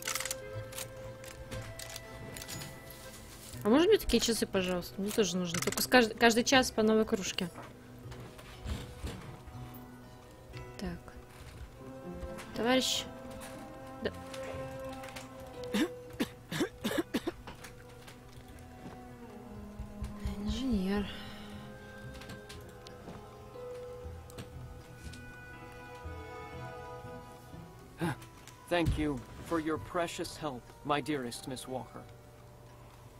А может быть такие часы, пожалуйста? Мне тоже нужно. Только каждый час по новой кружке. Так. Товарищ. Да. Инженер. Thank you for your precious help, my dearest Miss Walker.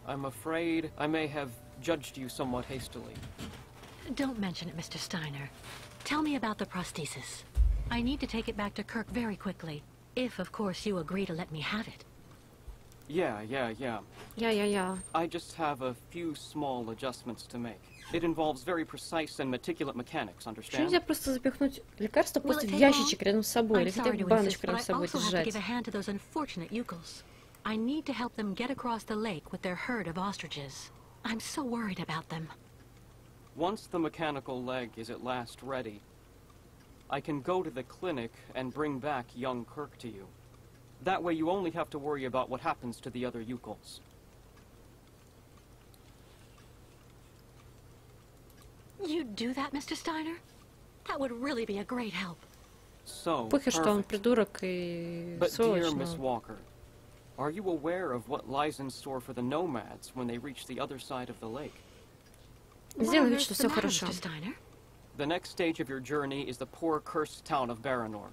I'm afraid I may have judged you somewhat hastily. Don't mention it, Mr. Steiner. Tell me about the prosthesis. I need to take it back to Kirk very quickly. If, of course, you agree to let me have it. Yeah. Yeah. I just have a few small adjustments to make. It involves very precise and meticulous mechanics, Почему understand? нельзя просто запихнуть лекарство просто в ящичек рядом с собой? Или хотя бы баночку рядом с собой держать? I need to help them get across the lake with their herd of ostriches. I'm so worried about them. Once the mechanical leg is at last ready, I can go to the clinic and bring back young Kirk to you. That way you only have to worry about what happens to the other Yukons. You'd do that, Mr. Steiner? That would really be a great help. So, Похер, что он perfect. придурок и But dear сволочь, Miss но... Walker, are you aware of what lies in store for the nomads when they reach the other side of the lake? Сделай вид, что все хорошо. Mr. Steiner? The next stage of your journey is the poor, cursed town of Baranor.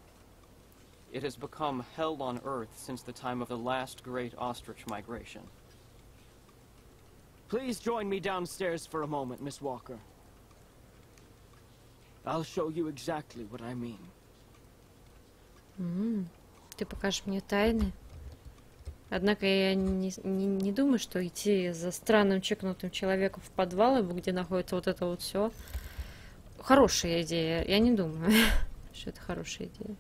It has become hell on earth since the time of the last great ostrich migration. Please join me downstairs for a moment, Miss Walker. I'll show you exactly what I mean. Ты покажешь мне тайны? Однако я не думаю, что идти за странным чекнутым человеком в подвал, где находится вот это вот все, хорошая идея. Я не думаю, что это хорошая идея.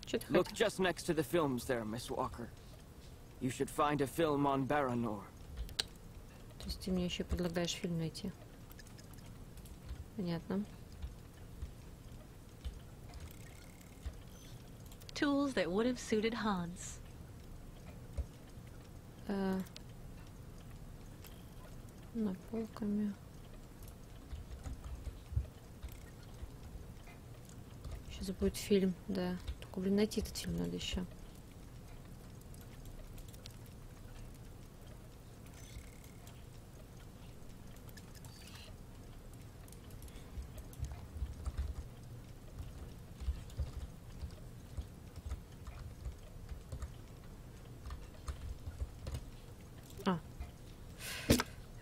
Что ты Look хотел? just next to the films there, Miss Walker. You should find a film on Baranor. То есть ты мне еще предлагаешь фильм найти? Понятно. Tools that would have suited Hans. На полками. Сейчас будет фильм, да. Только, блин, найти этот фильм надо еще.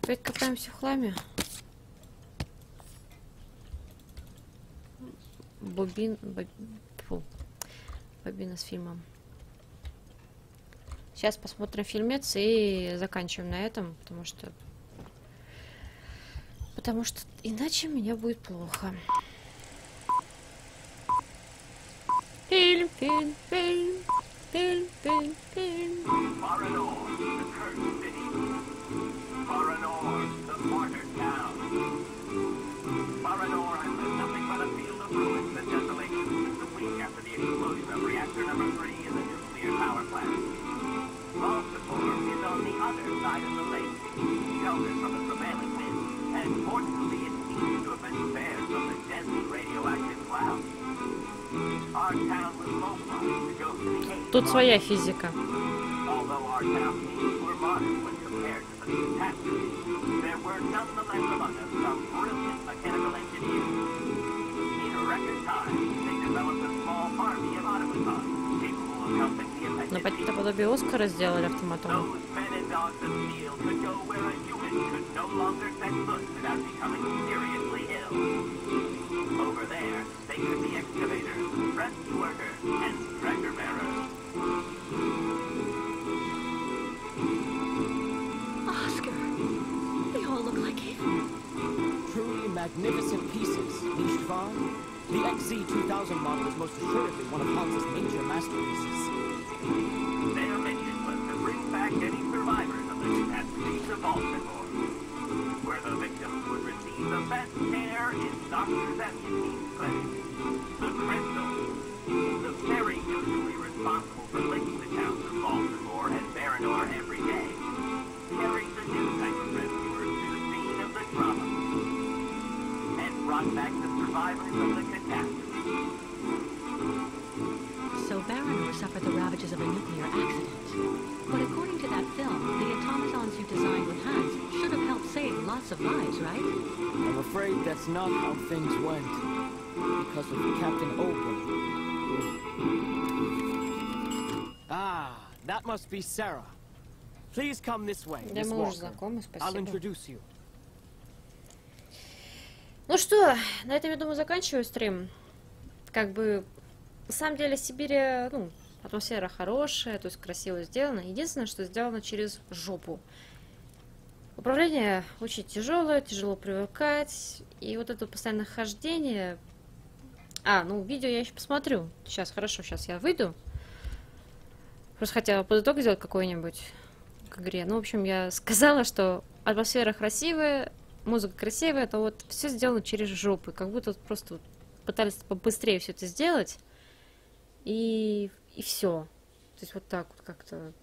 Опять копаемся в хламе. Бобина с фильмом. Сейчас посмотрим фильмец и заканчиваем на этом, потому что иначе мне будет плохо. Фильм. Baranor, the martyred town. Baranor has been nothing but a field of ruins and desolation since a week after the explosion of reactor number 3 in the nuclear power plant. Baltimore is on the other side of the lake, sheltered from the prevailing wind, and fortunately it seems to have been spared from the deadly radioactive cloud. Our town was mobilized to go to the aid. Тут своя физика. Although our town needs were modest when compared to the catastrophe, there were nonetheless among us some brilliant mechanical engineers. In record time, they developed a small army of automatons capable of helping the affected Но это подобие Оскара сделали автоматом. Those men and dogs of steel could go where a human could no longer set foot without becoming seriously ill. Over there, they could be excavators, rescue workers, and stretcher bearers. Oscar, they all look like him. Truly magnificent pieces, nicht wahr? The XZ-2000 model is most assuredly one of Hans's major masterpieces. Their mission was to bring back any survivors of the catastrophe to Baltimore, where the victims would receive the best care in Dr. Zephyrin's clinic. The crystal, the very usually responsible for linking the towns of Baltimore and Baranor every day, carried the new type of rescuers to the scene of the trauma and brought back the survivors of the catastrophe. So Baranor suffered the ravages of a nuclear accident. But according to that film, the automatons you designed with Hans should have helped save lots of lives, right? I'm afraid that's not how things went. Because of Captain Olga. Ah, that must be Sarah. Please come this way, Да, Miss мы уже Walker. знакомы, I'll спасибо. introduce you. Ну что, на этом, я думаю, заканчиваю стрим. Как бы, на самом деле, Сибирия, ну, атмосфера хорошая, то есть красиво сделано. Единственное, что сделано через жопу. Управление очень тяжелое, тяжело привыкать. И вот это постоянное хождение... ну, видео я еще посмотрю. Сейчас, хорошо, сейчас я выйду. Просто хотела под итог сделать какой-нибудь к игре. Ну, в общем, я сказала, что атмосфера красивая, музыка красивая, то вот все сделано через жопу. Как будто просто пытались побыстрее все это сделать. И все. То есть вот так вот как-то